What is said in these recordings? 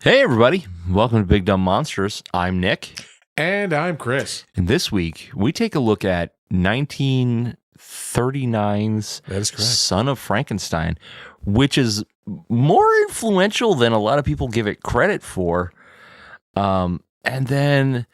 Hey, everybody. Welcome to Big Dumb Monsters. I'm Nick. And I'm Chris. And this week, we take a look at 1939's That is correct. Son of Frankenstein, which is more influential than a lot of people give it credit for. And then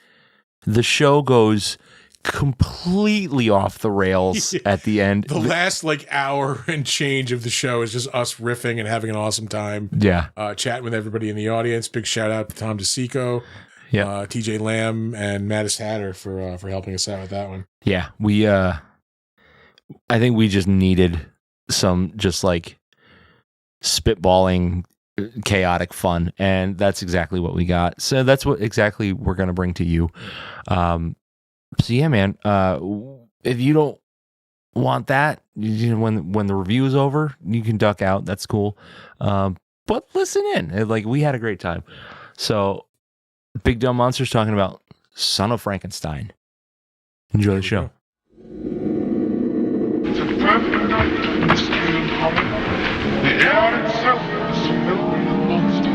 the show goes completely off the rails at the end. The last hour and change of the show is just us riffing and having an awesome time. Yeah. Chatting with everybody in the audience. Big shout out to Tom DeSico, TJ Lamb, and Mattis Hatter for helping us out with that one. Yeah. We I think we just needed some just spitballing chaotic fun, and that's exactly what we got. So that's what exactly we're going to bring to you. So yeah, man, if you don't want that, when the review is over, you can duck out. That's cool. But listen in. We had a great time. So Big Dumb Monsters talking about Son of Frankenstein. Enjoy the show. It's a perfect night, mystery and horror. The air itself is filled with monsters.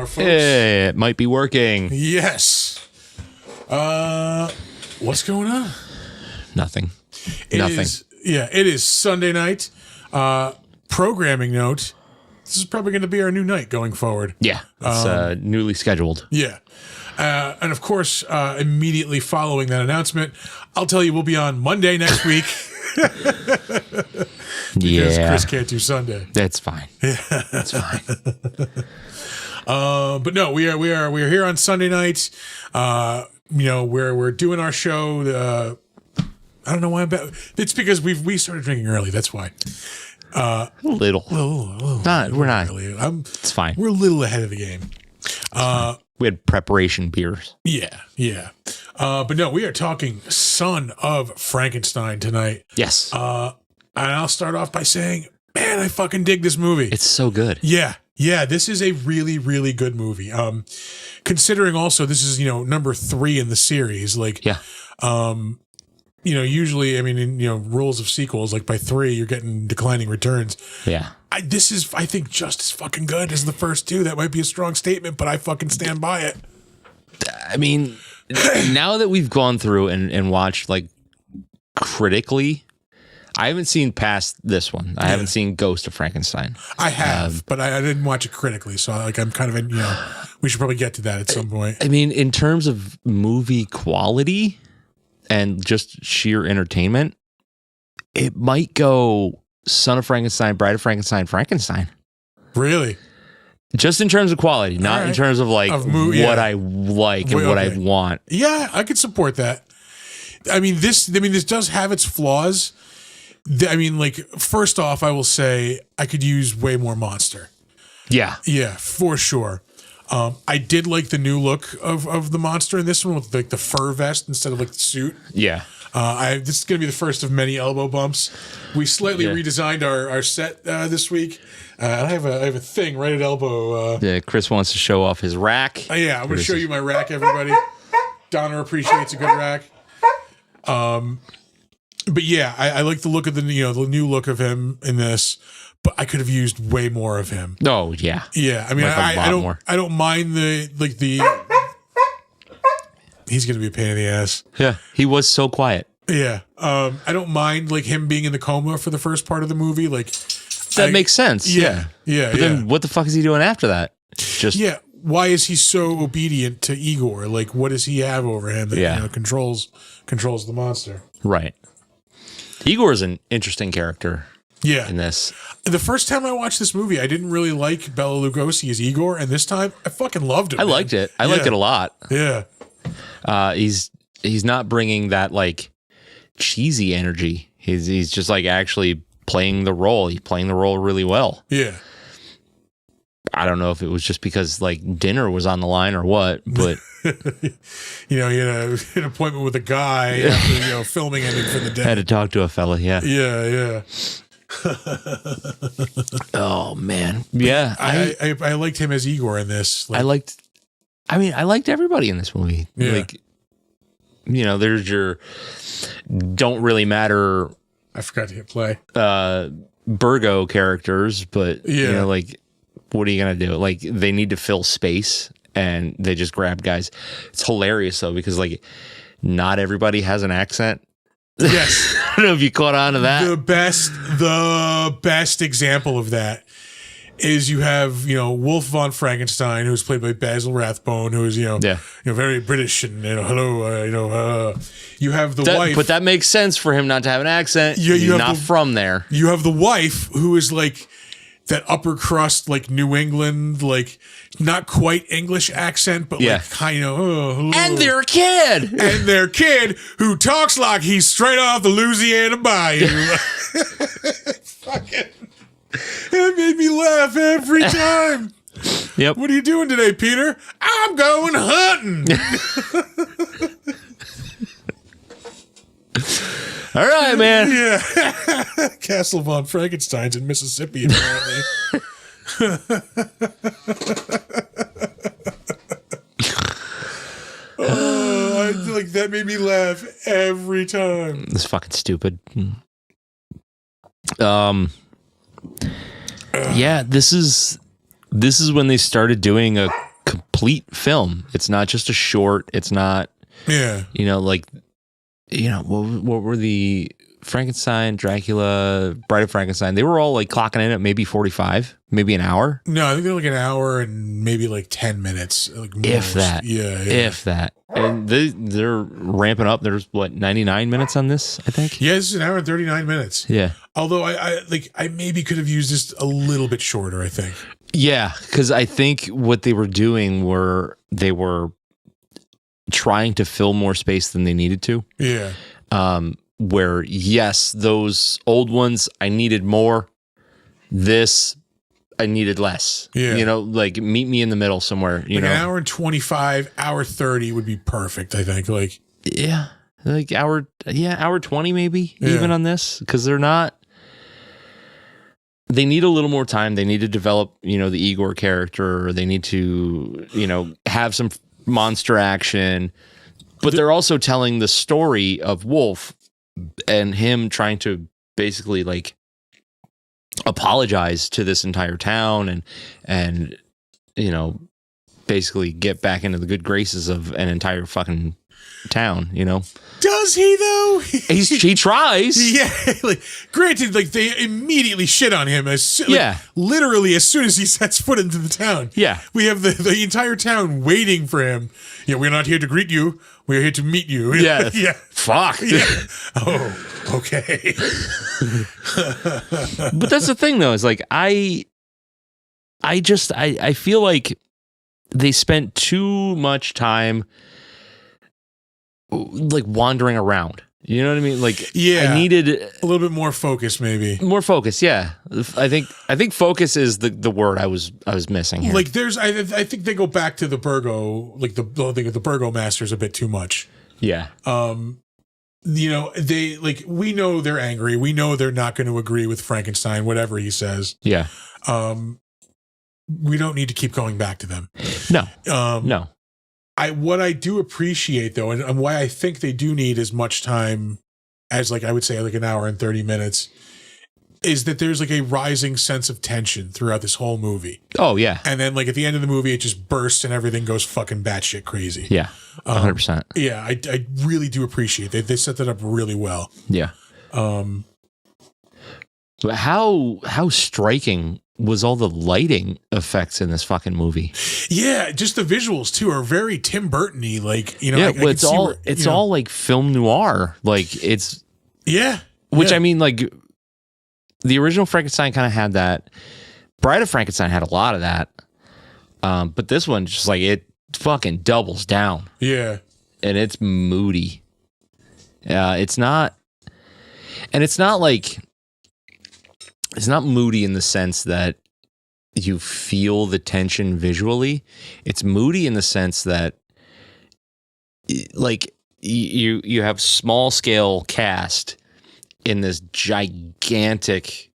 Folks. It might be working. Yes. What's going on? Nothing. It is Sunday night. Programming note. This is probably going to be our new night going forward. Yeah. It's newly scheduled. Yeah. And of course, immediately following that announcement, I'll tell you we'll be on Monday next week. Because Chris can't do Sunday. That's fine. Yeah. That's fine. But no, we are here on Sunday nights. We're doing our show. I don't know why it's because we started drinking early. That's why. A little. We're not. Early. It's fine. We're a little ahead of the game. We had preparation beers. Yeah. But no, we are talking Son of Frankenstein tonight. Yes. And I'll start off by saying, man, I fucking dig this movie. It's so good. Yeah, this is a really, really good movie. Considering also this is, number 3 in the series. Usually, in rules of sequels, by 3, you're getting declining returns. Yeah. This is, I think, just as fucking good as the first 2. That might be a strong statement, but I fucking stand by it. I mean, now that we've gone through and watched, critically, I haven't seen past this one. I haven't seen Ghost of Frankenstein. I have, but I didn't watch it critically. So I'm kind of we should probably get to that at some point. I mean, in terms of movie quality and just sheer entertainment, it might go Son of Frankenstein, Bride of Frankenstein, Frankenstein. Really? Just in terms of quality, not in terms of what I like and what I want. Yeah, I could support that. This does have its flaws. First off, I will say I could use way more monster. Yeah, for sure. I did like the new look of the monster in this one with the fur vest instead of the suit. Yeah. This is going to be the first of many elbow bumps. We slightly redesigned our set this week. I have a thing right at elbow. Chris wants to show off his rack. I'm going to show you my rack, everybody. Donna appreciates a good rack. But yeah, I like the look of the new look of him in this, but I could have used way more of him. Oh yeah, yeah. I don't mind the. He's gonna be a pain in the ass. Yeah, he was so quiet. Yeah, I don't mind him being in the coma for the first part of the movie. That makes sense. Yeah. But then what the fuck is he doing after that? Why is he so obedient to Igor? What does he have over him that controls the monster? Right. Igor is an interesting character. Yeah. In this, the first time I watched this movie, I didn't really like Bela Lugosi as Igor, and this time I fucking loved him. I liked it. I liked it a lot. Yeah. He's not bringing that cheesy energy. He's just actually playing the role. He's playing the role really well. Yeah. I don't know if it was just because like dinner was on the line or what, but he had an appointment with a guy after filming ended for the day. had to talk to a fella. Yeah. Yeah. Oh man. Yeah. I liked him as Igor in this. I liked everybody in this movie. Yeah. Like, there's your don't really matter. I forgot to hit play. Burgo characters, but Yeah. what are you gonna do? Like, they need to fill space, and they just grab guys. It's hilarious though, because like, not everybody has an accent. Yes. I don't know if you caught on to that. The best example of that is you have, Wolf von Frankenstein, who's played by Basil Rathbone, who is, very British and, hello, you have the wife. But that makes sense for him not to have an accent. You not from there. You have the wife who is like that upper crust, like New England, like not quite English accent, but like kind of, hello. And their kid. And their kid who talks like he's straight off the Louisiana Bayou. Fucking. It made me laugh every time. Yep. What are you doing today, Peter? I'm going hunting. All right, man. Yeah. Castle von Frankenstein's in Mississippi, apparently. That made me laugh every time. It's fucking stupid. Yeah, this is when they started doing a complete film. It's not just a short. It's not, what were the Frankenstein, Dracula, Bride of Frankenstein? They were all like clocking in at maybe 45, maybe an hour. No, I think they're like an hour and maybe like 10 minutes. Like if that. Yeah. If that. And they're ramping up. There's 99 minutes on this, I think. Yeah, this is an hour and 39 minutes. Yeah. Although I maybe could have used this a little bit shorter, I think. Yeah, because I think what they were doing they were trying to fill more space than they needed to. Yeah. Where, yes, those old ones, I needed more. This, I needed less. Yeah. Meet me in the middle somewhere. An hour and 25, hour 30 would be perfect, I think. Yeah. Hour 20 maybe, even on this. Because they need a little more time. They need to develop, the Igor character. Or they need to, have some monster action. But they're also telling the story of Wolf and him trying to basically apologize to this entire town and basically get back into the good graces of an entire fucking town, Does he though? He tries. Yeah. Granted, they immediately shit on him literally as soon as he sets foot into the town. Yeah. We have the entire town waiting for him. Yeah, we're not here to greet you. We're here to meet you. Yeah. Yeah. Fuck. Yeah. Oh, okay. But that's the thing though, is I feel like they spent too much time wandering around. You know what I mean? I needed a little bit more focus, maybe. More focus, yeah. I think focus is the word I was missing here. I think they go back to the Burgo, the Burgo Masters a bit too much. Yeah. They we know they're angry. We know they're not going to agree with Frankenstein, whatever he says. Yeah. We don't need to keep going back to them. No. No. What I do appreciate though, and why I think they do need as much time as I would say an hour and 30 minutes, is that there's a rising sense of tension throughout this whole movie. Oh yeah. And then at the end of the movie, it just bursts and everything goes fucking batshit crazy. Yeah. 100%. Yeah. I really do appreciate it. They set that up really well. Yeah. But how striking was all the lighting effects in this fucking movie? Yeah, just the visuals too are very Tim Burton-y. It's all like film noir. It's Which I mean, the original Frankenstein kind of had that. Bride of Frankenstein had a lot of that. But this one just it fucking doubles down. Yeah, and it's moody. It's not moody in the sense that you feel the tension visually. It's moody in the sense that like you have small scale cast in this gigantic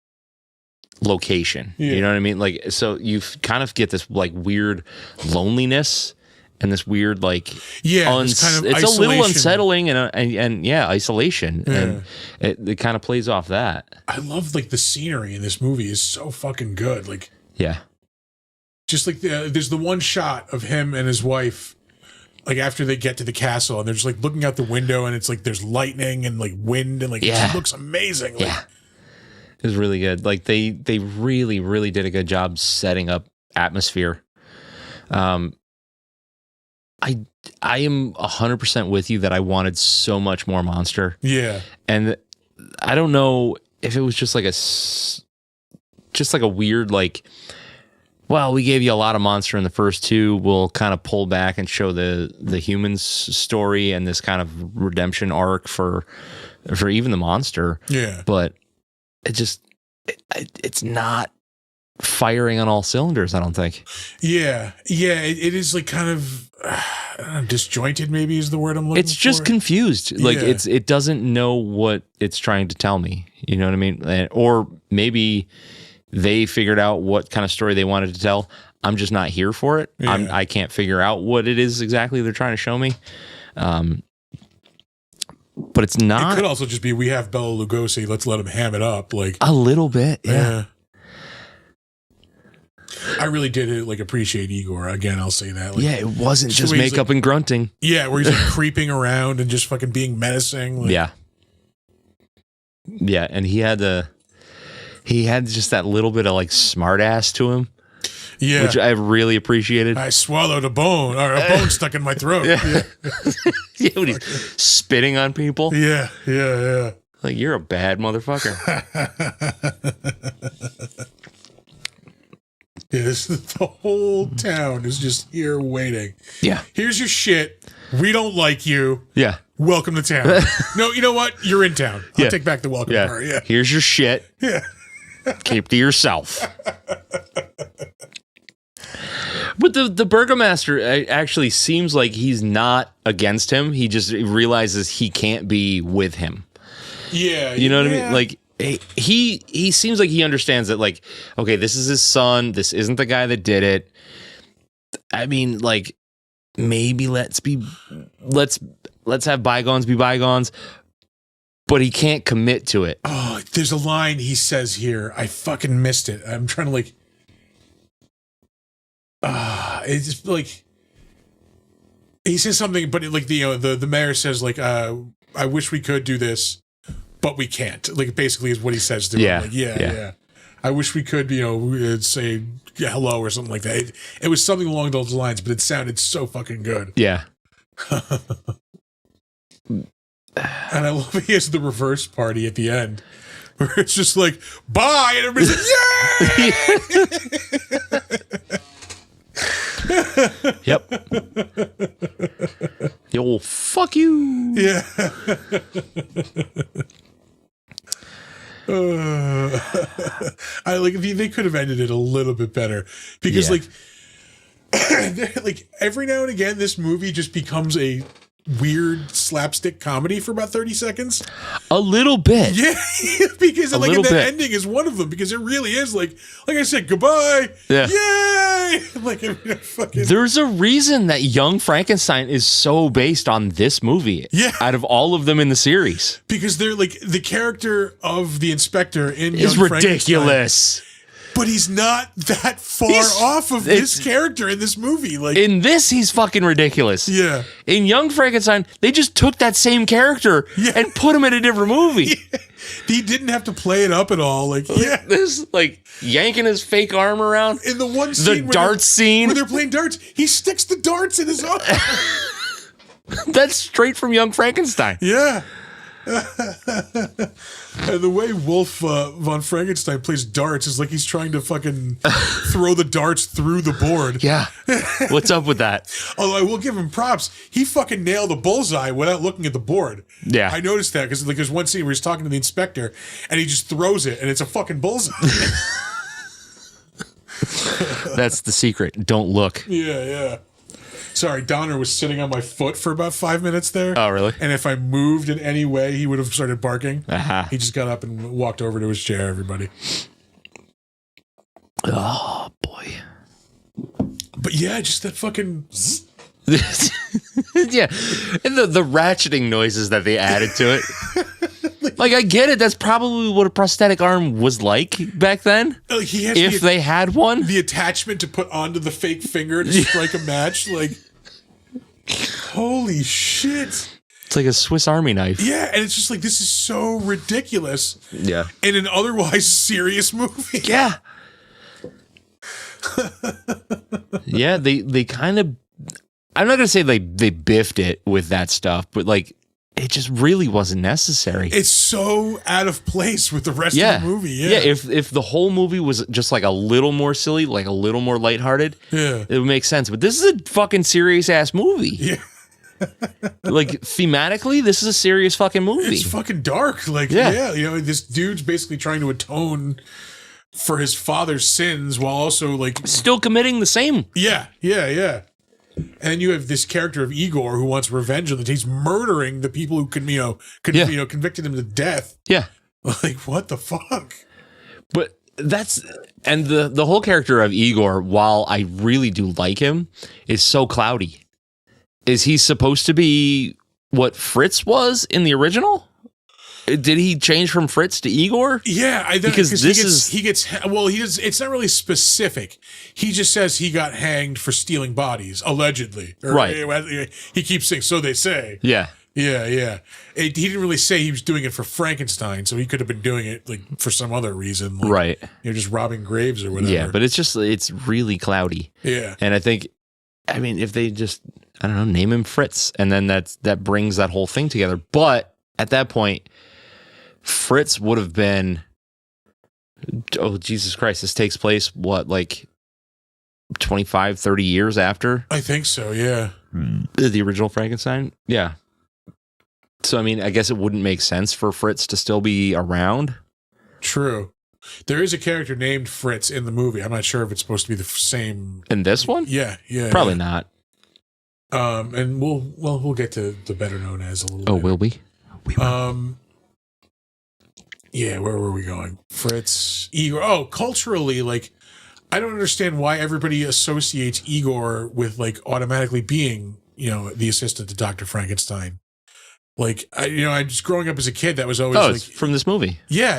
location. You know what I mean? Like, so you kind of get this like weird loneliness and this weird like it's kind of it's isolation. a little unsettling and isolation, and it kind of plays off that. I love like the scenery in this movie is so fucking good. Like, just like there's the one shot of him and his wife, like after they get to the castle, and they're just like looking out the window, and it's like there's lightning and like wind, and like it looks amazing. Like, it was really good. Like they really, really did a good job setting up atmosphere. I am 100% with you that I wanted so much more monster. Yeah. And I don't know if it was just like a weird, like, well, we gave you a lot of monster in the first two. We'll kind of pull back and show the humans story and this kind of redemption arc for even the monster. Yeah. But it's not firing on all cylinders, I don't think. Yeah. It is like kind of disjointed, maybe is the word I'm looking for. It's just confused. Like it doesn't know what it's trying to tell me. You know what I mean? Or maybe they figured out what kind of story they wanted to tell. I'm just not here for it. I can't figure out what it is exactly they're trying to show me. But it's not. It could also just be we have Bela Lugosi. Let's let him ham it up, like a little bit. Yeah. I really did like appreciate Igor. Again, I'll say that. Like, it wasn't just makeup and grunting. Yeah, where he's like creeping around and just fucking being menacing. Like. Yeah, and he had just that little bit of like smart ass to him. Yeah, which I really appreciated. I swallowed a bone, or a bone stuck in my throat. When he's spitting on people. Yeah. Like, you're a bad motherfucker. The whole town is just here waiting. Yeah. Here's your shit. We don't like you. Yeah. Welcome to town. No, you know what? You're in town. I'll take back the welcome part. Yeah. Here's your shit. Yeah. Keep to yourself. But the burgomaster actually seems like he's not against him. He just realizes he can't be with him. Yeah. You know what I mean? Like, he seems like he understands that, like, okay, this is his son. This isn't the guy that did it. I mean, like, maybe let's have bygones be bygones, but he can't commit to it. Oh, there's a line he says here. I fucking missed it. I'm trying to like, it's just like, he says something, but like the mayor says like, I wish we could do this, but we can't. Like, basically is what he says to him. Like, yeah. I wish we could, say hello or something like that. It was something along those lines, but it sounded so fucking good. Yeah. And I love he has the reverse party at the end, where it's just like, bye, and everybody's like, yay! Yep. Yo, fuck you. Yeah. I like, they could have ended it a little bit better, because like every now and again this movie just becomes a weird slapstick comedy for about 30 seconds. A little bit. Yeah. Because like the ending is one of them, because it really is like I said, goodbye. Yeah. Yay! Like, there's a reason that Young Frankenstein is so based on this movie. Yeah. Out of all of them in the series. Because they're like, the character of the inspector in is Young ridiculous. But he's not that far off of this character in this movie. Like, in this, he's fucking ridiculous. Yeah. In Young Frankenstein, they just took that same character and put him in a different movie. Yeah. He didn't have to play it up at all. Like, this, like, yanking his fake arm around. In the one scene, the darts scene where they're playing darts, he sticks the darts in his arm. That's straight from Young Frankenstein. Yeah. And the way Wolf von Frankenstein plays darts is like he's trying to fucking throw the darts through the board. Yeah. What's up with that? Although I will give him props. He fucking nailed a bullseye without looking at the board. Yeah. I noticed that because like there's one scene where he's talking to the inspector and he just throws it and it's a fucking bullseye. That's the secret. Don't look. Yeah. Sorry, Donner was sitting on my foot for about 5 minutes there. Oh, really? And if I moved in any way, he would have started barking. Uh-huh. He just got up and walked over to his chair, everybody. Oh, boy. But yeah, just that fucking... Yeah. And the ratcheting noises that they added to it. Like, I get it. That's probably what a prosthetic arm was like back then. He has if they had one. The attachment to put onto the fake finger to strike a match. Like, holy shit. It's like a Swiss Army knife. Yeah, and it's just like, this is so ridiculous. Yeah. In an otherwise serious movie. Yeah. Yeah, they kind of... I'm not going to say they biffed it with that stuff, but like, it just really wasn't necessary. It's so out of place with the rest of the movie. Yeah. If the whole movie was just like a little more silly, like a little more lighthearted, it would make sense. But this is a fucking serious ass movie. Yeah. Like, thematically, this is a serious fucking movie. It's fucking dark. Like, you know, this dude's basically trying to atone for his father's sins while also like still committing the same. Yeah. And you have this character of Igor who wants revenge on he's murdering the people who convicted him to death. Yeah. Like, what the fuck? But and the whole character of Igor, while I really do like him, is so cloudy. Is he supposed to be what Fritz was in the original? Did he change from Fritz to Igor? Yeah, because it's not really specific. He just says he got hanged for stealing bodies, allegedly. Right. He keeps saying, so they say. Yeah. Yeah. He didn't really say he was doing it for Frankenstein, so he could have been doing it like for some other reason. Like, right. You know, just robbing graves or whatever. Yeah, but it's really cloudy. Yeah. And I mean, if they just, I don't know, name him Fritz, and then that brings that whole thing together. But at that point, Fritz would have been, oh, Jesus Christ, this takes place, what, like 25, 30 years after? I think so, yeah. The original Frankenstein? Yeah. So, I mean, I guess it wouldn't make sense for Fritz to still be around. True. There is a character named Fritz in the movie. I'm not sure if it's supposed to be the same. In this one? Yeah. Probably not. And we'll get to the better known as a little bit. Oh, will we? We will. Yeah, where were we going? Fritz, Igor. Oh, culturally, like, I don't understand why everybody associates Igor with, like, automatically being, you know, the assistant to Dr. Frankenstein. Like, I just growing up as a kid, that was always like... it's from this movie. Yeah.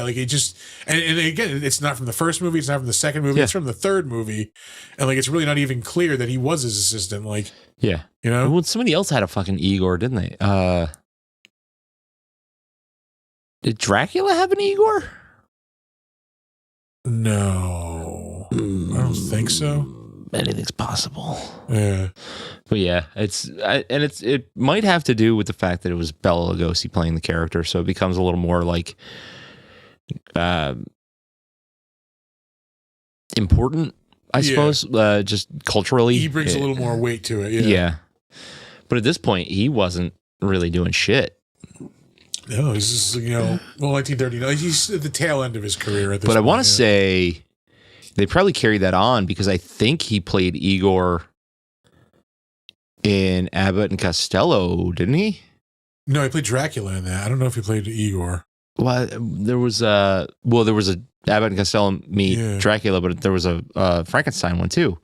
Like, it just... And again, it's not from the first movie, it's not from the second movie, it's from the third movie. And, like, it's really not even clear that he was his assistant, like... Yeah. You know? Well, somebody else had a fucking Igor, didn't they? Did Dracula have an Igor? No. I don't think so. Anything's possible. Yeah. But yeah, it might have to do with the fact that it was Bela Lugosi playing the character, so it becomes a little more like important, I suppose, just culturally. He brings a little more weight to it, Yeah. But at this point, he wasn't really doing shit. No, he's just, 1939. He's at the tail end of his career at this point. But I want to say they probably carried that on because I think he played Igor in Abbott and Costello, didn't he? No, he played Dracula in that. I don't know if he played Igor. Well, there was a Abbott and Costello meet Dracula, but there was a Frankenstein one too.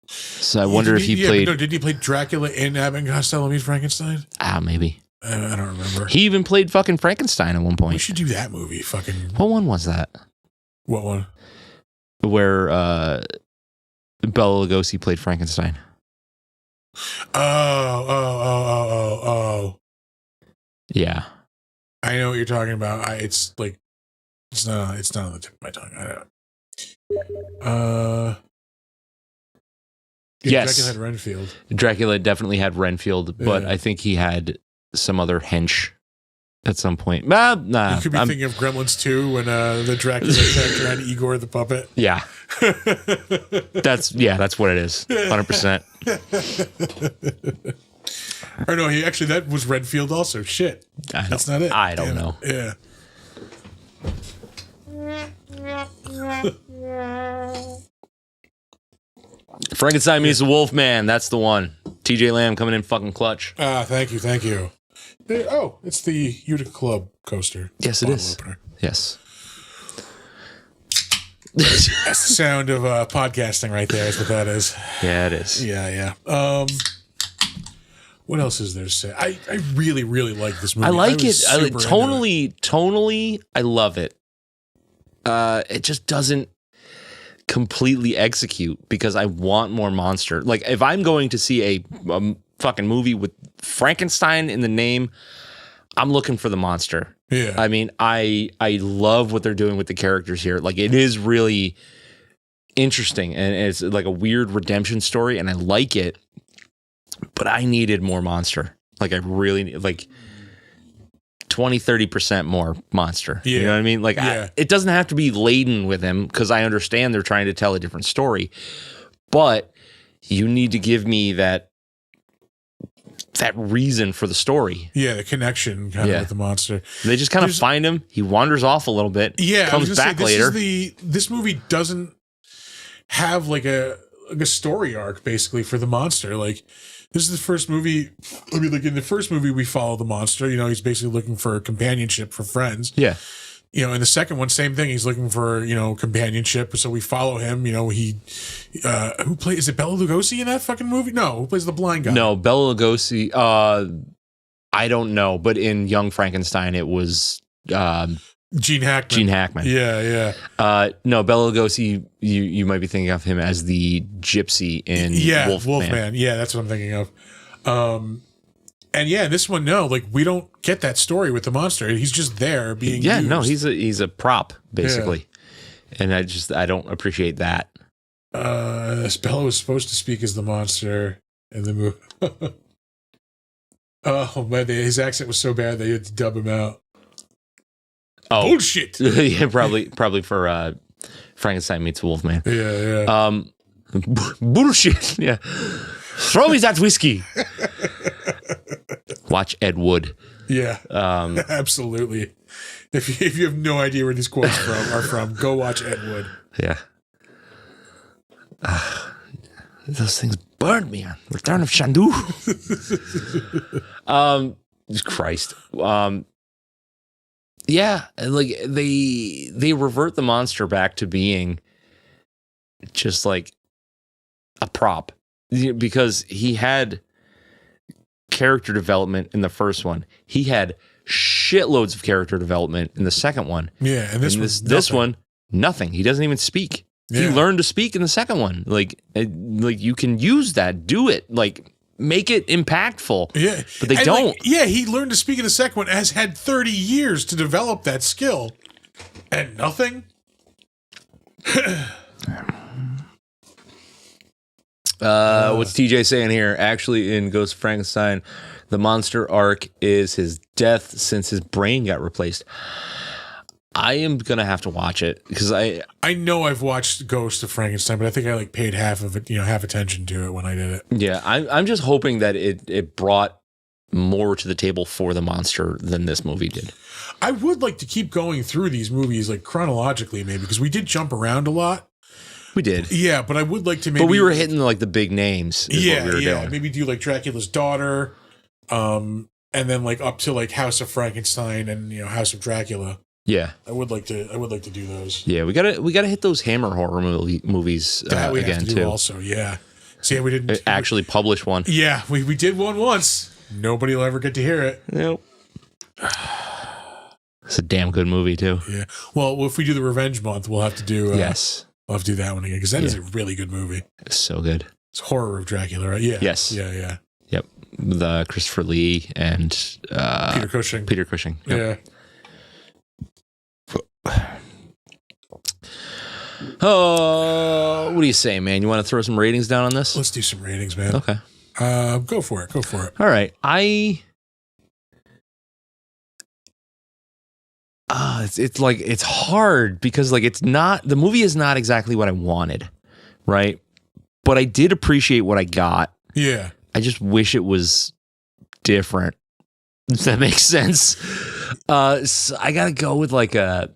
So I wonder if he played. No, did he play Dracula in Abbott and Costello meet Frankenstein? Maybe. I don't remember. He even played fucking Frankenstein at one point. We should do that movie. Fucking. What one was that? What one? Where Bela Lugosi played Frankenstein. Oh. Yeah. I know what you're talking about. It's not on the tip of my tongue. I don't. Yes. Dracula had Renfield. Dracula definitely had Renfield, but I think he had some other hench at some point. Nah. You could be thinking of Gremlins 2 when the Dracula character had Igor the puppet. Yeah. That's what it is. 100%. Or no, that was Renfield also. Shit. That's not it. I don't know. Yeah. Frankenstein meets the Wolfman. That's the one. TJ Lamb coming in fucking clutch. Thank you. It's the Utica Club coaster. Yes, it is. Opener. Yes. That's the sound of podcasting right there. Is what that is. Yeah, it is. Yeah. What else is there to say? I really, really like this movie. I like it. Tonally, I love it. It just doesn't completely execute because I want more monster. Like if I'm going to see a fucking movie with Frankenstein in the name, I'm looking for the monster. Yeah. I mean, I love what they're doing with the characters here. Like it is really interesting and it's like a weird redemption story and I like it, but I needed more monster. Like I really like 20-30% more monster. Yeah. You know what I mean? Like it doesn't have to be laden with him because I understand they're trying to tell a different story, but you need to give me that reason for the story. Yeah, the connection kind of with the monster. They just kind of find him. He wanders off a little bit. Yeah, comes back later. This movie doesn't have like a story arc basically for the monster. Like this is the first movie. I mean, like in the first movie, we follow the monster. You know, he's basically looking for companionship for friends. Yeah. You know, in the second one, same thing. He's looking for, you know, companionship. So we follow him. You know, is it Bela Lugosi in that fucking movie? No, who plays the blind guy? No, Bela Lugosi. I don't know, but in Young Frankenstein, it was Gene Hackman. Gene Hackman. Yeah. No, Bela Lugosi. You might be thinking of him as the gypsy in Wolfman. Yeah, that's what I'm thinking of. And yeah, this one, no, like we don't get that story with the monster. He's just there being used. No, he's a prop basically, and I don't appreciate that. Bela was supposed to speak as the monster in the movie. Oh man, his accent was so bad they had to dub him out. Oh bullshit! Yeah, probably for Frankenstein meets Wolfman. Yeah. Bullshit. Yeah. Throw me that whiskey. Watch Ed Wood. Yeah. Absolutely. If you have no idea where these quotes are from, go watch Ed Wood. Yeah. Those things burned me on Return of Shandu. Christ. Yeah, like they revert the monster back to being just like a prop because he had character development in the first one. He had shitloads of character development in the second one. Yeah, and this one, nothing. He doesn't even speak. Yeah. He learned to speak in the second one. Like you can use that, do it, like make it impactful. Yeah, but they don't. He learned to speak in the second one. Has had 30 years to develop that skill, and nothing. What's TJ saying here? Actually, in Ghost of Frankenstein, the monster arc is his death since his brain got replaced. I am gonna have to watch it because I know I've watched Ghost of Frankenstein, but I think I like paid half of it, half attention to it when I did it. Yeah, I'm just hoping that it brought more to the table for the monster than this movie did. I would like to keep going through these movies like chronologically, maybe, because we did jump around a lot. We did. Yeah, but I would like to maybe... But we were hitting like the big names. Yeah, doing. Maybe do like Dracula's Daughter, and then like up to like House of Frankenstein and House of Dracula. Yeah. I would like to do those. Yeah, we gotta hit those Hammer horror movies that we again have to do too. Also, yeah. See, we didn't actually publish one. Yeah, we did one once. Nobody will ever get to hear it. Nope. It's a damn good movie too. Yeah. Well, if we do the Revenge Month, we'll have to do. Yes. We'll have to do that one again because that is a really good movie. It's so good. It's Horror of Dracula, right? Yeah. Yes. Yeah. Yep. The Christopher Lee and Peter Cushing. Yep. Yeah. Oh, what do you say, man? You want to throw some ratings down on this? Let's do some ratings, man. Okay. Go for it. All right. It's hard because like the movie is not exactly what I wanted, right? But I did appreciate what I got. Yeah. I just wish it was different. Does that make sense? So I gotta go with like a.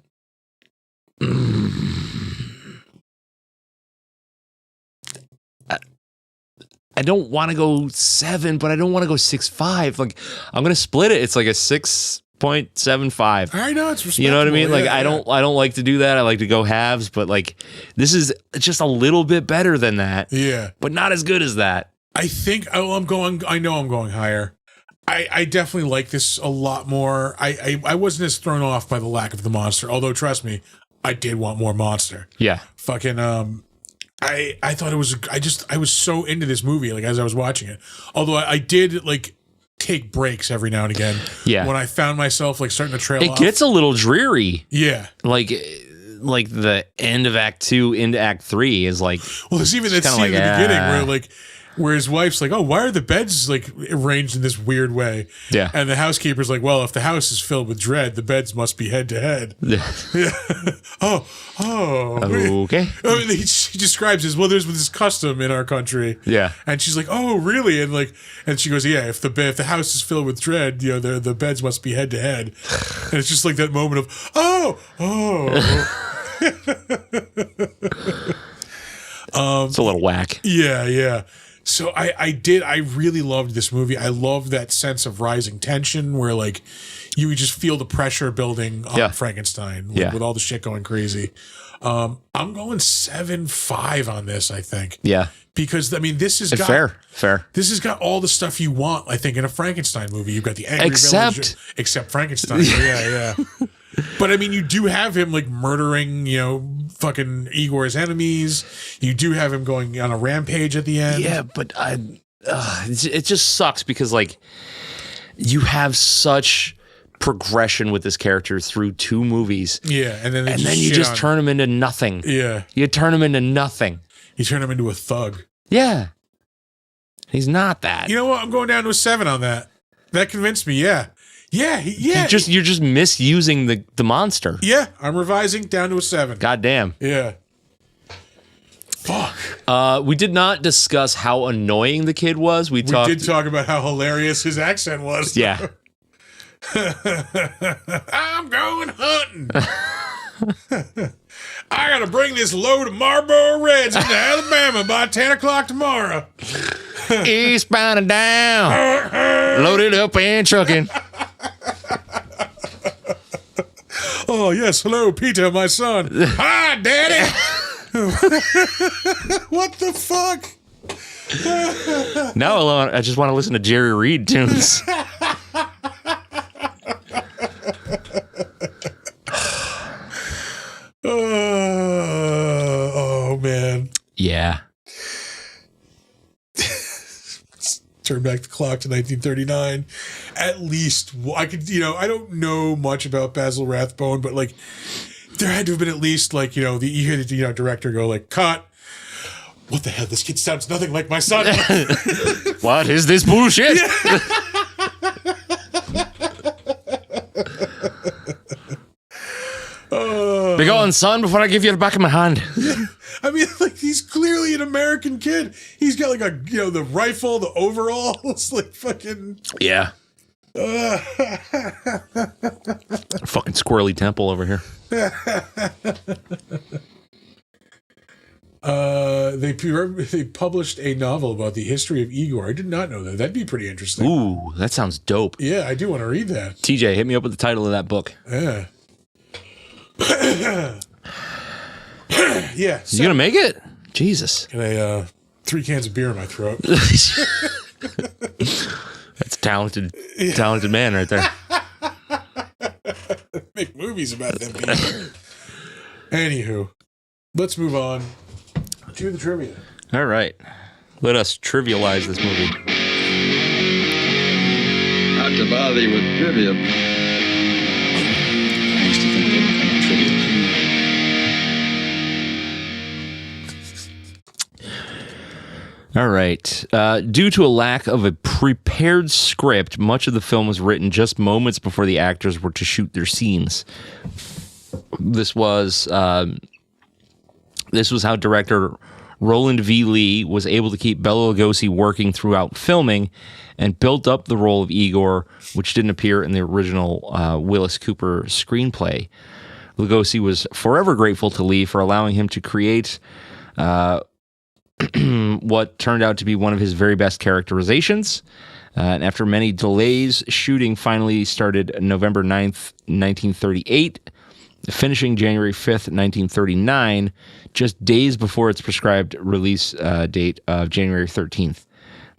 I don't want to go 7, but I don't want to go 6.5. Like I'm gonna split it. It's like a 6.75. I know it's respectable. You know what I mean? Like Yeah, I don't like to do that. I like to go halves, but like this is just a little bit better than that. Yeah. But not as good as that. I think I know I'm going higher. I definitely like this a lot more. I wasn't as thrown off by the lack of the monster, although trust me, I did want more monster. Yeah. Fucking I thought it was I was so into this movie like as I was watching it. Although I did like take breaks every now and again. Yeah. When I found myself like starting to trail off. It gets a little dreary. Yeah. Like the end of Act 2 into Act 3 is like, well, there's even that scene like, in the beginning where his wife's like, oh, why are the beds like arranged in this weird way? Yeah. And the housekeeper's like, well, if the house is filled with dread, the beds must be head to head. Yeah. Oh. Okay. I mean, she describes as well. There's this custom in our country. Yeah. And she's like, oh, really? And she goes, yeah. If the house is filled with dread, you know, the beds must be head to head. And it's just like that moment of It's a little whack. Yeah. So I really loved this movie. I loved that sense of rising tension where like you would just feel the pressure building on Frankenstein with all the shit going crazy. I'm going 7.5 on this, I think. Yeah. Because I mean this has got fair. This has got all the stuff you want, I think, in a Frankenstein movie. You've got the angry village, except Frankenstein. Yeah. But I mean, you do have him like murdering, you know, fucking Igor's enemies. You do have him going on a rampage at the end. Yeah, but it just sucks because like you have such progression with this character through 2 movies. Yeah, and then you just turn him into nothing. Yeah, you turn him into nothing. You turn him into a thug. Yeah, he's not that. You know what? I'm going down to a 7 on that. That convinced me. Yeah. You're just misusing the monster. Yeah, I'm revising down to a 7. God damn. Yeah. Fuck. We did not discuss how annoying the kid was. We did talk about how hilarious his accent was. Yeah. I'm going hunting. I gotta bring this load of Marlboro Reds into Alabama by 10 o'clock tomorrow. Eastbound and down. Loaded up and trucking. Oh, yes. Hello, Peter, my son. Hi, Daddy. What the fuck? Now I just want to listen to Jerry Reed tunes. Oh, man. Yeah. Turn back the clock to 1939. At least I could, you know, I don't know much about Basil Rathbone, but like there had to have been at least like, you know, you hear the director go like, cut. What the hell? This kid sounds nothing like my son. What is this bullshit? Yeah. Be going, son, before I give you the back of my hand. I mean, like, he's clearly an American kid. He's got, like, the rifle, the overalls, like, fucking... Yeah. Fucking squirrely temple over here. They published a novel about the history of Igor. I did not know that. That'd be pretty interesting. Ooh, that sounds dope. Yeah, I do want to read that. TJ, hit me up with the title of that book. Yeah. Yeah. You gonna make it? Jesus. Can I 3 cans of beer in my throat? That's talented man right there. Make movies about them people. Anywho, let's move on to the trivia. All right. Let us trivialize this movie. Not to bother you with trivia. I used to think they were kind of trivia. All right. Due to a lack of a prepared script, much of the film was written just moments before the actors were to shoot their scenes. This was how director Roland V. Lee was able to keep Bela Lugosi working throughout filming and built up the role of Igor, which didn't appear in the original Willis Cooper screenplay. Lugosi was forever grateful to Lee for allowing him to create what turned out to be one of his very best characterizations. And after many delays, shooting finally started November 9th, 1938, finishing January 5th, 1939, just days before its prescribed release date of January 13th.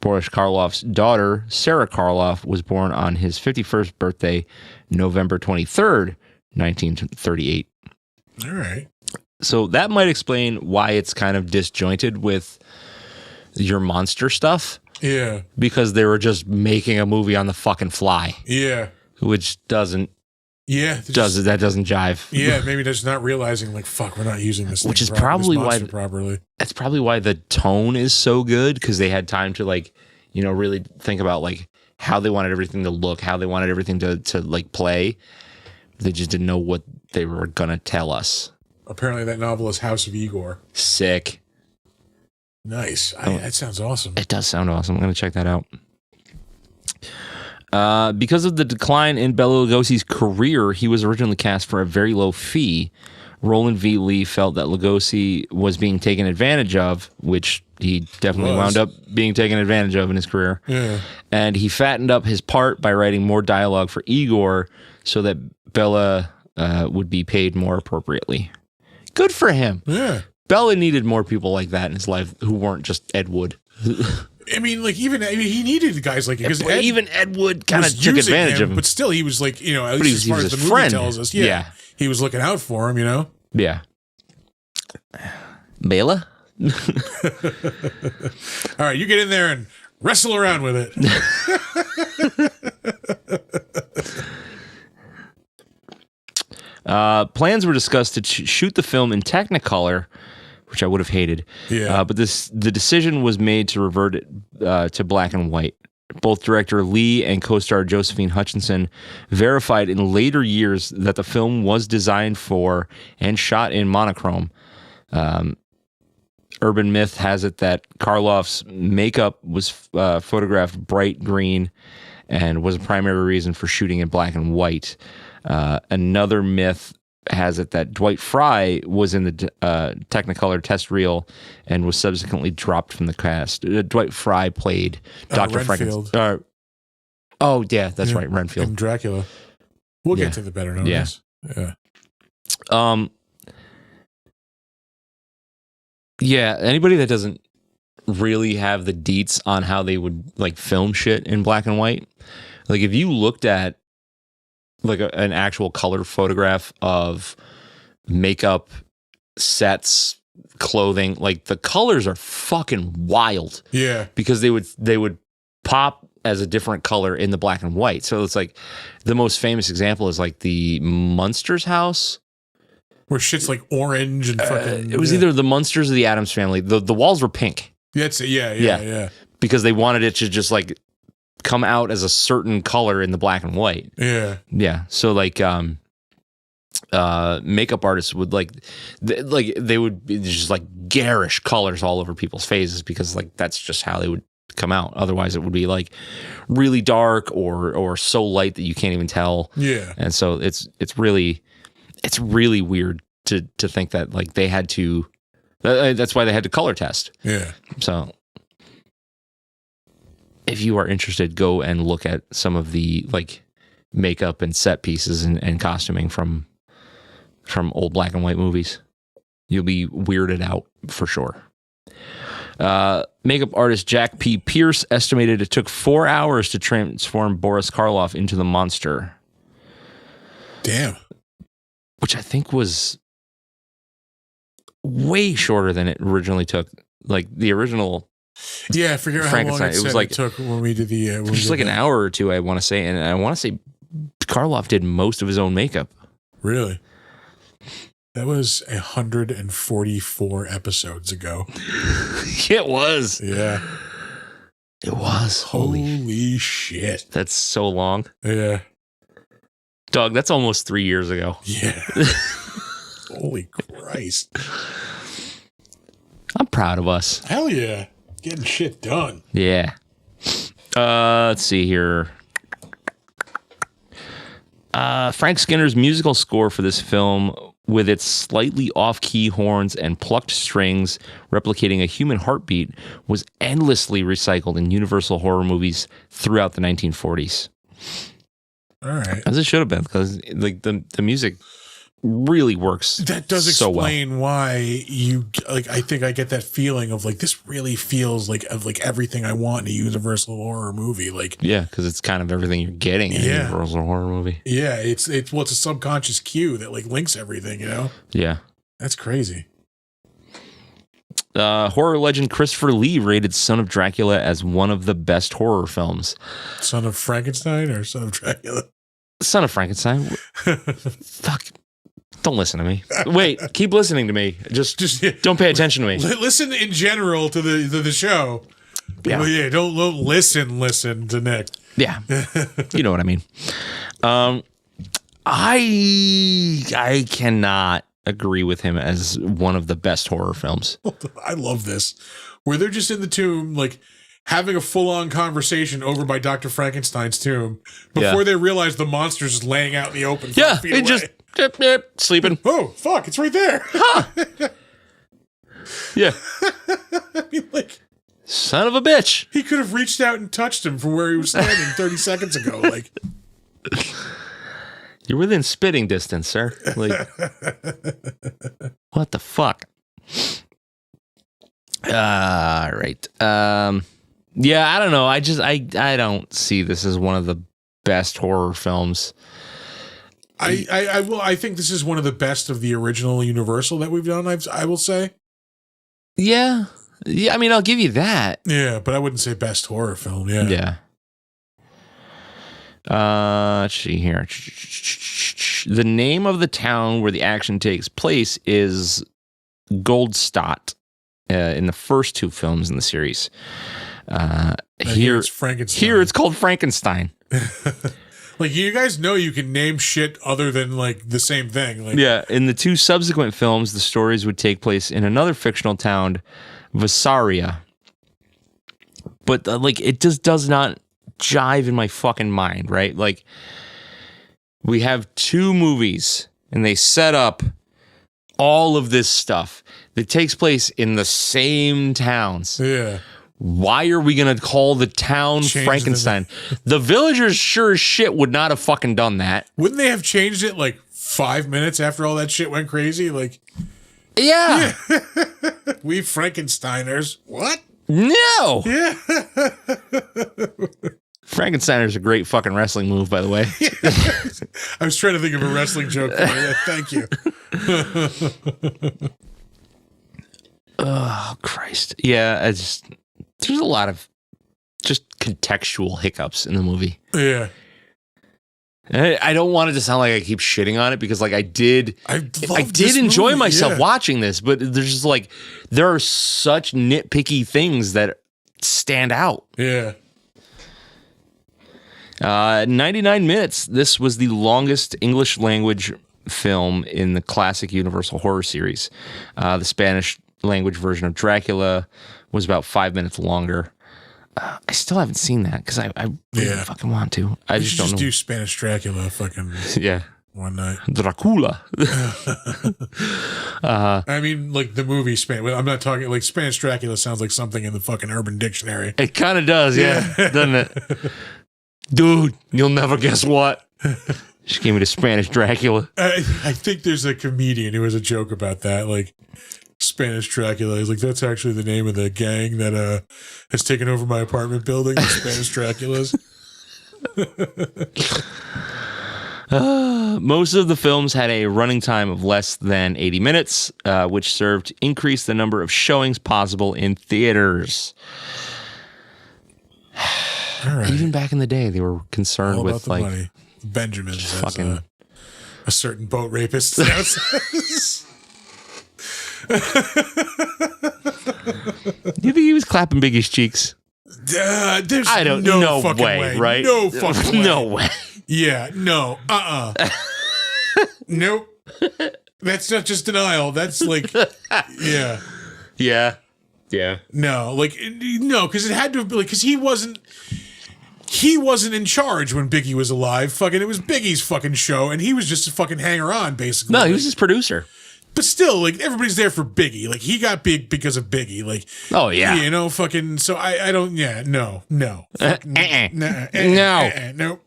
Boris Karloff's daughter, Sarah Karloff, was born on his 51st birthday, November 23rd, 1938. All right. So that might explain why it's kind of disjointed with your monster stuff. Yeah. Because they were just making a movie on the fucking fly. Yeah. Which doesn't. Yeah. That doesn't jive. Yeah. Maybe just not realizing, like, fuck, we're not using this. Which is probably why. Properly. That's probably why the tone is so good, because they had time to, like, you know, really think about, like, how they wanted everything to look, how they wanted everything to like play. They just didn't know what they were gonna tell us. Apparently, that novel is House of Igor. Sick. Nice. That sounds awesome. It does sound awesome. I'm going to check that out. Because of the decline in Bela Lugosi's career, he was originally cast for a very low fee. Roland V. Lee felt that Lugosi was being taken advantage of, which he definitely wound up being taken advantage of in his career. Yeah. And he fattened up his part by writing more dialogue for Igor so that Bela would be paid more appropriately. Good for him. Yeah. Bela needed more people like that in his life who weren't just Ed Wood. I mean, like, he needed guys like it, because even Ed Wood kind of took advantage of him. But still, he was like, you know, at least as far as the movie friend. tells us, yeah, he was looking out for him, you know? Yeah. Bela? All right, you get in there and wrestle around with it. Plans were discussed to shoot the film in Technicolor, which I would have hated. Yeah. But the decision was made to revert it to black and white. Both director Lee and co-star Josephine Hutchinson verified in later years that the film was designed for and shot in monochrome. Urban myth has it that Karloff's makeup was photographed bright green and was a primary reason for shooting in black and white. Another myth has it that Dwight Fry was in the Technicolor test reel and was subsequently dropped from the cast. Dwight Fry played Dr. Frankenstein. Oh, yeah, that's right, Renfield. And Dracula. We'll get to the better notice. Yeah. Yeah, anybody that doesn't really have the deets on how they would like film shit in black and white, like if you looked at like an actual color photograph of makeup, sets, clothing, like the colors are fucking wild. Yeah. Because they would pop as a different color in the black and white. So it's like the most famous example is like the Munsters house. Where shit's like orange and fucking... it was either the Munsters or the Addams Family. The walls were pink. That's it. Yeah. Because they wanted it to just like come out as a certain color in the black and white. Yeah. Yeah. So like makeup artists would they would be just like garish colors all over people's faces because like that's just how they would come out. Otherwise it would be like really dark or so light that you can't even tell. Yeah. And so it's really weird to think that like they had to that's why they had to color test. Yeah. So if you are interested, go and look at some of the like makeup and set pieces and costuming from old black and white movies. You'll be weirded out for sure. Makeup artist Jack P. Pierce estimated it took 4 hours to transform Boris Karloff into the monster. Damn. Which I think was way shorter than it originally took. Like the original... Yeah, I forget how long it was like, it took when we did the... it was just like an hour or two, I want to say. And I want to say Karloff did most of his own makeup. Really? That was 144 episodes ago. It was. Yeah. It was. Holy shit. That's so long. Yeah. Doug, that's almost 3 years ago. Yeah. Holy Christ. I'm proud of us. Hell yeah. Getting shit done. Yeah. Let's see here. Frank Skinner's musical score for this film with its slightly off-key horns and plucked strings replicating a human heartbeat, was endlessly recycled in Universal horror movies throughout the 1940s. All right. As it should have been, because like the music really works. That does so explain well. why you like. I think I get that feeling of like this really feels like of like everything I want in a Universal horror movie. Like Yeah, because it's kind of everything you're getting in a Universal horror movie. yeah, it's well, it's a subconscious cue that like links everything. You know. Yeah. That's crazy. Horror legend Christopher Lee rated Son of Dracula as one of the best horror films. Son of Frankenstein or Son of Dracula? Son of Frankenstein. Fuck. Don't listen to me. Wait, keep listening to me. Just don't pay attention to me. Listen in general to the show. Yeah. Well, yeah, don't listen to Nick. Yeah. You know what I mean. I cannot agree with him as one of the best horror films. I love this. Where they're just in the tomb, like having a full-on conversation over by Dr. Frankenstein's tomb before they realize the monster's just laying out in the open. Yeah, 5 feet it away. just sleeping. Oh, fuck, it's right there. Yeah. I mean, like, Son of a bitch. he could have reached out and touched him from where he was standing 30 seconds ago. Like, You're within spitting distance, sir. Like, what the fuck? Right. Yeah, I don't know. I don't see this as one of the best horror films. I think this is one of the best of the original Universal that we've done. I will say. Yeah. I mean, I'll give you that. Yeah, but I wouldn't say best horror film. Yeah. Yeah. Let's see here. The name of the town where the action takes place is Goldstadt in the first 2 films in the series. Here it's Frankenstein. Here it's called Frankenstein. Like, you guys know you can name shit other than like the same thing. Like, Yeah, in the 2 subsequent films, the stories would take place in another fictional town, Vassaria. But like, it just does not jive in my fucking mind, right? Like, we have 2 movies and they set up all of this stuff that takes place in the same towns. Yeah. Why are we going to call the town Change Frankenstein? The villagers sure as shit would not have fucking done that. Wouldn't they have changed it like 5 minutes after all that shit went crazy? Like, Yeah. we Frankensteiners. What? No. Yeah. Frankensteiner's a great fucking wrestling move, by the way. I was trying to think of a wrestling joke. Yeah, thank you. Oh, Christ. Yeah, there's a lot of just contextual hiccups in the movie. Yeah. And I don't want it to sound like I keep shitting on it because, like, I did enjoy movie, myself yeah. watching this, but there's just like there are such nitpicky things that stand out. Yeah. 99 minutes. This was the longest English language film in the classic Universal horror series. The Spanish language version of Dracula was about 5 minutes longer. I still haven't seen that because I really fucking want to. I You just should don't just know. do Spanish Dracula fucking Yeah. one night. Dracula. I mean, like the movie Spanish. I'm not talking like Spanish Dracula sounds like something in the fucking Urban Dictionary. It kind of does, yeah. Doesn't it? Dude, you'll never guess what. She gave me the Spanish Dracula. I think there's a comedian who has a joke about that. Like, Spanish Dracula. He's like, that's actually the name of the gang that has taken over my apartment building. The Spanish Draculas. Most of the films had a running time of less than 80 minutes, which served to increase the number of showings possible in theaters. All right. Even back in the day, they were concerned All about with the like money. Benjamin's fucking a certain boat rapist now says. You think he was clapping Biggie's cheeks? There's I don't no no fucking way, right? No fucking way. No way. Yeah, no. Nope. That's not just denial. That's like, yeah. Yeah. Yeah. No, like, no, because it had to have been, like, because he wasn't, he wasn't in charge when Biggie was alive. Fucking, it was Biggie's fucking show, and he was just a fucking hanger-on, basically. No, he was his producer. But still, like, everybody's there for Biggie. Like, he got big because of Biggie. Like, oh, yeah. You know, fucking, so I don't, yeah, no. Fucking, No. Nope.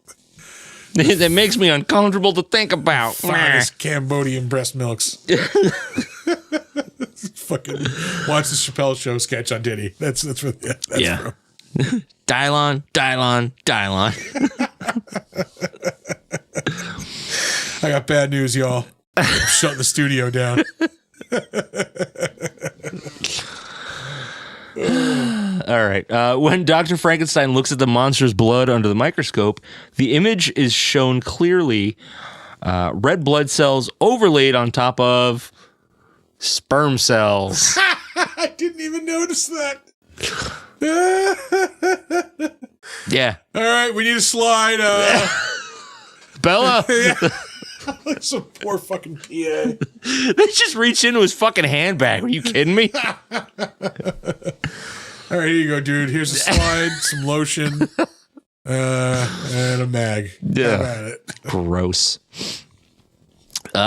That makes me uncomfortable to think about. Finest Cambodian breast milks. Fucking watch the Chappelle Show sketch on Diddy. That's where that's from. Dylon. I got bad news, y'all. I'm shutting the studio down. All right. When Dr. Frankenstein looks at the monster's blood under the microscope, the image is shown clearly. Red blood cells overlaid on top of sperm cells. I didn't even notice that. Yeah. All right, we need a slide. Bella. Like some poor fucking PA. They just reached into his fucking handbag. Are you kidding me? All right, here you go, dude. Here's a slide, some lotion, and a mag. Yeah. How about it? Gross. To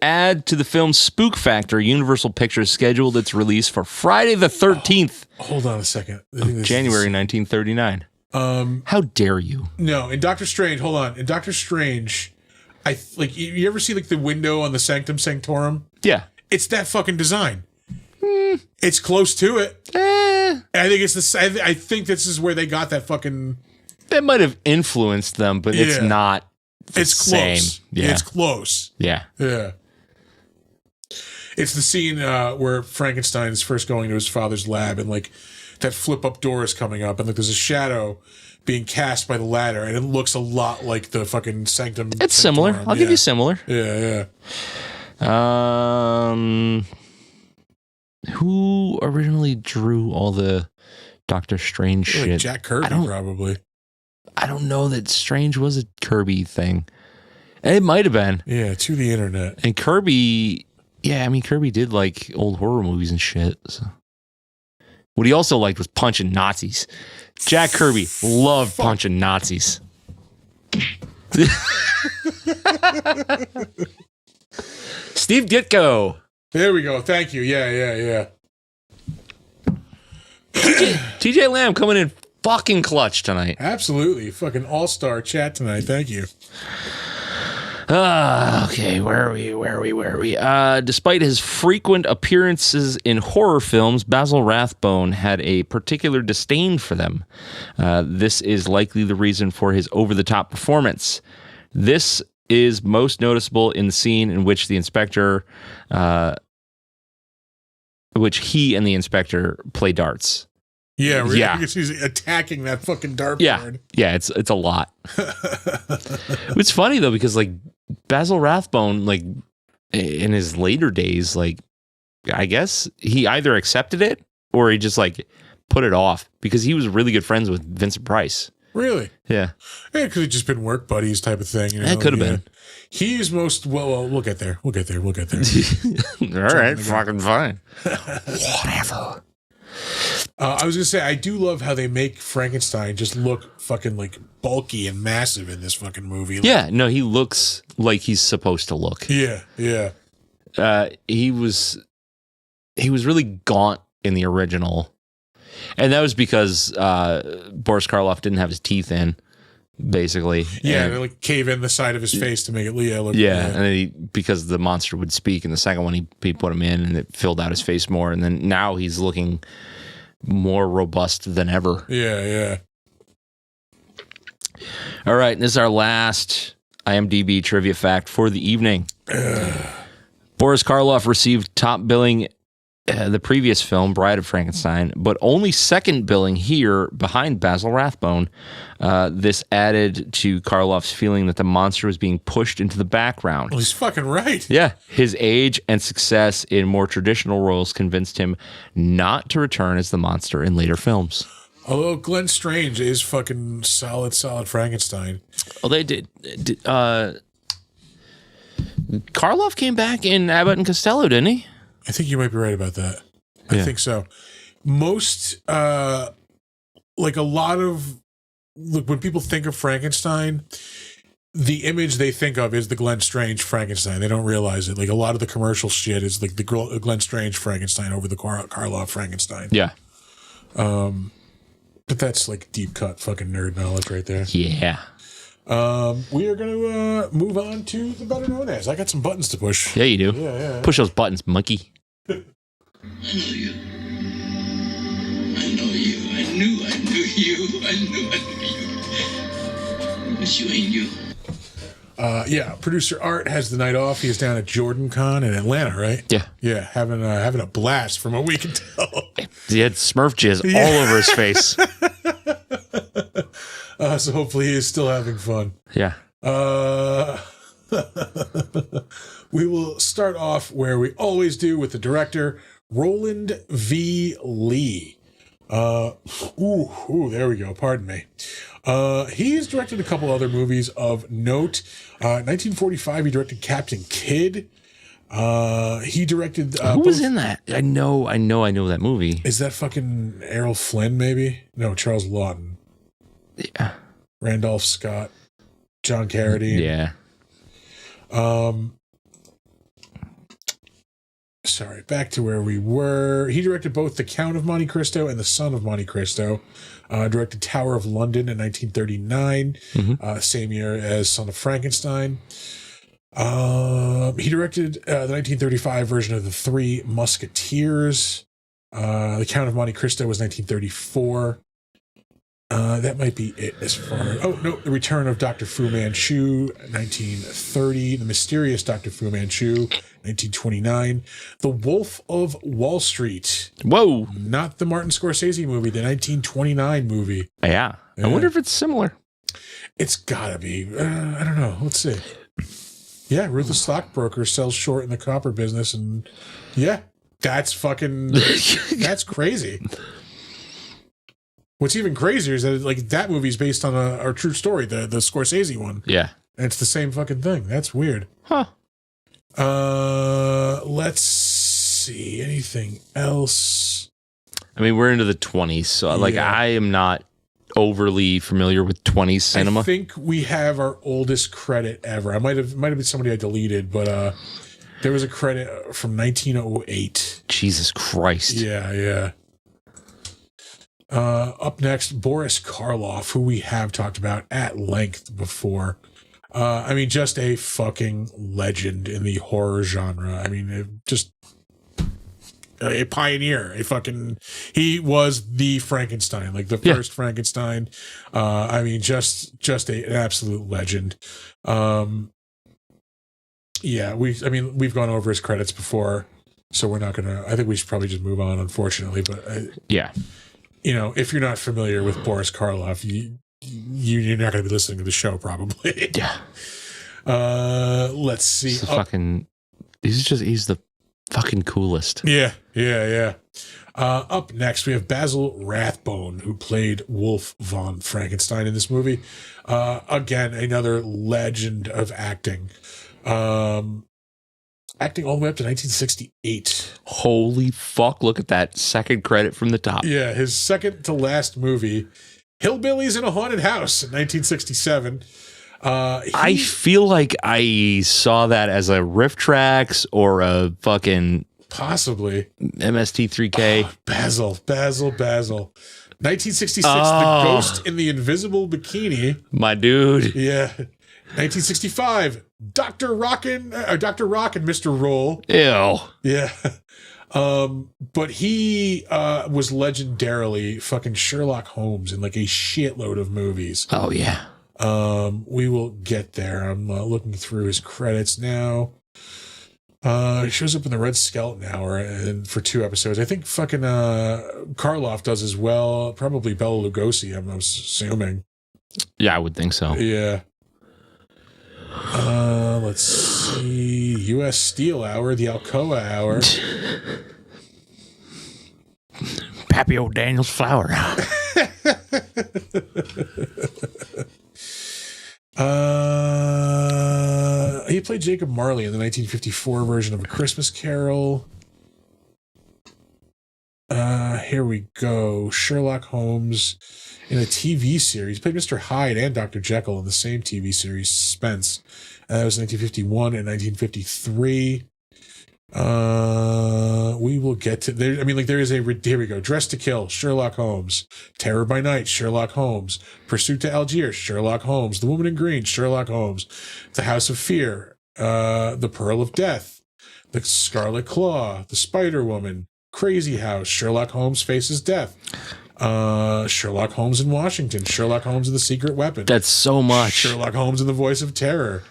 add to the film's spook factor, Universal Pictures scheduled its release for Friday the 13th. Hold on a second. I think this January 1939. How dare you? No, in Doctor Strange, hold on. In Doctor Strange, you ever see like the window on the Sanctum Sanctorum? Yeah. It's that fucking design. It's close to it. I think it's the. I think this is where they got that fucking. That might have influenced them, but it's not. It's same. close. Yeah. It's close. Yeah. Yeah. It's the scene where Frankenstein is first going to his father's lab, and like that flip up door is coming up, and like there's a shadow being cast by the ladder, and it looks a lot like the fucking Sanctum. It's similar. I'll give you similar. Yeah. Who originally drew all the Doctor Strange shit? Like Jack Kirby, probably. I don't know that Strange was a Kirby thing. It might have been. Yeah, to the internet. And Kirby, Kirby did like old horror movies and shit. So. What he also liked was punching Nazis. Jack Kirby loved punching Nazis. Steve Ditko. There we go. Thank you. Yeah. TJ Lamb coming in fucking clutch tonight. Absolutely. Fucking all-star chat tonight. Thank you. Okay, where are we? Despite his frequent appearances in horror films, Basil Rathbone had a particular disdain for them. This is likely the reason for his over-the-top performance. This is most noticeable in the scene in which the inspector, which he and the inspector play darts. Yeah, really? Yeah. Because he's attacking that fucking dartboard. Yeah, it's a lot. It's funny though, because like Basil Rathbone, like in his later days, like I guess he either accepted it or he just like put it off because he was really good friends with Vincent Price. Really? Yeah. Yeah, because he's just been work buddies type of thing. You know? It could have been. He's most well. We'll get there. We'll get there. All right, fucking fine. Whatever. I was gonna say I do love how they make Frankenstein just look fucking like bulky and massive in this fucking movie. Like, Yeah, no, he looks like he's supposed to look. Yeah. He was really gaunt in the original, and that was because Boris Karloff didn't have his teeth in, basically. Yeah, and they like cave in the side of his face to make it look. Yeah, and then because the monster would speak in the second one, he put him in, and it filled out his face more, and then now he's looking more robust than ever. Yeah. All right, and this is our last IMDb trivia fact for the evening. Boris Karloff received top billing the previous film, Bride of Frankenstein, but only second billing here behind Basil Rathbone. This added to Karloff's feeling that the monster was being pushed into the background. Well, he's fucking right. Yeah, his age and success in more traditional roles convinced him not to return as the monster in later films. Although Glenn Strange is fucking solid Frankenstein. Well, they did. Karloff came back in Abbott and Costello, didn't he? I think you might be right about that. I think so. Most like a lot of look when people think of Frankenstein, the image they think of is the Glenn Strange Frankenstein. They don't realize it. Like a lot of the commercial shit is like the Glenn Strange Frankenstein over the Karloff Frankenstein. Yeah. But that's like deep cut fucking nerd knowledge right there. Yeah. We are going to move on to the better known as. I got some buttons to push. Yeah, you do. Yeah. Push those buttons, monkey. I know you. I know you. I knew you. I knew you. But you ain't you. Producer Art has the night off. He is down at Jordan Con in Atlanta, right? Yeah. Yeah, having a blast from what we can tell. He had Smurf jizz all over his face. So hopefully he is still having fun. Yeah. We will start off where we always do with the director, Roland V. Lee. There we go. Pardon me. He's directed a couple other movies of note. 1945, he directed Captain Kidd. He directed. Who was in that? I know that movie. Is that fucking Errol Flynn? Maybe no. Charles Lawton. Yeah. Randolph Scott. John Carradine. Yeah. Sorry, back to where we were. He directed both The Count of Monte Cristo and The Son of Monte Cristo. Directed Tower of London in 1939, same year as Son of Frankenstein. He directed the 1935 version of The Three Musketeers. The Count of Monte Cristo was 1934. That might be it as far as... Oh, no. The Return of Dr. Fu Manchu, 1930. The Mysterious Dr. Fu Manchu, 1929. The Wolf of Wall Street. Whoa. Not the Martin Scorsese movie, the 1929 movie. Yeah. I wonder if it's similar. It's gotta be. I don't know. Let's see. Yeah, Ruthless Stockbroker sells short in the copper business, and yeah, that's fucking... that's crazy. What's even crazier is that like that movie's based on a true story, the Scorsese one. Yeah. And it's the same fucking thing. That's weird. Huh. Let's see. Anything else? I mean, we're into the 20s, so like I am not overly familiar with 20s cinema. I think we have our oldest credit ever. I might have been somebody I deleted, but there was a credit from 1908. Jesus Christ. Yeah. Up next, Boris Karloff, who we have talked about at length before. I mean, just a fucking legend in the horror genre. I mean, just a pioneer. He was the Frankenstein, like the first Frankenstein. I mean, just an absolute legend. We've gone over his credits before, so we're not gonna. I think we should probably just move on, unfortunately. But if you're not familiar with Boris Karloff, you're not going to be listening to the show probably. Yeah. Let's see. He's the fucking coolest. Yeah. Up next, we have Basil Rathbone, who played Wolf von Frankenstein in this movie. Again, another legend of acting. Acting all the way up to 1968. Holy fuck, look at that second credit from the top. Yeah, his second to last movie, Hillbillies in a Haunted House in 1967. I feel like I saw that as a Riff Tracks or a fucking... Possibly. MST3K. Oh, Basil. 1966, The Ghost in the Invisible Bikini. My dude. Yeah. 1965, Dr. Rock and Mr. Roll. Ew. Yeah. But he was legendarily fucking Sherlock Holmes in like a shitload of movies. Oh, yeah. We will get there. I'm looking through his credits now. He shows up in the Red Skeleton Hour and for 2 episodes. I think fucking Karloff does as well. Probably Bela Lugosi, I'm assuming. Yeah, I would think so. Yeah. Let's see. U.S. Steel Hour, the Alcoa Hour. Pappy O'Daniel's Flower Hour. He played Jacob Marley in the 1954 version of A Christmas Carol. Here we go. Sherlock Holmes in a TV series. He played Mr. Hyde and Dr. Jekyll in the same TV series, Suspense. That was 1951 and 1953. We will get to there. I mean, like, there is a, here we go. Dressed to Kill, Sherlock Holmes. Terror by Night, Sherlock Holmes. Pursuit to Algiers, Sherlock Holmes. The Woman in Green, Sherlock Holmes. The House of Fear, The Pearl of Death, The Scarlet Claw, The Spider Woman, Crazy House, Sherlock Holmes Faces Death, Sherlock Holmes in Washington, Sherlock Holmes and the Secret Weapon. That's so much. Sherlock Holmes and the Voice of Terror.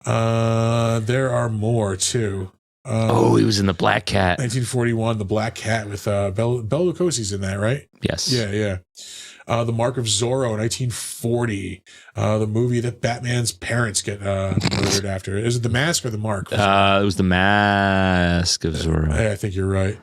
There are more too. He was in The Black Cat. 1941, The Black Cat with Bela Lugosi's in that, right? Yes. Yeah. The Mark of Zorro, 1940. The movie that Batman's parents get murdered after. Is it The Mask or The Mark? It was The Mask of Zorro. I think you're right.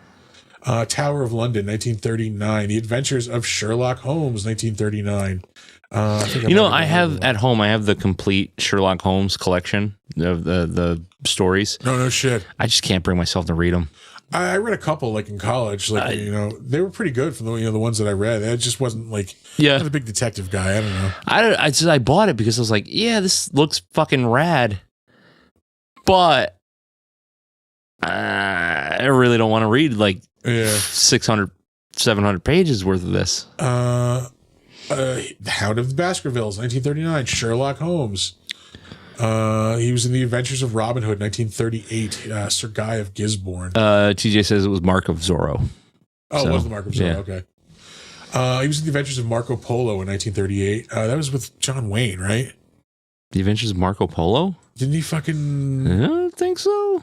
Tower of London, 1939. The Adventures of Sherlock Holmes, 1939. I have at home, I have the complete Sherlock Holmes collection of the stories. No shit. I just can't bring myself to read them. I read a couple like in college, like they were pretty good from the ones that I read. It just wasn't like I was a big detective guy. I don't know. I bought it because I was like, yeah, this looks fucking rad, but I really don't want to read like 600, 700 pages worth of this. The Hound of the Baskervilles, 1939. Sherlock Holmes. He was in The Adventures of Robin Hood, 1938. Sir Guy of Gisborne. TJ says it was Mark of Zorro. Oh, it was the Mark of Zorro. Okay. He was in The Adventures of Marco Polo in 1938. That was with John Wayne, right? The Adventures of Marco Polo? Didn't he fucking... I don't think so.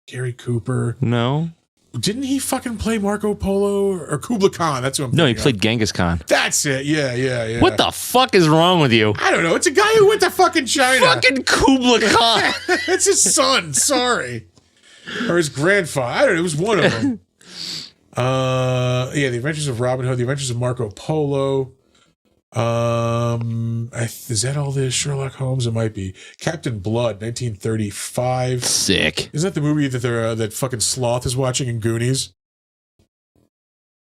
Gary Cooper. No. Didn't he fucking play Marco Polo or Kubla Khan? That's what I'm thinking. No, he played Genghis Khan. That's it. Yeah. What the fuck is wrong with you? I don't know. It's a guy who went to fucking China. Fucking Kubla Khan. It's his son. Sorry. Or his grandfather. I don't know. It was one of them. The Adventures of Robin Hood, The Adventures of Marco Polo. Is that all this Sherlock Holmes? It might be. Captain Blood, 1935. Sick. Isn't that the movie that that fucking Sloth is watching in Goonies?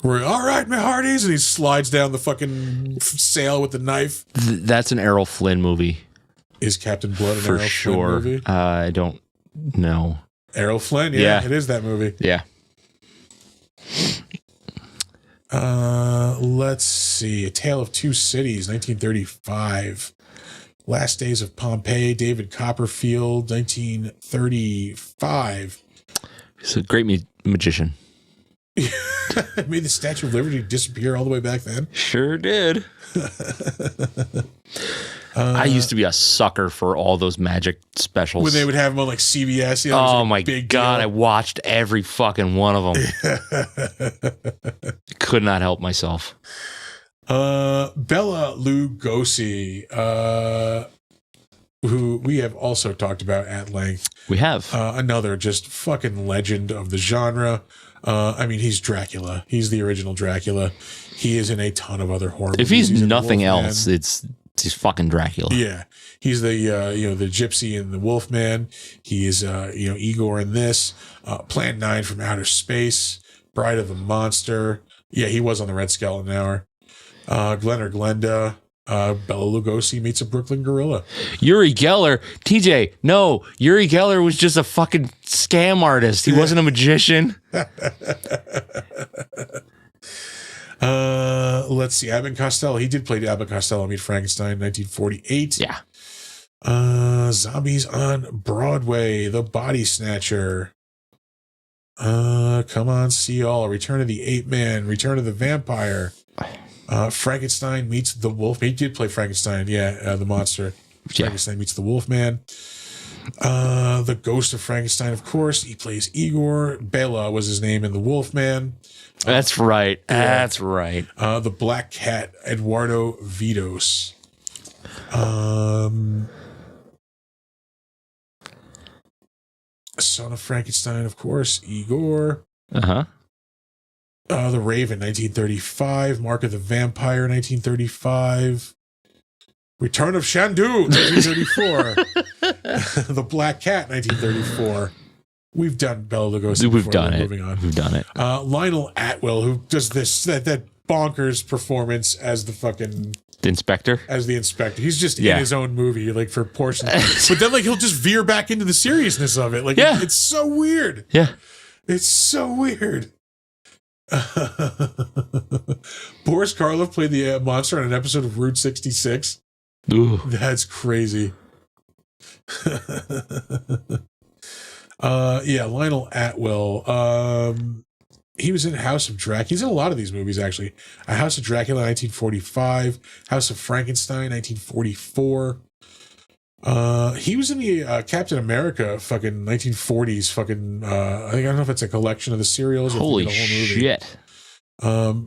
Where, all right, my hearties, and he slides down the fucking sail with the knife. That's an Errol Flynn movie. Is Captain Blood an For Errol sure. Flynn movie? I don't know. Errol Flynn, yeah, it is that movie. Yeah. Let's see. A Tale of Two Cities, 1935. Last Days of Pompeii, David Copperfield, 1935. He's a great magician. Made the Statue of Liberty disappear all the way back then. Sure did. I used to be a sucker for all those magic specials. When they would have them on like CBS. Oh my God, I watched every fucking one of them. Could not help myself. Bela Lugosi, who we have also talked about at length. We have. Another just fucking legend of the genre. I mean, he's Dracula. He's the original Dracula. He is in a ton of other horror movies. If he's in nothing else, he's fucking Dracula. Yeah. He's the the gypsy in the Wolfman. He is Igor in this. Plan 9 from Outer Space. Bride of the Monster. Yeah, he was on the Red Skeleton Hour. Glenn or Glenda. Bela Lugosi meets a Brooklyn gorilla. Uri Geller. TJ, no. Uri Geller was just a fucking scam artist. He wasn't a magician. Let's see. Abbott and Costello. He did play Abbott and Costello Meet Frankenstein, 1948. Yeah. Zombies on Broadway. The Body Snatcher. Come on, see all. Return of the Ape Man. Return of the Vampire. Frankenstein meets the Wolf. He did play Frankenstein. Yeah, the monster. Frankenstein meets the Wolfman. The Ghost of Frankenstein, of course. He plays Igor. Bela was his name in the Wolfman. That's right. That's right. The Black Cat, Eduardo Vidos. Son of Frankenstein, of course. Igor. Uh-huh. The Raven, 1935. Mark of the Vampire, 1935. Return of Shandu, 1934. The Black Cat, 1934. We've done Bela Lugosi. We've before. done We're it. Moving on. We've done it. Lionel Atwill, who does that bonkers performance as the fucking The inspector. as the inspector. He's just Yeah. in his own movie, like for portions. But then, like, he'll just veer back into the seriousness of it. Like, Yeah. it's so weird. Yeah. It's so weird. Boris Karloff played the monster on an episode of Route 66. Ooh. That's crazy. Yeah, Lionel Atwill. He was in House of Dracula. He's in a lot of these movies, actually. House of Dracula, 1945. House of Frankenstein, 1944. He was in the Captain America fucking 1940s fucking I don't know if it's a collection of the serials or Holy if it's a whole movie. shit.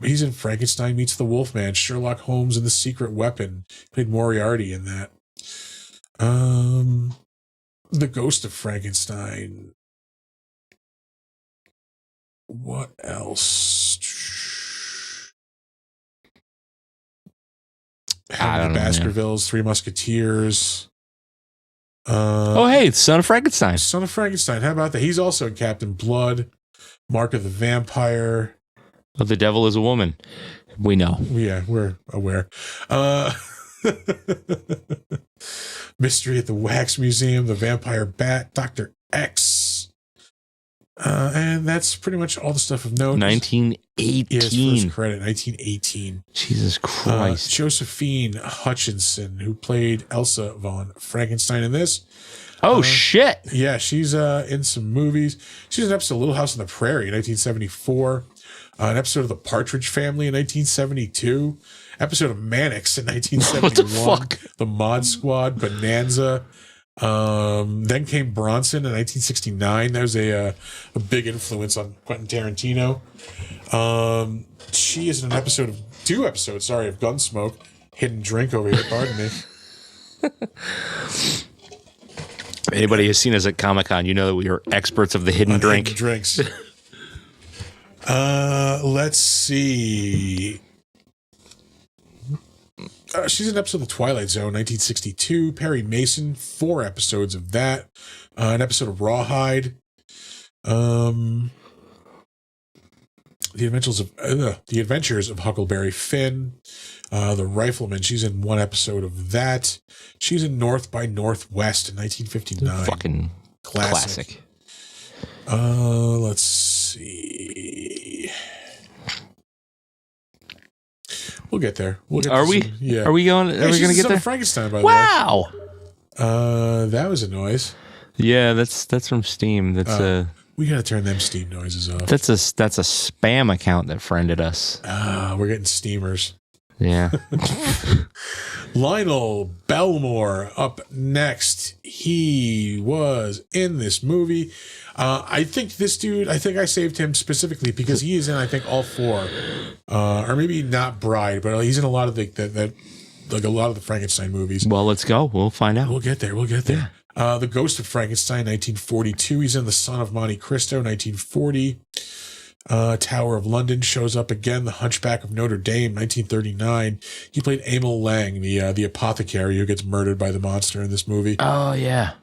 He's in Frankenstein Meets the Wolfman, Sherlock Holmes and the Secret Weapon. Played Moriarty in that. The Ghost of Frankenstein. What else? I don't The know, man. Baskervilles, Three Musketeers. Oh, hey, it's Son of Frankenstein. Son of Frankenstein. How about that? He's also in Captain Blood, Mark of the Vampire. Oh, the devil is a woman. We know. Yeah, we're aware. Mystery at the Wax Museum, The Vampire Bat, Dr. X. And that's pretty much all the stuff of note. Yes, 1918. first credit, 1918. Jesus Christ. Josephine Hutchinson, who played Elsa von Frankenstein in this. Shit. Yeah, she's in some movies. She's in an episode of Little House on the Prairie in 1974. An episode of The Partridge Family in 1972. Episode of Mannix in 1971. What the fuck? The Mod Squad, Bonanza. Then came Bronson in 1969. That was a big influence on Quentin Tarantino. She is in an episode of of Gunsmoke. Hidden Drink over here, pardon me. Anybody who's seen us at Comic-Con, you know that we are experts of the hidden drink. Hidden drinks. Let's see. She's in an episode of The Twilight Zone, 1962. Perry Mason, 4 episodes of that. An episode of Rawhide. The Adventures of Huckleberry Finn. The Rifleman. She's in 1 episode of that. She's in North by Northwest in 1959. Fucking classic. Let's see. We'll get there. Are we? Yeah. Are we going? Are we going to get there? Frankenstein, by Wow. the way. That was a noise. Yeah, that's from Steam. That's We got to turn them Steam noises off. that's a spam account that friended us. We're getting steamers. Yeah. Lionel Belmore up next. He was in this movie. I think this dude, I saved him specifically because he is in, I think, all 4. Or maybe not Bride, but he's in a lot of a lot of the Frankenstein movies. Well, let's go. We'll find out. We'll get there. The Ghost of Frankenstein, 1942. He's in The Son of Monte Cristo, 1940. Tower of London shows up again. The Hunchback of Notre Dame, 1939. He played Emil Lang, the apothecary who gets murdered by the monster in this movie. Oh yeah.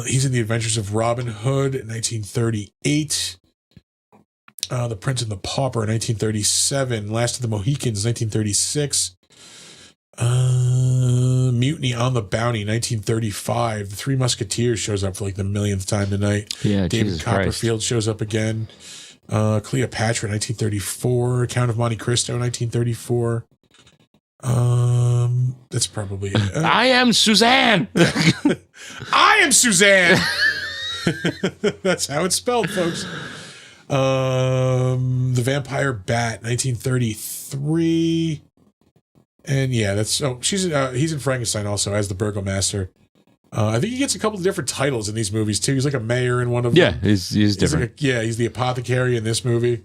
He's in The Adventures of Robin Hood in 1938. The Prince and the Pauper in 1937. Last of the Mohicans, 1936. Mutiny on the Bounty, 1935. The Three Musketeers shows up for like the millionth time tonight. Yeah, David Jesus Copperfield shows up again. Cleopatra, 1934. Count of Monte Cristo, 1934. That's probably it. I am Suzanne. I am Suzanne. That's how it's spelled, folks. The Vampire Bat, 1933. And yeah, he's in Frankenstein also as the Burgomaster. I think he gets a couple of different titles in these movies too. He's like a mayor in one of them. Yeah, he's different. He's the apothecary in this movie.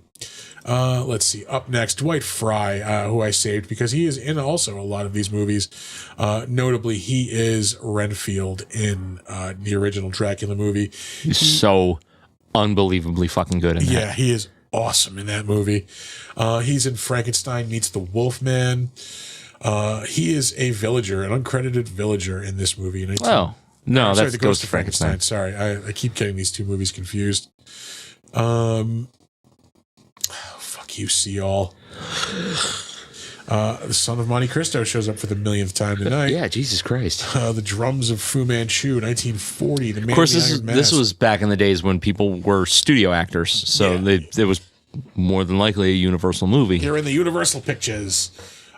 Let's see. Up next, Dwight Fry, who I saved because he is in also a lot of these movies. Notably, he is Renfield in the original Dracula movie. He's so unbelievably fucking good in that. Yeah, he is awesome in that movie. He's in Frankenstein Meets the Wolfman. He is a villager, an uncredited villager in this movie. Oh, No, Sorry, that's The Ghost of Frankenstein. Sorry, I keep getting these two movies confused. Fuck you, see all. The Son of Monte Cristo shows up for the millionth time tonight. Yeah, Jesus Christ. The Drums of Fu Manchu, 1940. The Man Of course, in the Iron this Mask. was back in the days when people were studio actors, so it was more than likely a Universal movie. You're in the Universal Pictures.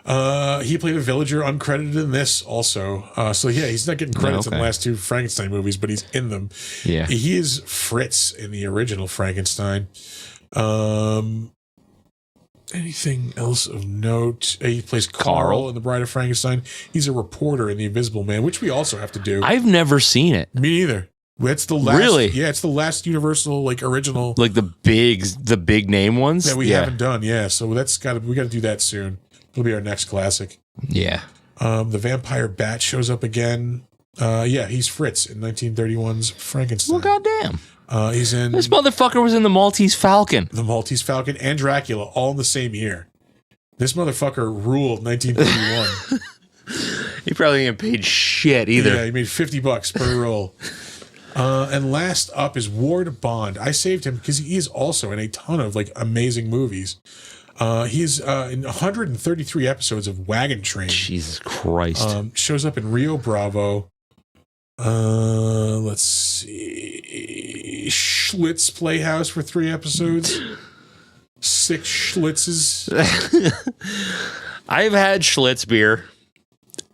He played a villager uncredited in this also. So yeah, he's not getting credits in the last two Frankenstein movies, but he's in them. Yeah. He is Fritz in the original Frankenstein. Anything else of note? He plays Carl in The Bride of Frankenstein. He's a reporter in The Invisible Man, which we also have to do. I've never seen it. Me neither. That's the last. Really? Yeah, it's the last Universal original Like the big name ones that we haven't done. Yeah, so we got to do that soon. It'll be our next classic. Yeah. The vampire bat shows up again. Yeah, he's Fritz in 1931's Frankenstein. Well, goddamn. He's in This motherfucker was in the Maltese Falcon. The Maltese Falcon and Dracula all in the same year. This motherfucker ruled 1931. He probably didn't paid shit either. Yeah, he made $50 per roll. And last up is Ward Bond. I saved him because he is also in a ton of amazing movies. He's in 133 episodes of Wagon Train. Jesus Christ. Shows up in Rio Bravo. Let's see. Schlitz Playhouse for 3 episodes. 6 Schlitzes. I've had Schlitz beer.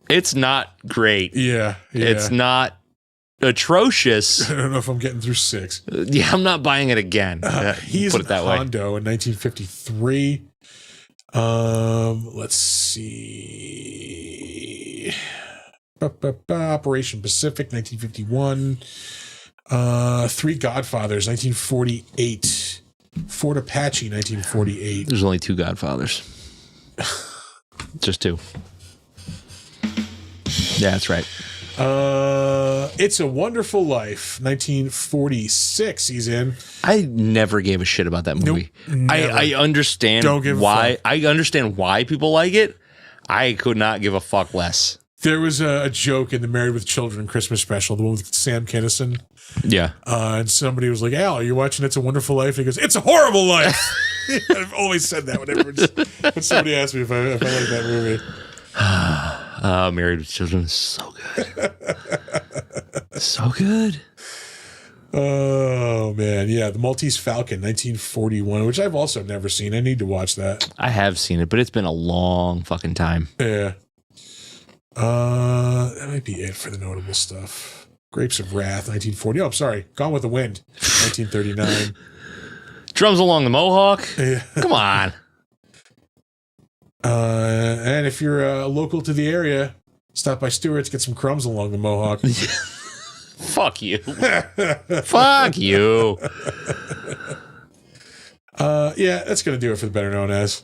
It's not great. Yeah. It's not atrocious. I don't know if I'm getting through 6. Yeah, I'm not buying it again. He's Put it that way. Hondo in 1953. Let's see. Operation Pacific, 1951. 3 Godfathers, 1948. Fort Apache, 1948. There's only 2 Godfathers. Just 2. Yeah, that's right. It's a Wonderful Life, 1946. He's in. I never gave a shit about that movie. Nope, I understand Don't give a why. fuck. I understand why people like it. I could not give a fuck less. There was a joke in the Married with Children Christmas special, the one with Sam Kinison. Yeah. And somebody was like, Al, are you watching It's a Wonderful Life? And he goes, it's a horrible life. I've always said that when somebody asks me if I like that movie. Married with Children is so good. So good. Oh, man. Yeah, The Maltese Falcon, 1941, which I've also never seen. I need to watch that. I have seen it, but it's been a long fucking time. Yeah. That might be it for the notable stuff. Grapes of Wrath, 1940. Oh, I'm sorry. Gone with the Wind, 1939. Drums Along the Mohawk. Yeah. Come on. And if you're local to the area, stop by Stewart's, get some crumbs along the Mohawk. Fuck you. Fuck you. Yeah, that's going to do it for the Better Known As.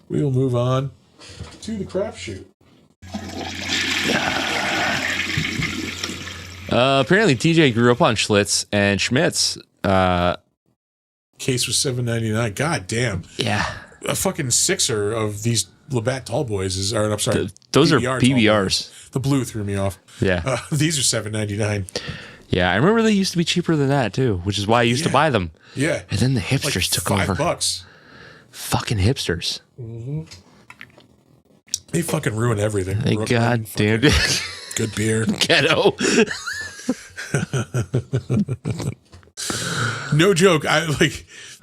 We will move on to the crapshoot. Apparently, TJ grew up on Schlitz and Schmitz. Case was $7.99. God damn. Yeah. A fucking 6er of these Labatt Tall Boys is, or I'm sorry. Those are PBR Tall PBRs. Boys. The blue threw me off. Yeah. These are $7.99. Yeah, I remember they used to be cheaper than that, too, which is why I used to buy them. Yeah. And then the hipsters took over. $5. Fucking hipsters. Mm-hmm. They fucking ruin everything. They goddamn good beer. Ghetto. No joke.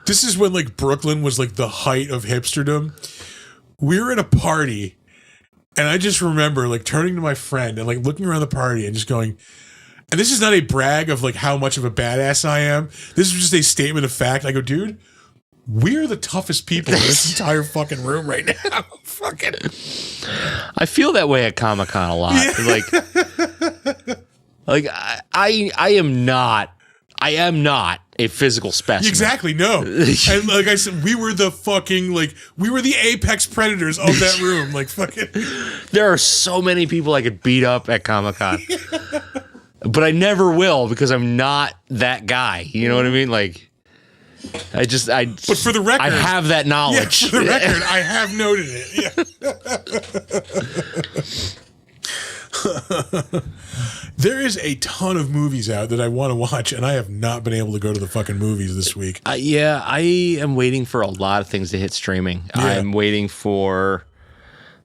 This is when Brooklyn was the height of hipsterdom. We were at a party and I just remember turning to my friend and looking around the party and just going, and this is not a brag of how much of a badass I am. This is just a statement of fact. I go, dude, we're the toughest people in this entire fucking room right now. Fucking. I feel that way at Comic-Con a lot. Yeah. I am not a physical specimen. Exactly, no. And I said, we were the fucking, we were the apex predators of that room. Fucking. There are so many people I could beat up at Comic-Con. But I never will because I'm not that guy. You know what I mean? But for the record, I have that knowledge. Yeah, for the record, I have noted it. There is a ton of movies out that I want to watch, and I have not been able to go to the fucking movies this week. Yeah, I am waiting for a lot of things to hit streaming. Yeah. I'm waiting for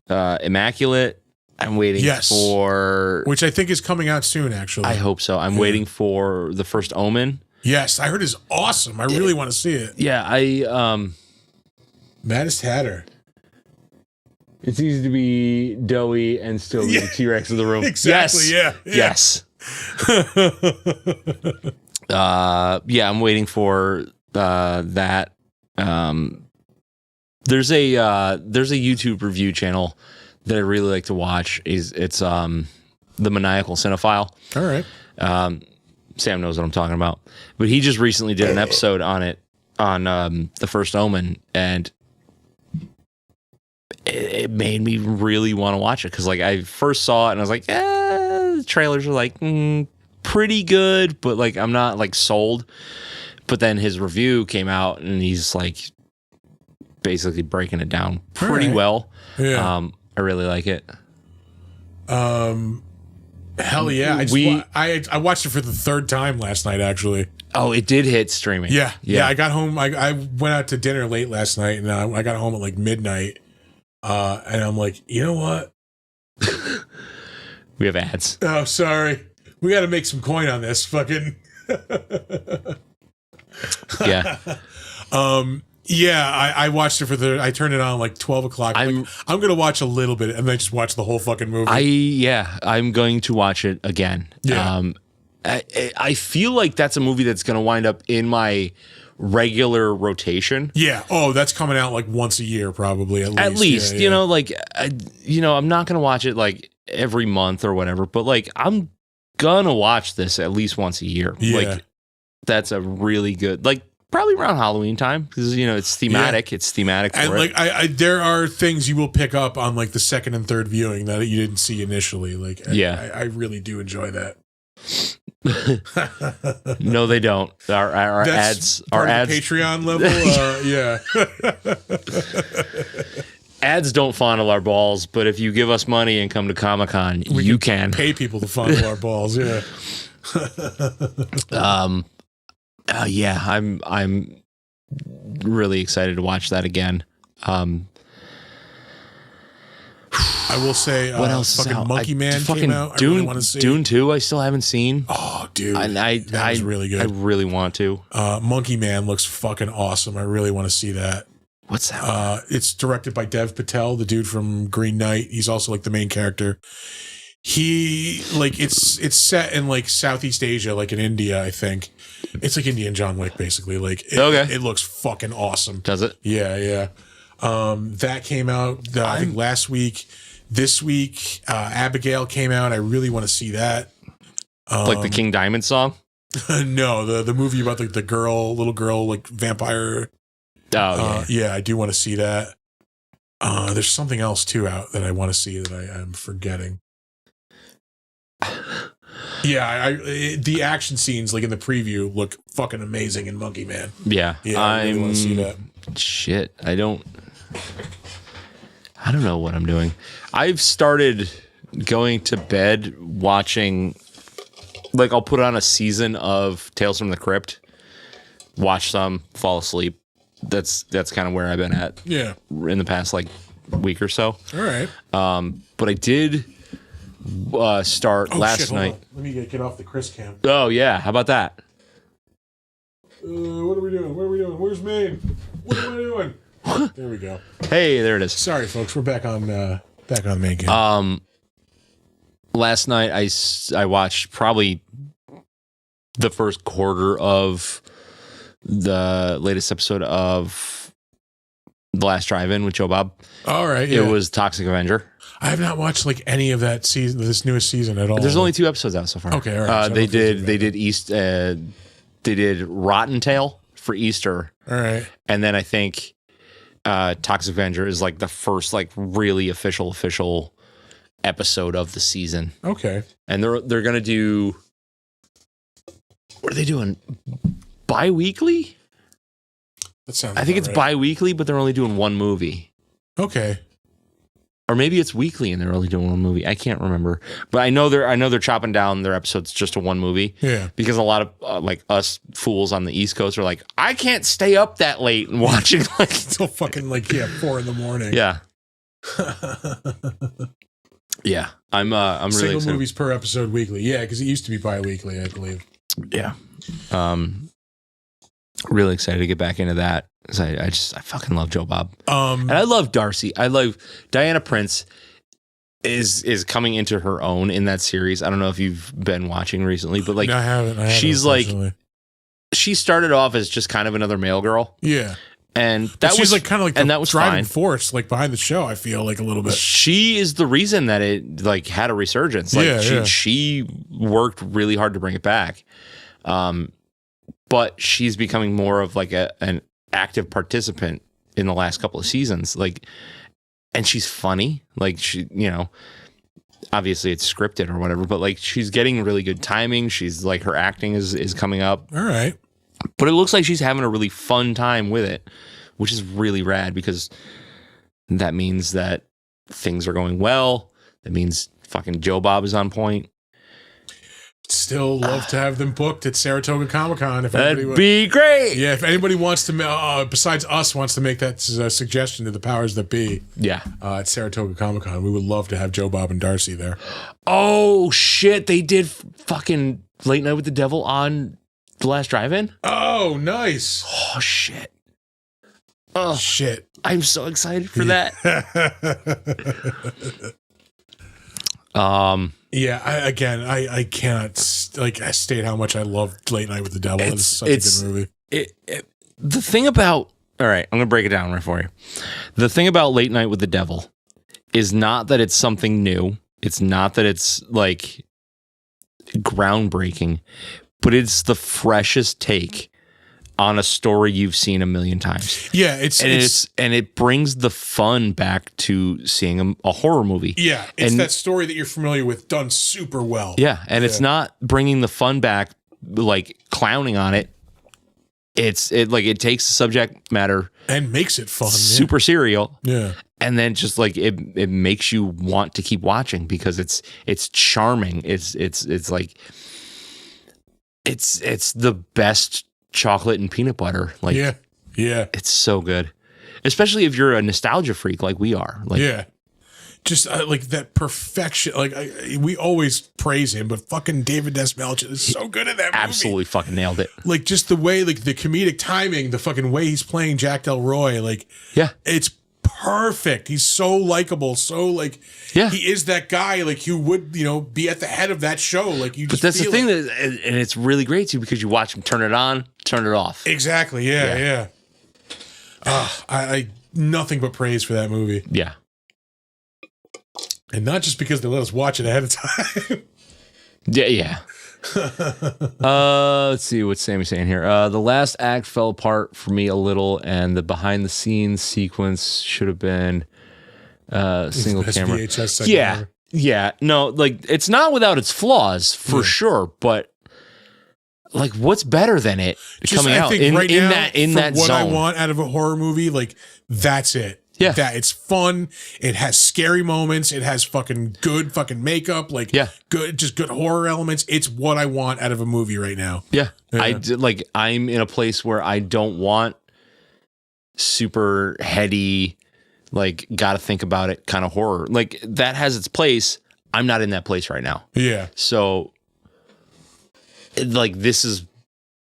Immaculate. I'm waiting for... Which I think is coming out soon, actually. I hope so. I'm waiting for The First Omen. Yes, I heard it's awesome. I really want to see it. Yeah, Maddest Hatter. It's easy to be doughy and still be the T-Rex of the room. Exactly, Yes. I'm waiting for that. There's a YouTube review channel that I really like to watch. It's The Maniacal Cinephile. All right. Sam knows what I'm talking about. But he just recently did an episode on it, on The First Omen, and it made me really want to watch it, because like I first saw it and I was like, the trailers are like pretty good, but like I'm not like sold. But then his review came out and he's like basically breaking it down pretty well. Yeah. I really like it. Hell yeah. I watched it for the third time last night, actually. Oh, it did hit streaming. Yeah. I got home. I went out to dinner late last night, and I got home at like midnight. And I'm like, you know what? We have ads. Oh, sorry. We got to make some coin on this. Fucking. Yeah. Yeah, I watched it I turned it on like 12 o'clock. I'm going to watch a little bit and then just watch the whole fucking movie. I'm going to watch it again. Yeah. I feel like that's a movie that's going to wind up in my regular rotation. Yeah. Oh, that's coming out like once a year, probably at least. Yeah. You know, like, I'm not going to watch it like every month or whatever, but like I'm going to watch this at least once a year. Yeah. Like, that's a really good, like, probably around Halloween time, because it's thematic. Yeah. It's thematic for and it. Like there are things you will pick up on like the second and third viewing that you didn't see initially. Like I really do enjoy that. No, they don't. Our ads, Patreon level. Yeah. Ads don't fondle our balls, but if you give us money and come to Comic-Con, you can pay people to fondle our balls. Yeah. Yeah, I'm really excited to watch that again. I will say, what else? Fucking Monkey Man came out. Dune, I really want to see. Dune 2, I still haven't seen. Oh, dude, that was really good. I really want to. Monkey Man looks fucking awesome. I really want to see that. What's that? It's directed by Dev Patel, the dude from Green Knight. He's also like the main character. He like it's set in like Southeast Asia, like in India, I think. It's like Indian John Wick, basically. Like it looks fucking awesome. Does it? Yeah. That came out I think last week. This week, Abigail came out. I really want to see that. Like the King Diamond song? No, the movie about the little girl, like vampire. Oh yeah, I do want to see that. There's something else too out that I want to see that I'm forgetting. Yeah, the action scenes like in the preview look fucking amazing in Monkey Man. Yeah, I really want to see that. Shit, I don't know what I'm doing. I've started going to bed watching, like I'll put on a season of Tales from the Crypt, watch some, fall asleep. That's kind of where I've been at. Yeah, in the past like week or so. All right. But I did start last night. Let me get off the Chris cam. Oh yeah, how about that? What are we doing? Where's Maine? What am I doing? There we go. Hey, there it is. Sorry, folks. We're back on the main cam. Last night I watched probably the first quarter of the latest episode of The Last Drive-In with Joe Bob. All right. Yeah. It was Toxic Avenger. I have not watched like any of that season, this newest season at all. There's only 2 episodes out so far. Okay, all right. They did Rotten Tail for Easter. All right. And then I think Toxic Avenger is like the first like really official episode of the season. Okay. And they're gonna do, what are they doing? Bi-weekly? That sounds. I think it's right. bi-weekly, but they're only doing 1 movie. Okay. or maybe it's weekly and they're only doing one movie. I can't remember, but I know they're chopping down their episodes just to one movie. Yeah, because a lot of like us fools on the East Coast are like, I can't stay up that late and watching like until fucking 4 a.m. Yeah. Yeah, I'm really single excited. movies per episode weekly. Yeah, because it used to be bi-weekly, I believe. Yeah, really excited to get back into that because I fucking love Joe Bob. And I love Darcy. I love Diana Prince is coming into her own in that series. I don't know if you've been watching recently, but like No, I haven't. She's like she started off as just kind of another male girl. Yeah. And that she's was like kind of like and the that was driving fine. force like behind the show. I feel like a little bit. She is the reason that it like had a resurgence. Like she worked really hard to bring it back. But she's becoming more of like an active participant in the last couple of seasons. Like, and she's funny. Like she, obviously it's scripted or whatever, but like she's getting really good timing. She's like her acting is coming up. All right. But it looks like she's having a really fun time with it, which is really rad because that means that things are going well. That means fucking Joe Bob is on point. Still love to have them booked at Saratoga Comic-Con. If That'd be great. Yeah, if anybody wants to, besides us, wants to make that suggestion to the powers that be. Yeah. At Saratoga Comic-Con, we would love to have Joe Bob and Darcy there. Oh shit! They did fucking Late Night with the Devil on The Last Drive-In. Oh, nice. Oh shit. Oh shit. I'm so excited for that. Yeah, I cannot state how much I love Late Night with the Devil. It's such a good movie. The thing about, all right, I'm going to break it down right for you. The thing about Late Night with the Devil is not that it's something new. It's not that it's like groundbreaking, but it's the freshest take on a story you've seen a million times. Yeah, and it brings the fun back to seeing a horror movie. Yeah, it's that story that you're familiar with done super well. Yeah, and it's not bringing the fun back like clowning on it. It takes the subject matter and makes it fun, super serial. Yeah, and then just like it makes you want to keep watching because it's charming. It's like it's the best chocolate and peanut butter. Like yeah, it's so good, especially if you're a nostalgia freak like we are. Like just like that perfection. Like we always praise him, but fucking David Desmelch is so good at that movie. Absolutely fucking nailed it. Like just the way, like the comedic timing, the fucking way he's playing Jack Delroy. Like it's perfect. He's so likable. So like he is that guy. Like you would be at the head of that show. Like you. Just but that's the thing and it's really great too because you watch him turn it on, turn it off. Exactly. Yeah. I nothing but praise for that movie. Yeah. And not just because they let us watch it ahead of time. Yeah. Let's see what Sammy's saying here. The last act fell apart for me a little, and the behind the scenes sequence should have been single camera. Yeah. No, like it's not without its flaws for sure, but like what's better than it coming out in that what zone? I want out of a horror movie, like that's it. Yeah. That it's fun. It has scary moments. It has fucking good fucking makeup. Like good horror elements. It's what I want out of a movie right now. Yeah. I'm in a place where I don't want super heady, like gotta think about it kind of horror. Like that has its place. I'm not in that place right now. Yeah. So like this is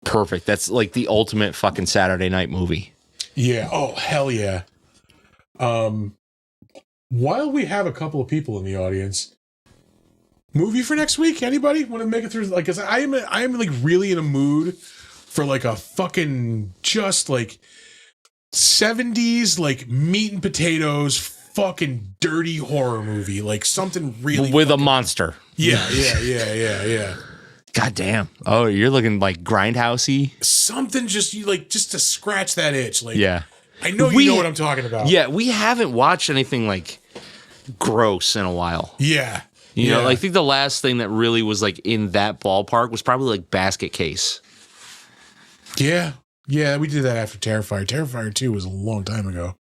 perfect. That's like the ultimate fucking Saturday night movie. Yeah. Oh, hell yeah. While we have a couple of people in the audience, movie for next week, anybody want to make it through? Like, cause I am like really in a mood for like a fucking just like 70s, like meat and potatoes, fucking dirty horror movie. Like something really with a monster. Yeah. God damn. Oh, you're looking like grindhousey. Something just to scratch that itch. Like, I know you know what I'm talking about. Yeah, we haven't watched anything like gross in a while. Yeah. You know, I think the last thing that really was like in that ballpark was probably like Basket Case. Yeah. Yeah, we did that after Terrifier. Terrifier 2 was a long time ago.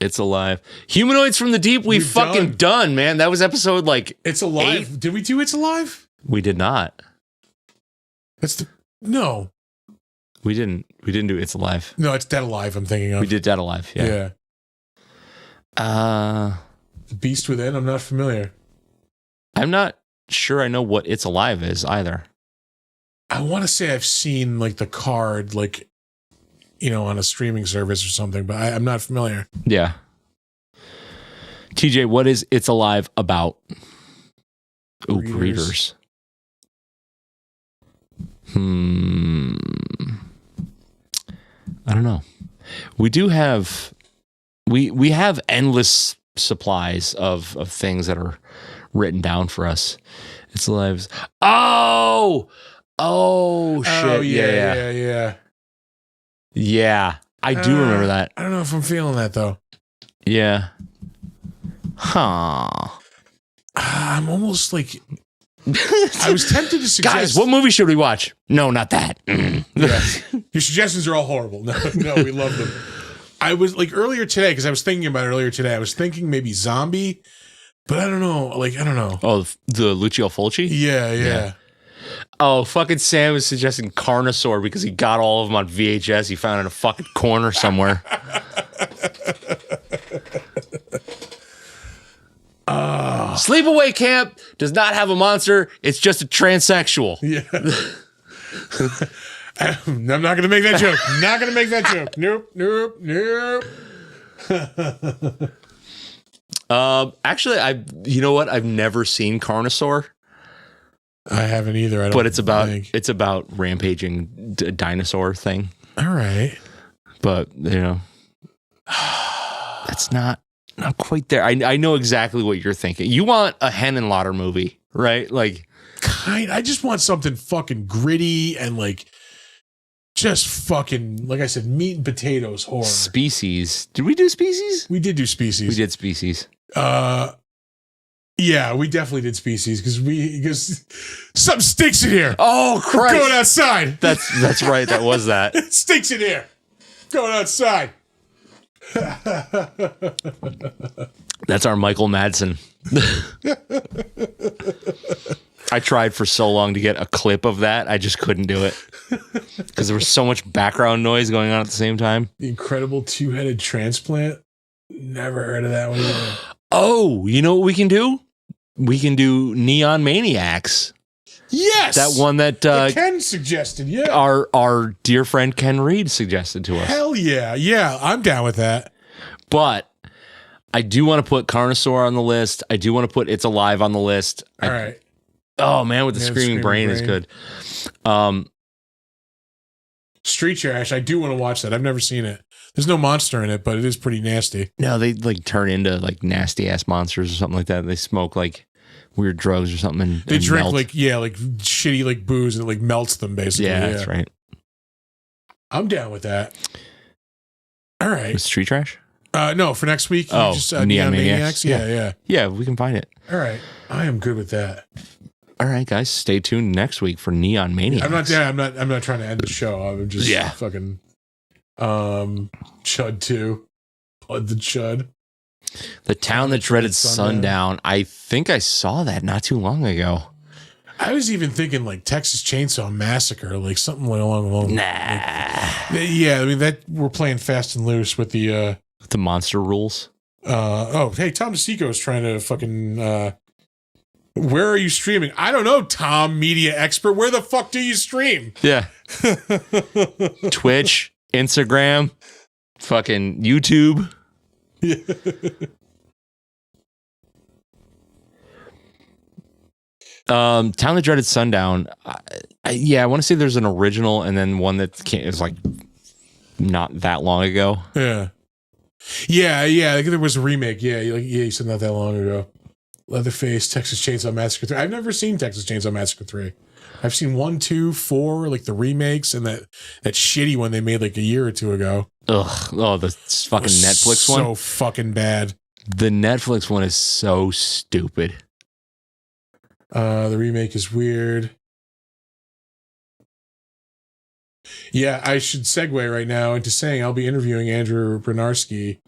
It's alive. Humanoids from the Deep. We've fucking done, man. That was episode like It's Alive. 8? Did we do It's Alive? We did not. No. We didn't do It's Alive. No, it's Dead Alive. I'm thinking of. We did Dead Alive. Yeah. The Beast Within. I'm not familiar. I'm not sure I know what It's Alive is either. I want to say I've seen like the card, like, you know, on a streaming service or something, but I'm not familiar. Yeah. TJ, what is It's Alive about? Oh, breeders. I don't know. We do have we have endless supplies of things that are written down for us. It's alive. Oh shit. Oh, yeah. Yeah. I do remember that. I don't know if I'm feeling that though. Yeah. Huh. I'm almost like I was tempted to suggest. Guys, what movie should we watch? No, not that. Yeah. Your suggestions are all horrible. No, we love them. I was like earlier today, because I was thinking about it earlier today. I was thinking maybe Zombie, but I don't know. Like, I don't know. Oh, the Lucio Fulci? Yeah. Oh, fucking Sam is suggesting Carnosaur because he got all of them on VHS. He found in a fucking corner somewhere. Sleepaway Camp does not have a monster. It's just a transsexual. Yeah. I'm not going to make that joke. Not going to make that joke. Nope. Actually, you know what? I've never seen Carnosaur. I haven't either. I don't. But it's think. about rampaging dinosaur thing. All right. But you know, that's not quite there. I know exactly what you're thinking. You want a Henenlotter movie, right? Like, I just want something fucking gritty and like just fucking, like I said, meat and potatoes horror. Species. Did we do Species? We did do Species. We did Species. Yeah, we definitely did Species because something stinks in here. Oh Christ! We're going outside. That's right. That was that. It stinks in here. Going outside. That's our Michael Madsen. I tried for so long to get a clip of that. I just couldn't do it because there was so much background noise going on at the same time. The Incredible Two-Headed Transplant. Never heard of that one either. Oh, you know what we can do? We can do Neon Maniacs. Yes, That one that Ken suggested. Yeah, our dear friend Ken Reed suggested to us. Hell yeah, yeah, I'm down with that. But I do want to put Carnosaur on the list. I do want to put It's Alive on the list. All right. Oh man, with the Screaming Brain is good. Street Trash. I do want to watch that. I've never seen it. There's no monster in it, but it is pretty nasty. No, they like turn into like nasty ass monsters or something like that. They smoke like weird drugs or something. And they drink melt. like shitty like booze and it like melts them basically. Yeah, that's right. I'm down with that. All right. With Street Trash? No, for next week. Oh, just Neon Maniacs? Yeah. Yeah, we can find it. All right. I am good with that. All right, guys, stay tuned next week for Neon Maniacs. I'm not trying to end the show. I'm just fucking Chud 2. Blood the Chud. The Town That Dreaded Sundown. I think I saw that not too long ago. I was even thinking like Texas Chainsaw Massacre, like something along the lines. Yeah, I mean that we're playing fast and loose with the monster rules. Hey, Tom DeSico is trying to fucking where are you streaming? I don't know, Tom, media expert. Where the fuck do you stream? Yeah. Twitch, Instagram, fucking YouTube. Yeah. Town That Dreaded Sundown. I want to say there's an original and then one that is like not that long ago. Yeah. I think there was a remake. Yeah, you said not that long ago. Leatherface, Texas Chainsaw Massacre 3. I've never seen Texas Chainsaw Massacre 3. I've seen 1, 2, 4, like the remakes, and that shitty one they made like a year or two ago. Ugh. Oh, the fucking Netflix one. So fucking bad. The Netflix one is so stupid. The remake is weird. Yeah, I should segue right now into saying I'll be interviewing Andrew Bryniarski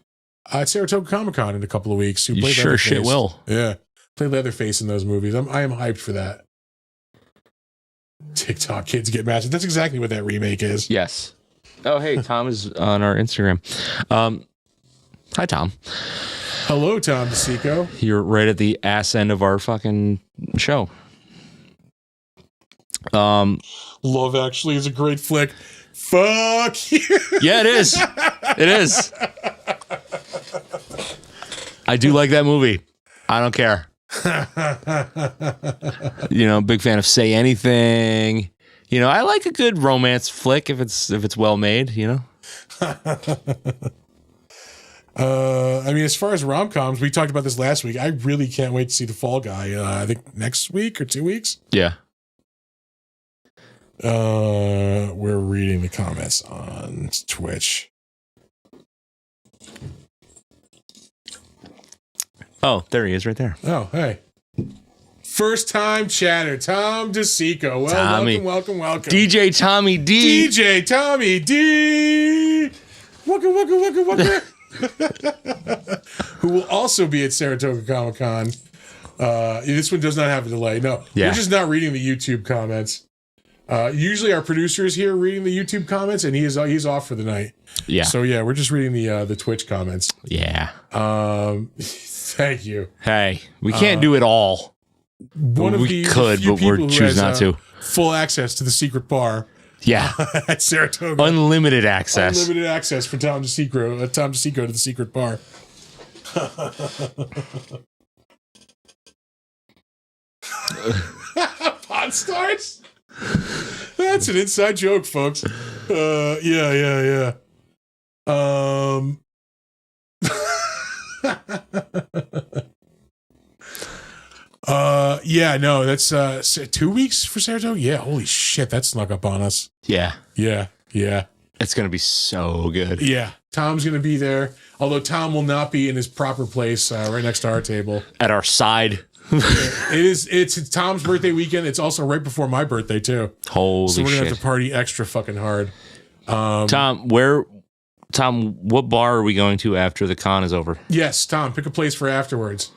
At Saratoga Comic-Con in a couple of weeks. You sure shit will. Yeah. Play Leatherface in those movies. I am hyped for that. TikTok kids get massive. That's exactly what that remake is. Yes. Oh, hey, Tom is on our Instagram. Hi, Tom. Hello, Tom DeSico. You're right at the ass end of our fucking show. Love Actually is a great flick. Fuck you. Yeah, it is. It is. I do like that movie. I don't care. Big fan of Say Anything. I like a good romance flick if it's well made, As far as rom-coms, we talked about this last week. I really can't wait to see The Fall Guy. I think next week or 2 weeks. Yeah. We're reading the comments on Twitch. Oh, there he is right there. Oh, hey. First time chatter, Tom DeSico. Well, Tommy. welcome. DJ Tommy D. DJ Tommy D. Waka. Who will also be at Saratoga Comic-Con. This one does not have a delay. No, yeah. We're just not reading the YouTube comments. Usually our producer is here reading the YouTube comments, and he's off for the night. Yeah. So yeah, we're just reading the Twitch comments. Yeah. Thank you. Hey, we can't do it all. We could, but we choose not to. Full access to the secret bar. Yeah. At Saratoga. Unlimited access. Unlimited access for Tom DeSico to the secret bar. Pot stars? That's an inside joke, folks. Yeah. No, that's 2 weeks for Saratoga. Yeah, holy shit, that snuck up on us. Yeah. It's gonna be so good. Yeah, Tom's gonna be there. Although Tom will not be in his proper place, right next to our table at our side. It's Tom's birthday weekend. It's also right before my birthday too. Holy shit! So we're gonna have to party extra fucking hard. Tom, what bar are we going to after the con is over? Yes, Tom, pick a place for afterwards.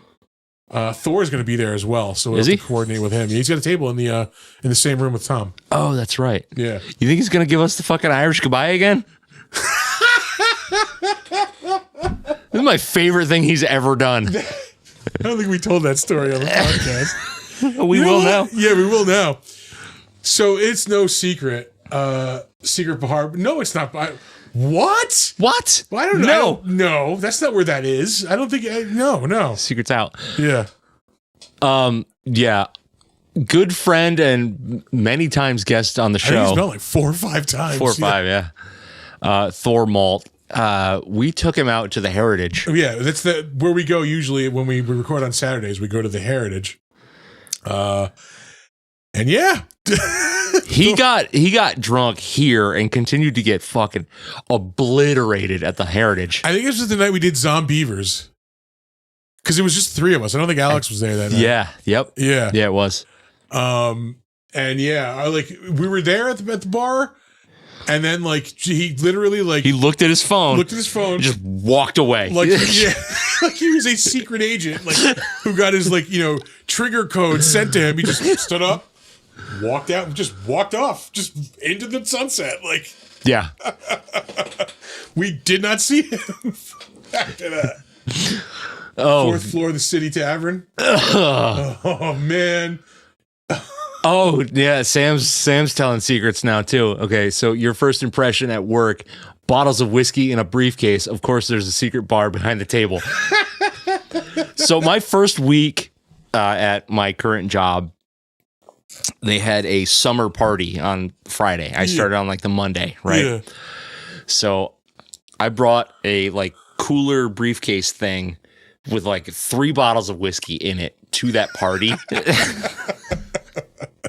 Thor's going to be there as well, so we'll have to coordinate with him. He's got a table in the same room with Tom. Oh, that's right. Yeah. You think he's going to give us the fucking Irish goodbye again? This is my favorite thing he's ever done. I don't think we told that story on the podcast. We will now. Yeah, we will now. So it's no secret. Secret Bahar. No, it's not. What? Well, I don't know. No, that's not where that is. I don't think. No. Secret's out. Yeah. Yeah. Good friend and many times guest on the show. I think he's been like 4 or 5 times. 4 or 5, yeah. Thor Malt. We took him out to the Heritage. Yeah, that's where we go usually when we record on Saturdays. We go to the Heritage. And yeah. He got drunk here and continued to get fucking obliterated at the Heritage. I think this was the night we did Zombievers. Because it was just 3 of us. I don't think Alex was there that night. Yeah. Yep. Yeah. Yeah, it was. And yeah, we were there at the bar, and then he literally he looked at his phone, and just walked away. Like he was a secret agent, who got his trigger code sent to him. He just stood up, walked out, and just walked off, just into the sunset. Yeah. We did not see him after that. Oh, 4th floor of the City Tavern. Oh man. Oh yeah, Sam's telling secrets now too. Okay, so your first impression at work: bottles of whiskey in a briefcase. Of course, there's a secret bar behind the table. So my first week at my current job, they had a summer party on Friday. I started on the Monday, right? Yeah. So I brought a cooler briefcase thing with 3 bottles of whiskey in it to that party.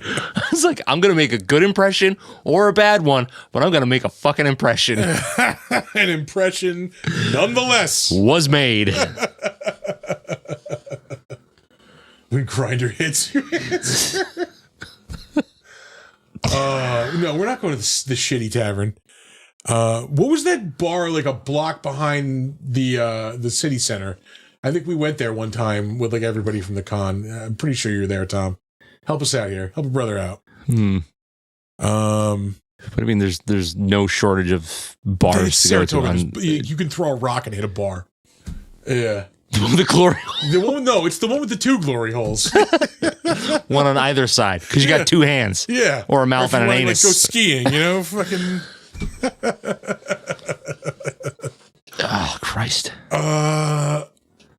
I was like, I'm going to make a good impression or a bad one, but I'm going to make a fucking impression. An impression nonetheless was made. When Grindr hits you. No, we're not going to the Shitty Tavern. What was that bar like a block behind the city center? I think we went there one time with like everybody from the con. I'm pretty sure you were there, Tom. Help us out here. Help a brother out. But I mean, there's no shortage of bars to go to. You can throw a rock and hit a bar. Yeah. The glory hole. No, it's the one with the 2 glory holes. One on either side, because you got 2 hands. Yeah. Or a mouth and an anus. Like, go skiing, you know? Fucking. Oh, Christ.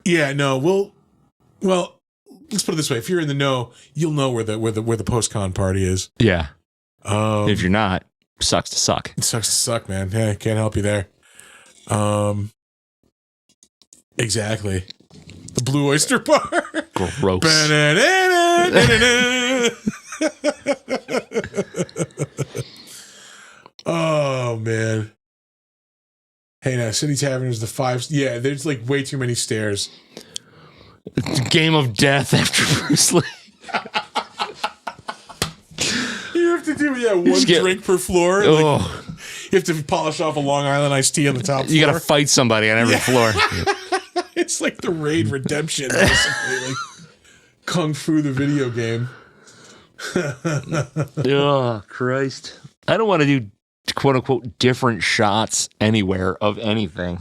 Yeah, no, well, let's put it this way. If you're in the know, you'll know where the post-con party is. Yeah. If you're not, sucks to suck. It sucks to suck, man. Hey, can't help you there. Exactly. The Blue Oyster Bar. Gross. Oh, man. Hey, now, City Tavern is the 5. Yeah, there's like way too many stairs. Game of death after Bruce Lee. You have to do, one drink per floor. Oh. Like, you have to polish off a Long Island iced tea on the top floor. You got to fight somebody on every floor. It's like the Raid Redemption, basically. Like Kung Fu, the video game. Oh, Christ. I don't want to do quote unquote different shots anywhere of anything.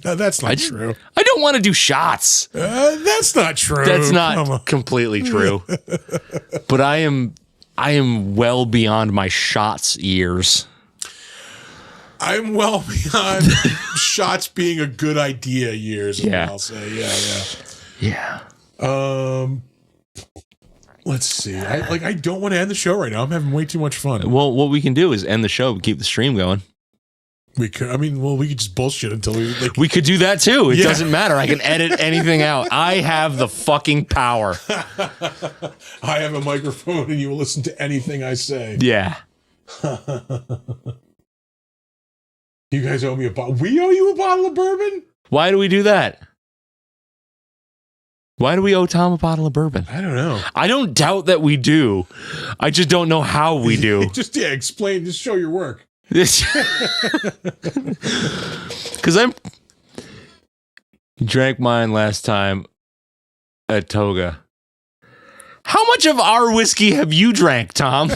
No, that's not true. I don't want to do shots. That's not true. That's not completely true. But I am well beyond my shots years. I'm well beyond shots being a good idea years. Yeah. I'll say. Yeah. Let's see. I don't want to end the show right now. I'm having way too much fun. Well, what we can do is end the show and keep the stream going. We could. I mean, we could just bullshit until we. Like, we could do that too. It doesn't matter. I can edit anything out. I have the fucking power. I have a microphone, and you will listen to anything I say. Yeah. You guys owe me a bottle. We owe you a bottle of bourbon? Why do we do that? Why do we owe Tom a bottle of bourbon? I don't know. I don't doubt that we do. I just don't know how we do. Explain. Just show your work. Because drank mine last time at Toga. How much of our whiskey have you drank, Tom?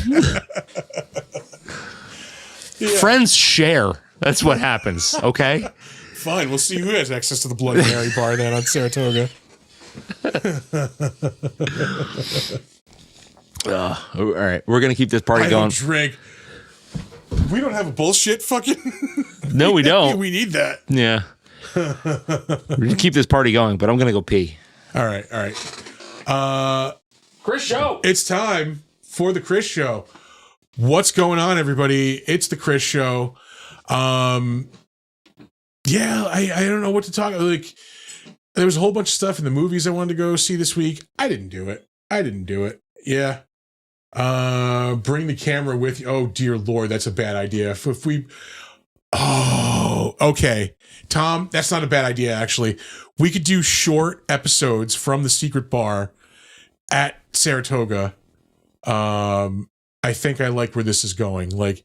Friends share. That's what happens. Okay. Fine. We'll see who has access to the Bloody Mary bar then on Saratoga. All right. We're going to keep this party going. Drink. We don't have a bullshit fucking. No, we don't. We need that. Yeah. We're going to keep this party going, but I'm going to go pee. All right. Chris Show. It's time for the Chris Show. What's going on, everybody? It's the Chris Show. I don't know what to talk about. Like, there was a whole bunch of stuff in the movies I wanted to go see this week. I didn't do it. Yeah. Bring the camera with you. Oh, dear Lord, that's a bad idea. Okay. Tom, that's not a bad idea, actually. We could do short episodes from the secret bar at Saratoga. I think I like where this is going. Like,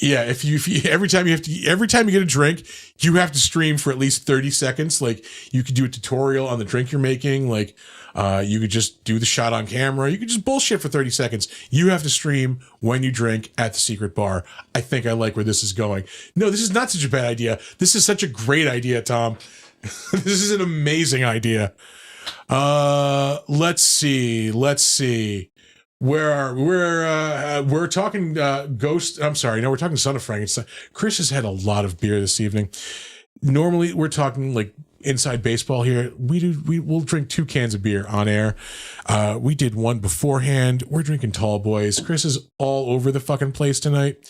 yeah, if you every time you get a drink, you have to stream for at least 30 seconds. Like, you could do a tutorial on the drink you're making. Like, you could just do the shot on camera. You could just bullshit for 30 seconds. You have to stream when you drink at the secret bar. I think I like where this is going. No, this is not such a bad idea. This is such a great idea, Tom. This is an amazing idea. Let's see. We're talking Ghost. I'm sorry. No, we're talking Son of Frankenstein. Chris has had a lot of beer this evening. Normally, we're talking like inside baseball here. We'll drink 2 cans of beer on air. We did one beforehand. We're drinking Tall Boys. Chris is all over the fucking place tonight.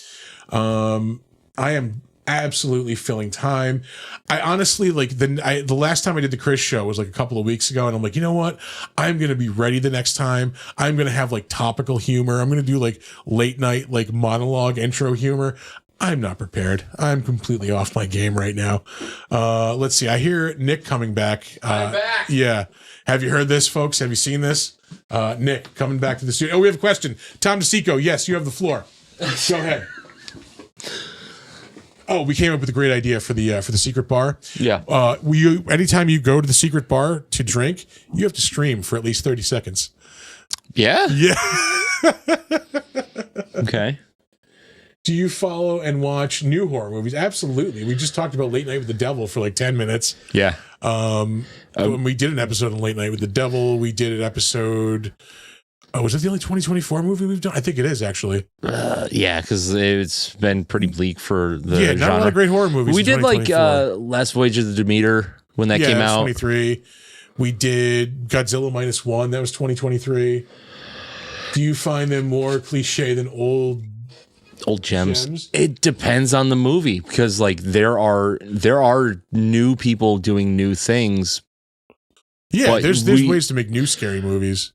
I am absolutely filling time. I honestly, like, the last time I did the Chris Show was like a couple of weeks ago, and I'm like, you know what? I'm going to be ready the next time. I'm going to have like topical humor. I'm going to do like late night, like monologue intro humor. I'm not prepared. I'm completely off my game right now. Let's see. I hear Nick coming back. I'm back. Yeah. Have you heard this, folks? Have you seen this? Nick coming back to the studio. Oh, we have a question. Tom DeSico. Yes, you have the floor. Go ahead. Oh, we came up with a great idea for the secret bar. Yeah. Anytime you go to the secret bar to drink, you have to stream for at least 30 seconds. Yeah. Yeah. Okay. Do you follow and watch new horror movies? Absolutely. We just talked about Late Night with the Devil for like 10 minutes. Yeah. When we did an episode on Late Night with the Devil, we did an episode. Oh, was that the only 2024 movie we've done? I think it is, actually. Yeah, because it's been pretty bleak for the not genre. a lot of great horror movies. We did like Last Voyage of the Demeter when that came out. 23. We did Godzilla -1. That was 2023. Do you find them more cliche than old gems? It depends on the movie, because like there are new people doing new things. Yeah, there's ways to make new scary movies.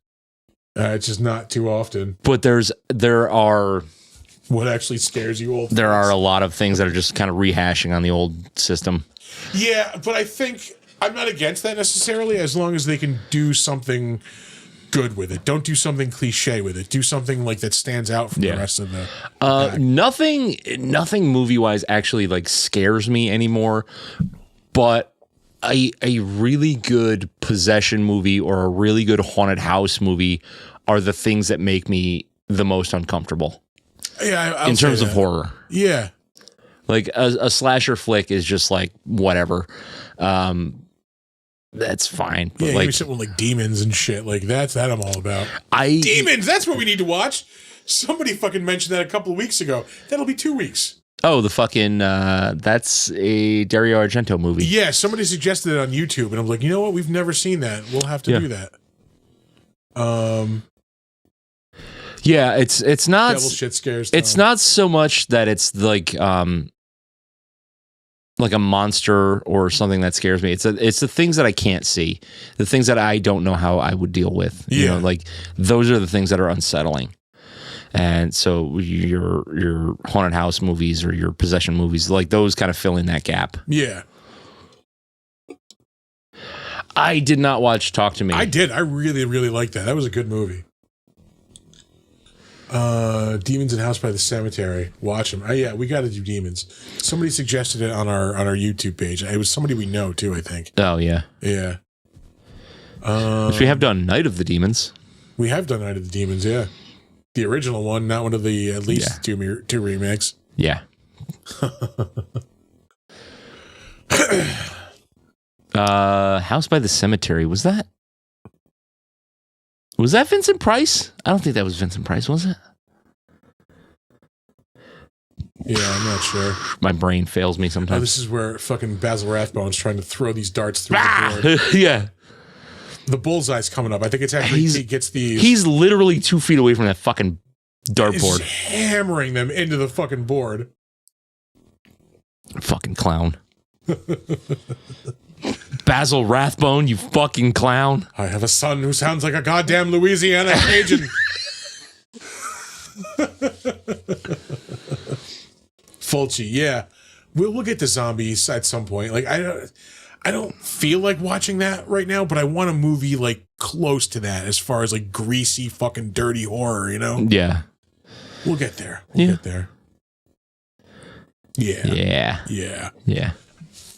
It's just not too often. But there are what actually scares you old. There are a lot of things that are just kind of rehashing on the old system. Yeah, but I think I'm not against that necessarily, as long as they can do something good with it. Don't do something cliche with it. Do something like that stands out from the rest of the nothing movie wise actually like scares me anymore, but a really good possession movie or a really good haunted house movie are the things that make me the most uncomfortable. Yeah, in terms of horror. Yeah, like a slasher flick is just like whatever. That's fine. But yeah, like something like demons and shit like that I'm all about. Demons. That's what we need to watch. Somebody fucking mentioned that a couple of weeks ago. That'll be 2 weeks. Oh, the fucking that's a Dario Argento movie. Yeah, somebody suggested it on YouTube, and I'm like, you know what? We've never seen that. We'll have to do that. Yeah, it's not devil shit scares. It's not so much that it's like a monster or something that scares me. It's the things that I can't see, the things that I don't know how I would deal with. Yeah. You know, like those are the things that are unsettling. And so your haunted house movies or your possession movies, like those kind of fill in that gap. Yeah. I did not watch Talk to Me. I did. I really, really liked that. That was a good movie. Demons in House by the Cemetery. Watch them. Yeah, we got to do Demons. Somebody suggested it on our YouTube page. It was somebody we know too, I think. Oh yeah. Yeah. Which we have done Night of the Demons. We have done Night of the Demons, yeah. The original one, not one of the at least two remakes. Yeah. House by the Cemetery, was that Vincent Price? I don't think that was Vincent Price, was it? Yeah, I'm not sure. My brain fails me sometimes. Oh, this is where fucking Basil Rathbone's trying to throw these darts through the board. Yeah. The bullseye's coming up. I think it's actually he gets these. He's literally 2 feet away from that fucking dartboard. He's hammering them into the fucking board. Fucking clown. Basil Rathbone, you fucking clown. I have a son who sounds like a goddamn Louisiana Cajun. Fulci, yeah. We'll get to zombies at some point. Like I don't feel like watching that right now, but I want a movie like close to that as far as like greasy fucking dirty horror, you know? Yeah. We'll get there. We'll get there. Yeah. Yeah. Yeah. Yeah.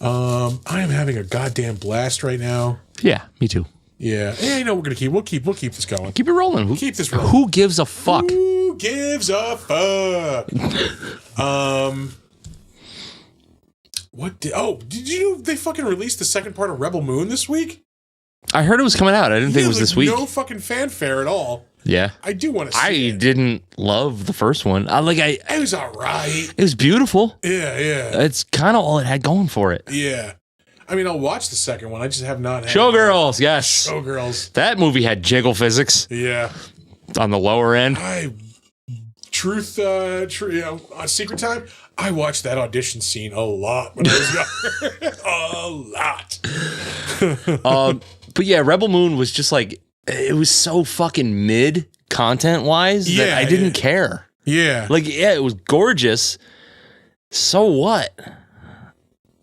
I am having a goddamn blast right now. Yeah, me too. Yeah. Hey, no, we'll keep this going. Keep it rolling. Keep this rolling. Who gives a fuck? Who gives a fuck? What did you know they fucking released the second part of Rebel Moon this week? I heard it was coming out. I didn't think it was this week. No fucking fanfare at all. Yeah. I do want to see it. I didn't love the first one. It was all right. It was beautiful. Yeah. It's kind of all it had going for it. Yeah. I mean, I'll watch the second one. I just have not had Showgirls, yes. Showgirls. That movie had jiggle physics. Yeah. On the lower end. On Secret Time, I watched that audition scene a lot when I was younger. A lot. But yeah, Rebel Moon was just like, it was so fucking mid content wise that I didn't care. Yeah. Like, yeah, it was gorgeous. So what?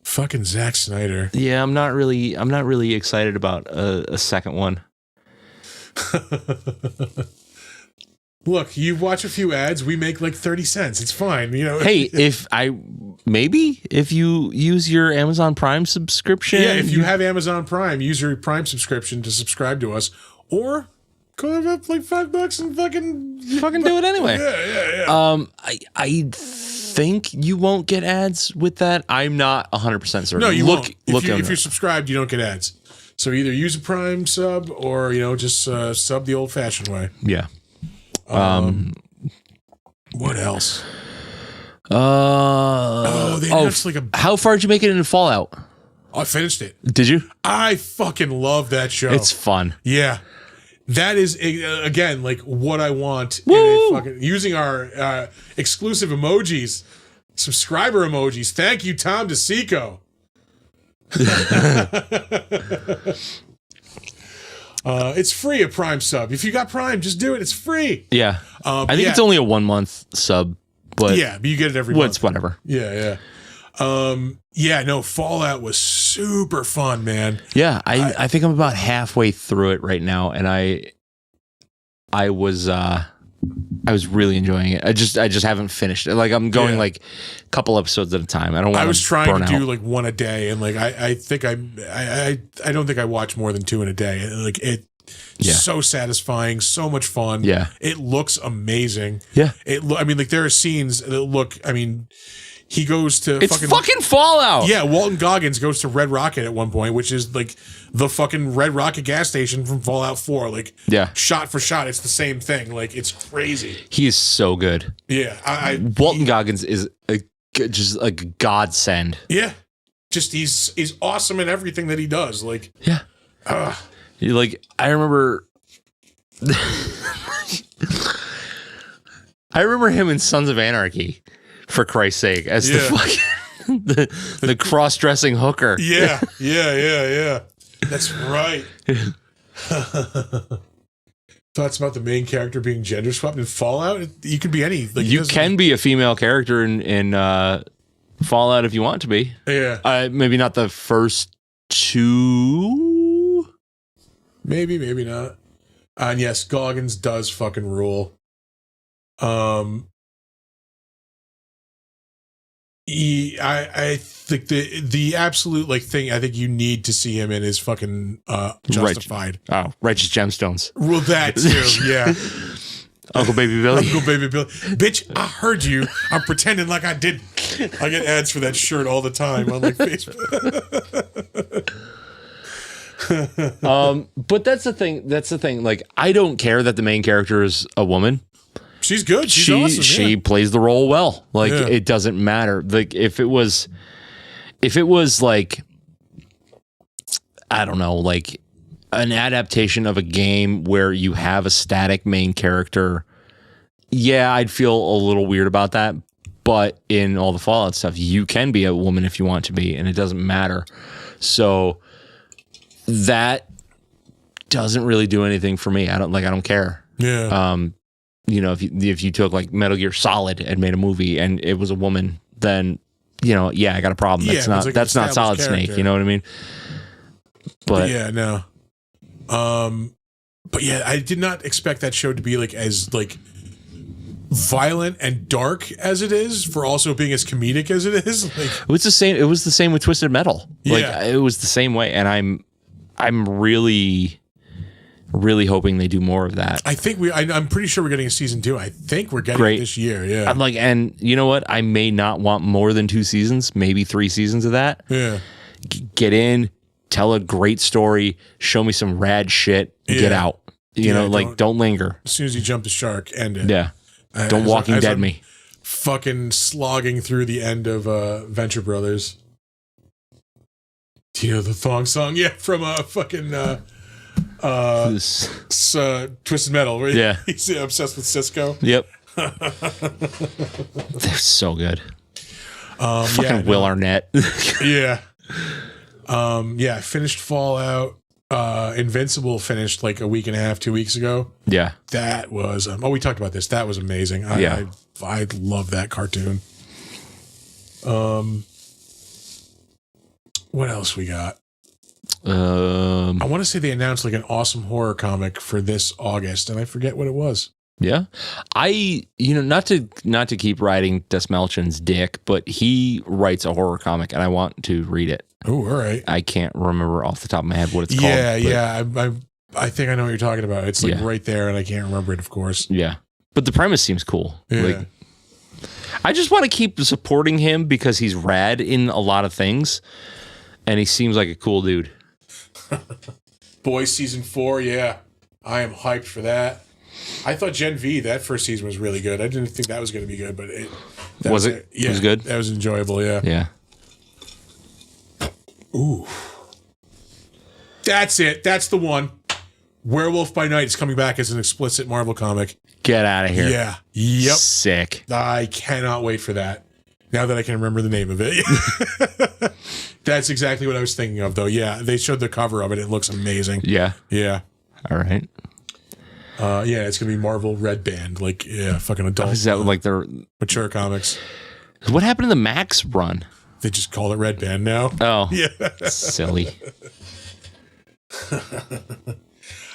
Fucking Zack Snyder. Yeah, I'm not really excited about a second one. Look, you watch a few ads, we make like 30 cents. It's fine, you know. Hey, if I maybe if you use your Amazon Prime subscription. Yeah, if you have Amazon Prime, use your Prime subscription to subscribe to us, or go up like $5 and fucking do it anyway. Yeah. I think you won't get ads with that. I'm not 100% certain. No, you won't. Look If you're subscribed, you don't get ads. So either use a Prime sub or just sub the old-fashioned way. Yeah. What else? They announced like a. How far did you make it into Fallout? I finished it. Did you? I fucking love that show. It's fun. Yeah. That is, again, like what I want in a fucking, using our exclusive emojis, subscriber emojis. Thank you, Tom DeSico. It's free, a Prime sub. If you got Prime, just do it. It's free. Yeah. I think it's only a 1 month sub, but yeah, but you get it every month. It's whatever. Yeah. No, Fallout was super fun, man. Yeah, I think I'm about halfway through it right now, and I was really enjoying it. I just haven't finished it. Like I'm going like a couple episodes at a time. I don't want. I was trying to do out. like one a day, and like I think I don't think I watch more than 2 in a day. And, like so satisfying, so much fun. Yeah, it looks amazing. Yeah, I mean, like there are scenes that look. I mean, he goes to it's fucking Fallout. Yeah, Walton Goggins goes to Red Rocket at one point, which is like the fucking Red Rocket gas station from Fallout 4. Like, shot for shot, it's the same thing. Like, it's crazy. He is so good. Yeah, Walton Goggins is just a godsend. Yeah, just he's awesome in everything that he does. Like, like I remember. I remember him in Sons of Anarchy. For Christ's sake, as the fucking the cross-dressing hooker. Yeah. That's right. Thoughts about the main character being gender swapped in Fallout? You could be any. Like, you can be a female character in Fallout if you want to be. Yeah. Maybe not the first 2. Maybe not. And yes, Goggins does fucking rule. I think the absolute like thing I think you need to see him in is fucking Justified. Righteous Gemstones. Well, that too, yeah. Uncle Baby Billy. Bitch, I heard you. I'm pretending like I didn't. I get ads for that shirt all the time on like Facebook. But that's the thing. Like, I don't care that the main character is a woman. She's good. She's awesome. She plays the role well. Like it doesn't matter. Like if it was like, I don't know, like an adaptation of a game where you have a static main character, yeah, I'd feel a little weird about that. But in all the Fallout stuff, you can be a woman if you want to be, and it doesn't matter. So that doesn't really do anything for me. I don't care. Yeah. If you took like Metal Gear Solid and made a movie and it was a woman, then I got a problem. That's not Solid Snake. You know what I mean? But yeah, no. But yeah, I did not expect that show to be like as like violent and dark as it is, for also being as comedic as it is. Like, it was the same with Twisted Metal. Like it was the same way, and I'm really hoping they do more of that. I think I'm pretty sure we're getting a season 2. I think we're getting it this year. Yeah. I'm like, and you know what? I may not want more than 2 seasons, maybe 3 seasons of that. Yeah. Get in, tell a great story, show me some rad shit, get out. Don't linger. As soon as you jump the shark, end it. Yeah. Don't Walking Dead me. Fucking slogging through the end of Venture Brothers. Do you know the thong song? Yeah, from fucking Twisted Metal, right? He's obsessed with Cisco. Yep. They're so good. Fucking Will Arnett. Yeah. I finished Fallout. Invincible finished like a week and a half, 2 weeks ago. Yeah. That was we talked about this. That was amazing. I love that cartoon. What else we got? I want to say they announced like an awesome horror comic for this August, and I forget what it was. Yeah. Not to keep riding Des Melchin's dick, but he writes a horror comic and I want to read it. Oh, all right. I can't remember off the top of my head what it's called. Yeah. I think I know what you're talking about. It's like right there and I can't remember it, of course. Yeah. But the premise seems cool. Yeah. Like, I just want to keep supporting him because he's rad in a lot of things and he seems like a cool dude. Boys season 4, yeah. I am hyped for that. I thought Gen V, that first season was really good. I didn't think that was going to be good, but it was Yeah, it was good? That was enjoyable, yeah. Yeah. Ooh. That's it. That's the one. Werewolf by Night is coming back as an explicit Marvel comic. Get out of here. Yeah. Yep. Sick. I cannot wait for that. Now that I can remember the name of it. That's exactly what I was thinking of, though. Yeah, they showed the cover of it. It looks amazing. Yeah. Yeah. All right. Yeah, it's going to be Marvel Red Band. Like, yeah, fucking adult. Is that like their mature comics. What happened to the Max run? They just call it Red Band now. Oh. Yeah. Silly.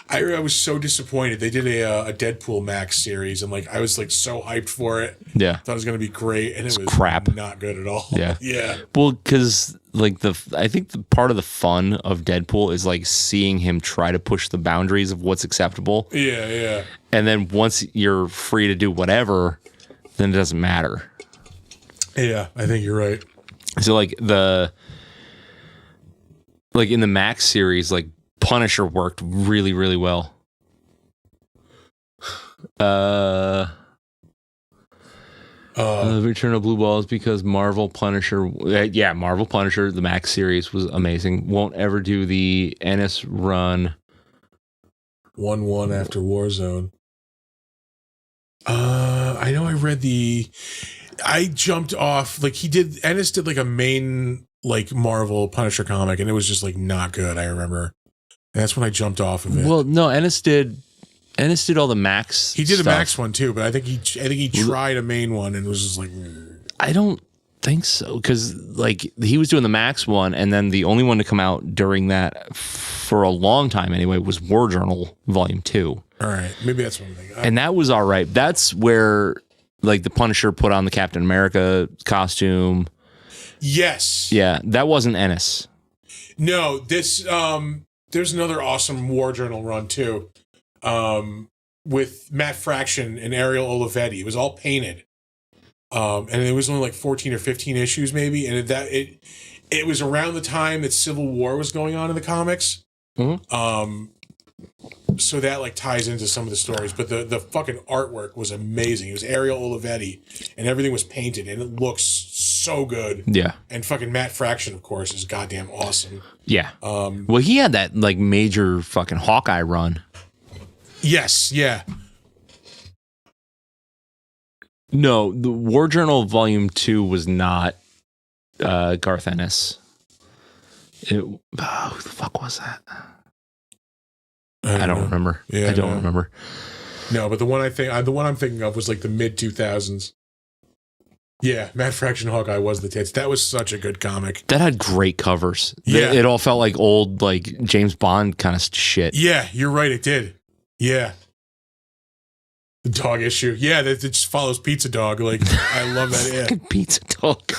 I was so disappointed. They did a Deadpool Max series, and like I was like so hyped for it. Yeah. Thought it was going to be great, and it was crap. Not good at all. Yeah. Yeah. Well, because like I think the part of the fun of Deadpool is like seeing him try to push the boundaries of what's acceptable. Yeah, yeah. And then once you're free to do whatever, then it doesn't matter. Yeah, I think you're right. So like in the Max series, like Punisher worked really, really well. Return of Blue Balls because Marvel Punisher, Marvel Punisher, the Max series was amazing. Won't ever do the Ennis run. 1-1 after Warzone. I know I read I jumped off, like Ennis did like a main like Marvel Punisher comic and it was just like not good, I remember. And that's when I jumped off of it. Well, no, Ennis did all the Max. He did stuff. a Max one too, but I think he tried a main one and was just like I don't think so, because like he was doing the Max one, and then the only one to come out during that for a long time anyway was War Journal Volume 2. All right, maybe that's what I'm thinking. And that was all right. That's where like the Punisher put on the Captain America costume. Yes. Yeah, that wasn't Ennis. No, this there's another awesome War Journal run too. With Matt Fraction and Ariel Olivetti. It was all painted. And it was only like 14 or 15 issues maybe. And it was around the time that Civil War was going on in the comics. Mm-hmm. So that like ties into some of the stories. But the fucking artwork was amazing. It was Ariel Olivetti and everything was painted and it looks so good. Yeah. And fucking Matt Fraction, of course, is goddamn awesome. Yeah. Well, he had that like major fucking Hawkeye run. Yes, yeah. No, the War Journal Volume 2 was not Garth Ennis. Who the fuck was that? I don't remember. Yeah, I don't remember. No, but the one I'm thinking of was like the mid 2000s. Yeah, Matt Fraction Hawkeye was the tits. That was such a good comic. That had great covers. Yeah. It all felt like old, like James Bond kind of shit. Yeah, you're right. It did. Yeah. The dog issue. Yeah, it just follows Pizza Dog. Like, I love that. Yeah. Fucking Pizza Dog.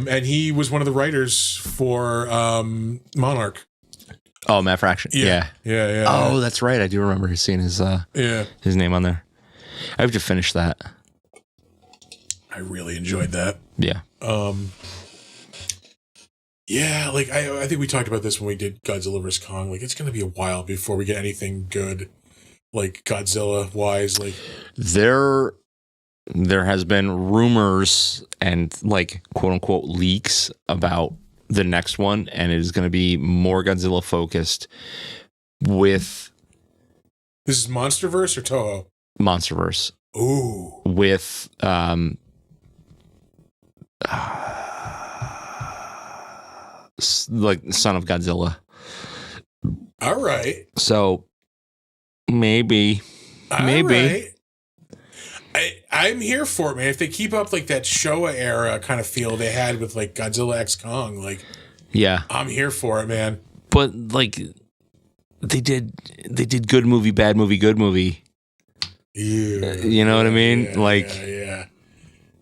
And he was one of the writers for Monarch. Oh, Matt Fraction. Yeah. Oh, that's right. I do remember seeing his name on there. I have to finish that. I really enjoyed that. Yeah. Yeah, like I think we talked about this when we did Godzilla vs. Kong. Like, it's going to be a while before we get anything good, like Godzilla wise. Like, there has been rumors and like quote unquote leaks about the next one, and it is going to be more Godzilla focused with. This is MonsterVerse or Toho? MonsterVerse. Ooh. With like Son of Godzilla. All right. So maybe. Right. I'm here for it, man. If they keep up like that Showa era kind of feel they had with like Godzilla X Kong, like, yeah, I'm here for it, man. But like they did good movie, bad movie, good movie. Yeah, You know what I mean? yeah, Like, yeah.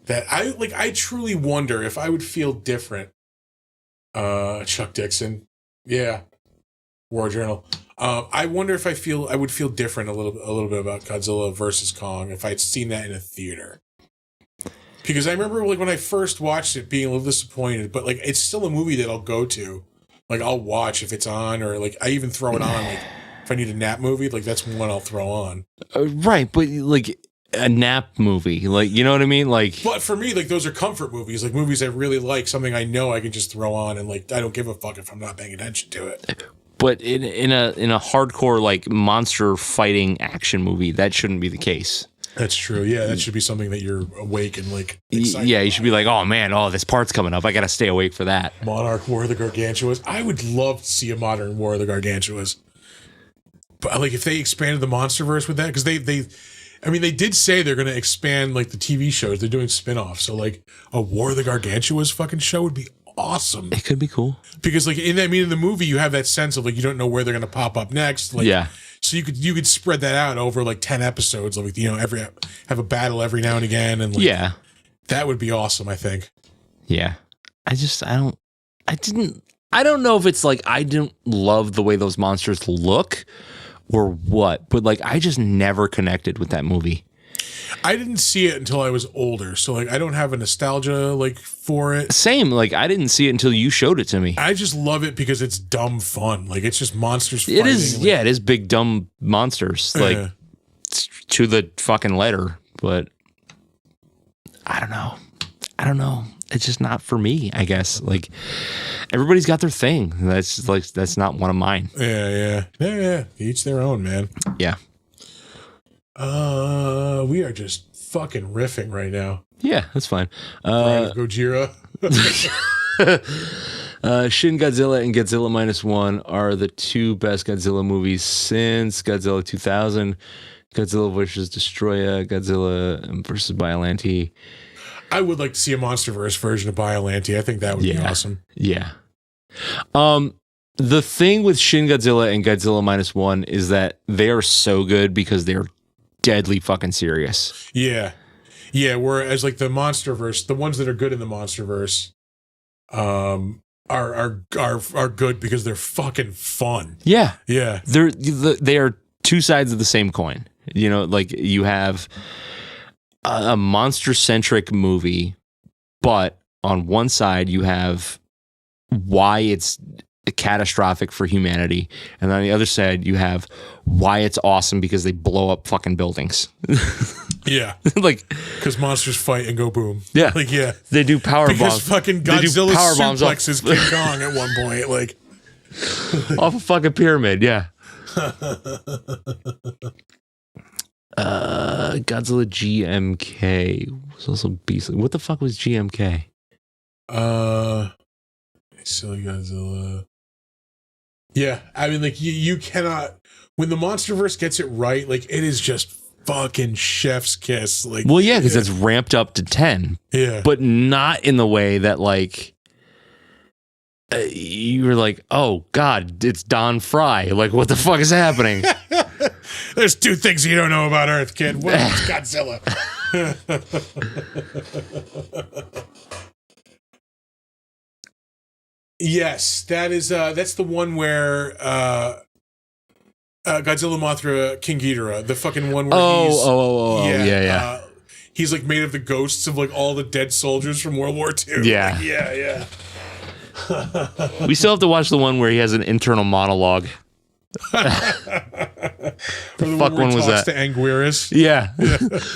That I truly wonder if I would feel different. Chuck Dixon, yeah, War Journal. I wonder if I would feel different a little bit about Godzilla versus Kong if I'd seen that in a theater. Because I remember like when I first watched it being a little disappointed, but like it's still a movie that I'll go to. Like I'll watch if it's on, or like I even throw it on. Like if I need a nap movie, like that's one I'll throw on. right, but like a nap movie, like, you know what I mean? Like, But for me, like those are comfort movies, like movies I really like, something I know I can just throw on, and like I don't give a fuck if I'm not paying attention to it. but in a hardcore like monster fighting action movie, that shouldn't be the case. That's true. Yeah, that should be something that you're awake and like excited. Yeah, you should be like, oh man, this part's coming up. I got to stay awake for that. Monarch War of the Gargantuas. I would love to see a modern War of the Gargantuas. But like if they expanded the MonsterVerse with that, because they did say they're going to expand like the TV shows. They're doing spin-offs. So like a War of the Gargantuas fucking show would be awesome. It could be cool. Because like in the movie you have that sense of like you don't know where they're going to pop up next. Like, Yeah. So you could spread that out over like 10 episodes. Like, you know, have a battle every now and again, and like, Yeah. that would be awesome. I think. Yeah. I don't know if it's like I didn't love the way those monsters look or what, but like I just never connected with that movie. I didn't see it until I was older, so like I don't have a nostalgia like for it. Same, like I didn't see it until you showed it to me. I just love it because it's dumb fun. Like it's just monsters It fighting. is, like, yeah, it is big dumb monsters, like Yeah. to the fucking letter. But I don't know. It's just not for me, I guess. Like everybody's got their thing. That's not one of mine. Yeah. Each their own, man. Yeah. We are just fucking riffing right now. Yeah, that's fine. Gojira. Shin Godzilla and Godzilla -1 are the two best Godzilla movies since Godzilla 2000. Godzilla vs. Destroya, Godzilla versus Biollante. I would like to see a MonsterVerse version of Biollante. I think that would be awesome. Yeah. The thing with Shin Godzilla and Godzilla -1 is that they are so good because they're deadly fucking serious. Yeah. Whereas like the MonsterVerse, the ones that are good in the MonsterVerse, are good because they're fucking fun. Yeah. Yeah. They are two sides of the same coin. You know, like you have a monster-centric movie, but on one side you have why it's catastrophic for humanity, and on the other side you have why it's awesome because they blow up fucking buildings. Yeah. Like, because monsters fight and go boom. Yeah. Like, yeah. they do power Because bombs. fucking They do Godzilla power bombs off- suplexes King Kong at one point. Like, off a fucking pyramid. Yeah. Godzilla GMK was also beastly. What the fuck was GMK? Silly Godzilla. Yeah, I mean, like you cannot, when the MonsterVerse gets it right, like it is just fucking chef's kiss. Like, Well, yeah, because it's ramped up to 10, yeah, but not in the way that like you were like, oh god, it's Don Fry. Like, what the fuck is happening? there's two things you don't know about Earth, kid. One is Godzilla. Yes, that's the one where Godzilla, Mothra, King Ghidorah, the fucking one where Yeah. He's like made of the ghosts of like all the dead soldiers from World War II. Yeah. Like, yeah. We still have to watch the one where he has an internal monologue. Or the fuck where he one was talks that? to Anguirus. Yeah.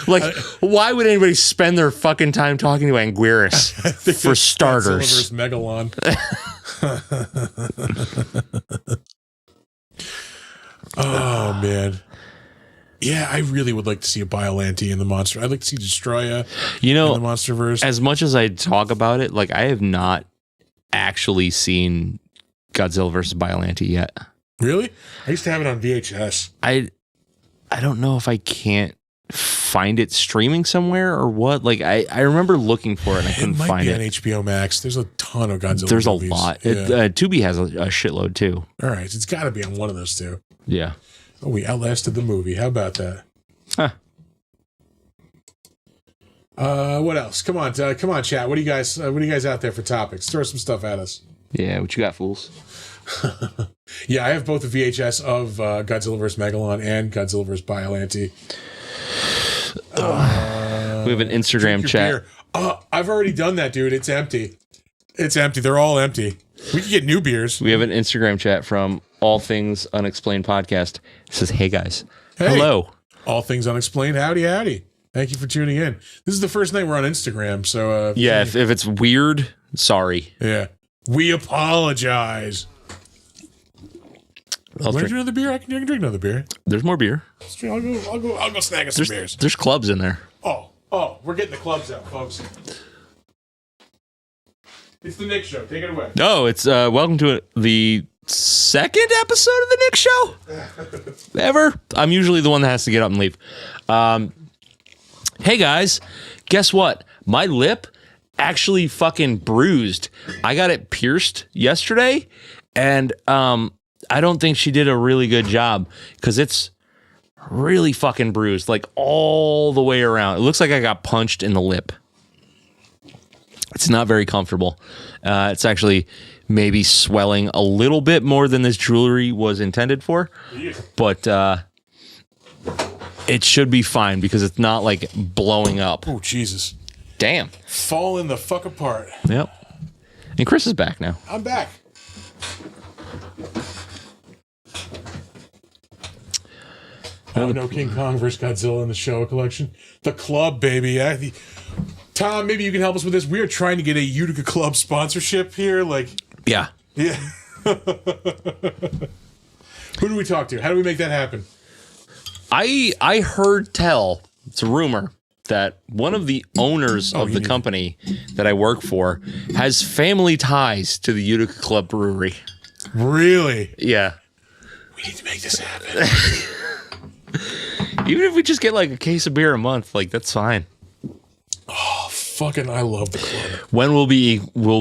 Like, why would anybody spend their fucking time talking to Anguirus? For starters. Megalon. Oh man. Yeah, I really would like to see a Biollante in the monster. I'd like to see Destroya You know, in the MonsterVerse. as much as I talk about it, like, I have not actually seen Godzilla versus Biollante yet. Really? I used to have it on VHS. I don't know if I can't find it streaming somewhere or what. Like I remember looking for it and I couldn't might find be it. on HBO Max. There's a ton of Godzilla There's movies. a lot. Yeah. Tubi has a shitload too. All right, it's got to be on one of those two. Yeah. Oh, we outlasted the movie. How about that? Huh. What else? Come on, chat. What do you guys out there for topics? Throw some stuff at us. Yeah, what you got, fools? Yeah, I have both the VHS of Godzilla vs. Megalon and Godzilla vs. Biollante. We have an Instagram chat. I've already done that, dude. It's empty. It's empty. They're all empty. We can get new beers. We have an Instagram chat from All Things Unexplained Podcast. It says, "Hey guys, Hey. hello." All Things Unexplained. Howdy. Thank you for tuning in. This is the first night we're on Instagram, so Yeah, if it's weird, sorry. yeah. We apologize. I'll Want to drink. drink another beer? I can drink another beer. There's more beer. I'll go snag us some beers. There's clubs in there. Oh, we're getting the clubs out, folks. It's the Nick Show. Take it away. No, it's welcome to the second episode of the Nick Show ever. I'm usually the one that has to get up and leave. Hey guys, guess what? My lip actually fucking bruised. I got it pierced yesterday, and I don't think she did a really good job because it's really fucking bruised, like all the way around. It looks like I got punched in the lip. It's not very comfortable. It's actually maybe swelling a little bit more than this jewelry was intended for, but it should be fine because it's not like blowing up. Oh, Jesus. Damn. Falling the fuck apart. Yep. And Chris is back now. I'm back. Oh, no King Kong vs. Godzilla in the Showa collection. The club, baby. Yeah. Tom, maybe you can help us with this. We are trying to get a Utica Club sponsorship here. Yeah. Yeah. Who do we talk to? How do we make that happen? I heard tell, it's a rumor, that one of the owners of the company that I work for has family ties to the Utica Club Brewery. Really? Yeah. We need to make this happen. Even if we just get like a case of beer a month, like that's fine. Oh, fucking I love the club. When will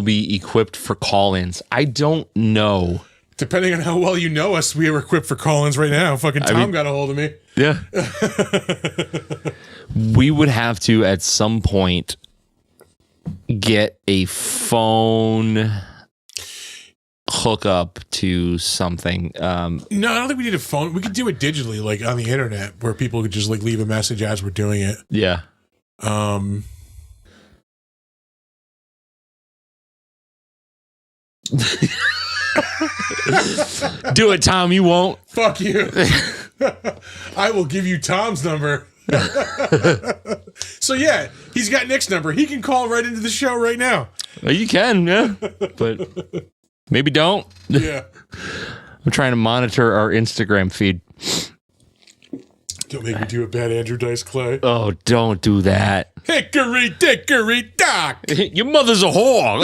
be equipped for call-ins? I don't know. Depending on how well you know us, we are equipped for call-ins right now. Fucking Tom got a hold of me. Yeah. We would have to at some point get a phone hookup to something. No, I don't think we need a phone. We could do it digitally, like on the internet, where people could just like leave a message as we're doing it. Yeah. Do it, Tom. You won't. Fuck you. I will give you Tom's number. So yeah, he's got Nick's number. He can call right into the show right now. Well, you can, yeah. But maybe don't. Yeah. I'm trying to monitor our Instagram feed. Don't make me do a bad Andrew Dice Clay. Oh, don't do that. Hickory dickory dock. Your mother's a whore.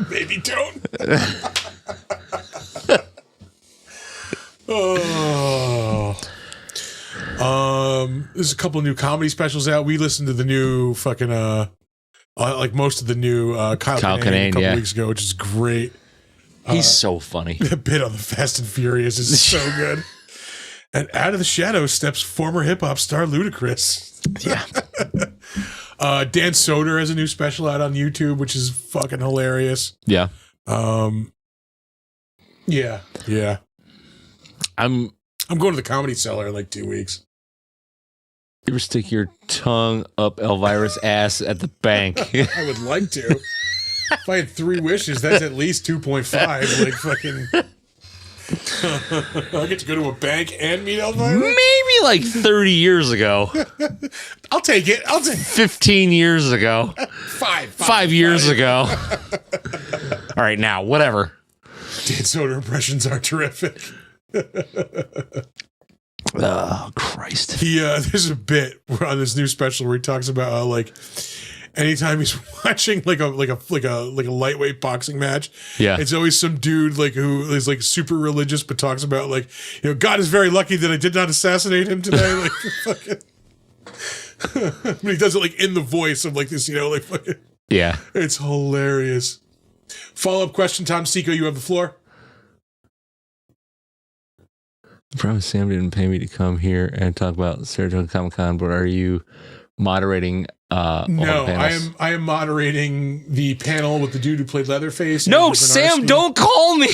Maybe don't. Oh. There's a couple new comedy specials out. We listened to the new fucking like most of the new Kyle Kinane a couple weeks ago, which is great. He's so funny. The bit on the Fast and Furious is so good. And out of the shadows steps former hip hop star Ludacris. Yeah. Dan Soder has a new special out on YouTube, which is fucking hilarious. Yeah. Yeah. I'm going to the Comedy Cellar in like 2 weeks. You ever stick your tongue up Elvira's ass at the bank? I would like to. If I had 3 wishes, that's at least 2.5. Like fucking. I get to go to a bank and meet Elvira? Maybe like 30 years ago. I'll take it. 15 years ago. 5 years ago. All right, now, whatever. Dan Soder impressions are terrific. Oh, Christ. There's a bit on this new special where he talks about how, like, anytime he's watching like a lightweight boxing match, Yeah. it's always some dude like who is like super religious but talks about like, you know, God is very lucky that I did not assassinate him today. Like fucking but he does it like in the voice of like this, you know, like fucking, Yeah. it's hilarious. Follow-up question, Tom Seco, you have the floor. I promise Sam didn't pay me to come here and talk about Saratoga Comic-Con, but are you moderating all the No, panels? I am moderating the panel with the dude who played Leatherface. No, Andrew Sam, Bernarski. don't call me.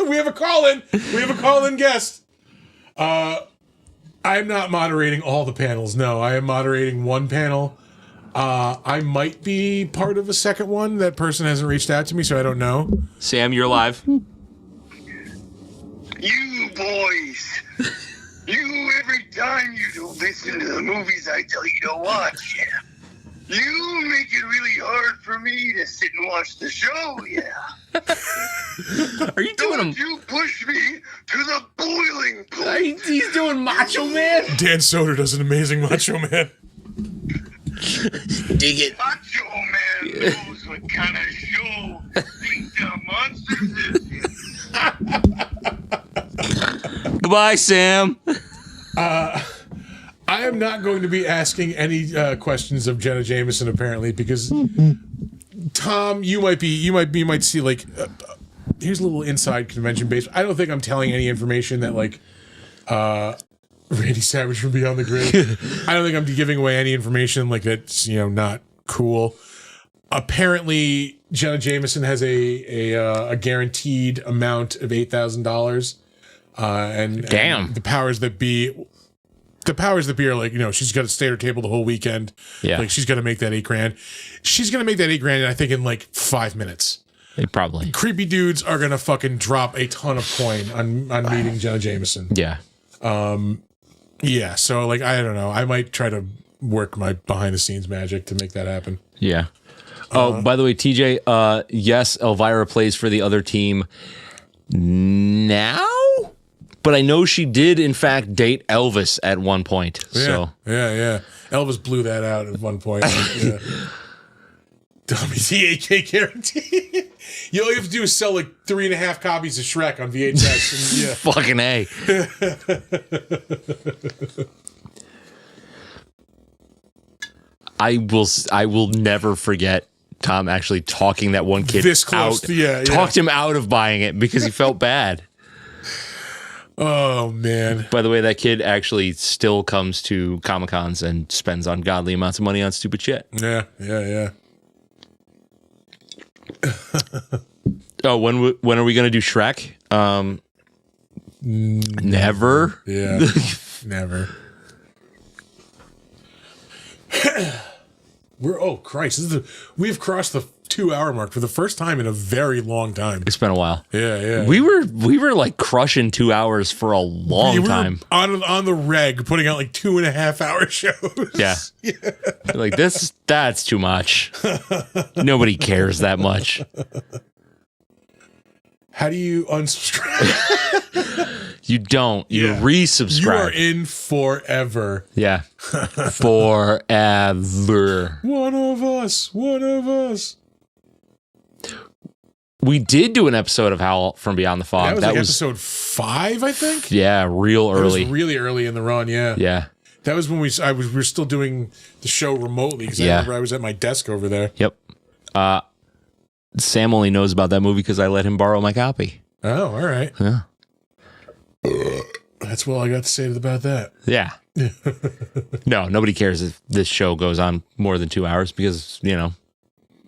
We have a call-in. We have a call-in guest. I'm not moderating all the panels. No, I am moderating one panel. I might be part of a second one. That person hasn't reached out to me, so I don't know. Sam, you're live. You boys, every time you don't listen to the movies I tell you to watch, yeah. You make it really hard for me to sit and watch the show, yeah. Are you doing Don't you push me to the boiling point. He's doing Macho Man. Dan Soder does an amazing Macho Man. Dig it. Macho Man knows what kind of show Big Dumb Monsters is. Goodbye, Sam. I am not going to be asking any questions of Jenna Jameson apparently because Tom, you might see like here's a little inside convention based. I don't think I'm telling any information that like Randy Savage from Beyond the Grave. I don't think I'm giving away any information like that's, you know, not cool. Apparently, Jenna Jameson has a guaranteed amount of $8,000, and Damn. the powers that be are like, you know, she's got to stay at her table the whole weekend. Yeah. Like she's got to make that $8,000. She's gonna make that $8,000, I think, in like 5 minutes. Probably. Creepy dudes are gonna fucking drop a ton of coin on meeting Jenna Jameson. Yeah. Yeah, so like I don't know. I might try to work my behind the scenes magic to make that happen. Yeah. Oh, by the way, TJ, yes, Elvira plays for the other team now, but I know she did, in fact, date Elvis at one point. Yeah, So yeah. Elvis blew that out at one point. Yeah. Dummy DAK guarantee. You all you have to do is sell like 3.5 copies of Shrek on VHS. And, yeah. fucking A. I will never forget Tom actually talking that one kid This close, out. yeah. Talked him out of buying it because he felt bad. Oh man. By the way, that kid actually still comes to Comic-Cons and spends ungodly amounts of money on stupid shit. Yeah. Oh, when are we going to do Shrek? Never. Yeah. Never. We've crossed the 2-hour mark for the first time in a very long time. It's been a while. Yeah. We were like crushing 2 hours for a long We were time. on the reg, putting out like 2.5-hour shows. Yeah. Like that's too much. Nobody cares that much. How do you unsubscribe? You don't. You Yeah. resubscribe. You are in forever. Yeah. Forever. One of us. We did do an episode of Howl from Beyond the Fog. That was episode 5, I think. Yeah, real early. That was really early in the run. Yeah. Yeah. That was when we were still doing the show remotely because I Yeah. remember I was at my desk over there. Yep. Sam only knows about that movie because I let him borrow my copy. Oh, all right. Yeah. That's all I got to say about that. Yeah. No, nobody cares if this show goes on more than 2 hours because, you know,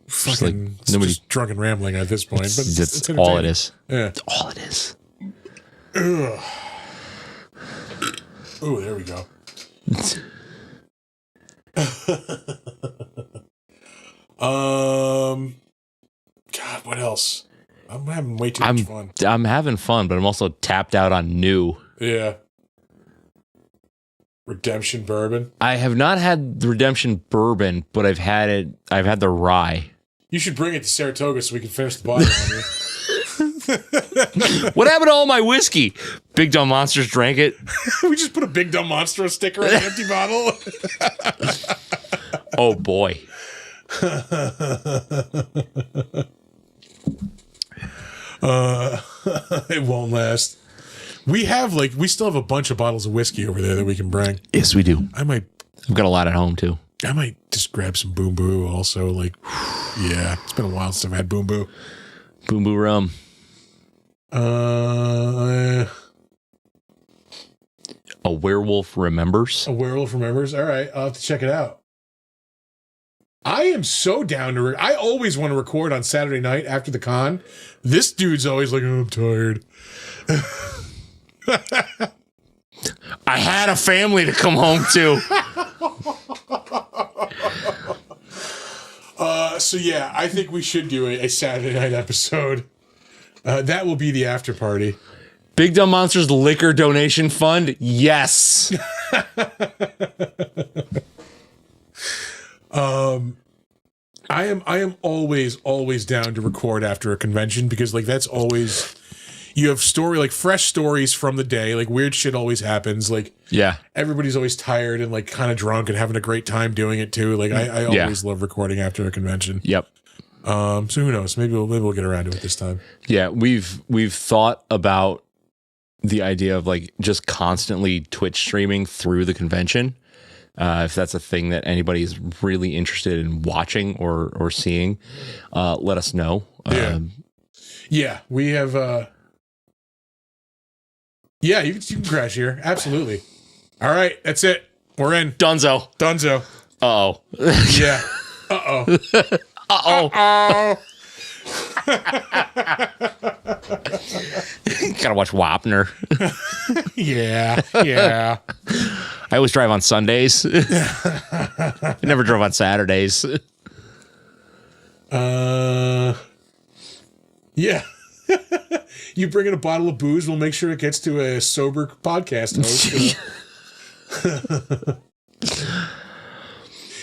Fucking like nobody- just drunken rambling at this point. But that's it's all it entertaining. is. Yeah. That's all it is. Oh, there we go. God, what else? I'm having way too much fun. I'm having fun, but I'm also tapped out on new. Yeah. Redemption bourbon. I have not had Redemption bourbon, but I've had the rye. You should bring it to Saratoga so we can finish the bottle on you. What happened to all my whiskey? Big Dumb Monsters drank it. We just put a Big Dumb Monster sticker on an empty bottle. Oh boy. It won't last. We still have a bunch of bottles of whiskey over there that we can bring. Yes, we do. I've got a lot at home too. I might just grab some Boom Boo also. Like, yeah, it's been a while since I've had Boom Boo. Boom Boo rum. A Werewolf Remembers. A Werewolf Remembers. All right, I'll have to check it out. I am so down to. I always want to record on Saturday night after the con. This dude's always like, oh, I'm tired. I had a family to come home to. So yeah, I think we should do a Saturday night episode. That will be the after party. Big Dumb Monsters Liquor Donation Fund. Yes. I am always down to record after a convention because like that's always you have fresh stories from the day, like weird shit always happens. Like yeah, everybody's always tired and like kind of drunk and having a great time doing it too. Like I always love recording after a convention. Yep. So who knows? Maybe we'll get around to it this time. Yeah, we've thought about the idea of like just constantly Twitch streaming through the convention. If that's a thing that anybody is really interested in watching or seeing, let us know. Yeah, we have. Yeah, you can crash here. Absolutely. All right, that's it. We're in. Dunzo. Uh-oh. Yeah. Uh-oh. Uh-oh. Gotta watch Wapner. Yeah. I always drive on Sundays. I never drove on Saturdays. Yeah. You bring in a bottle of booze, we'll make sure it gets to a sober podcast host.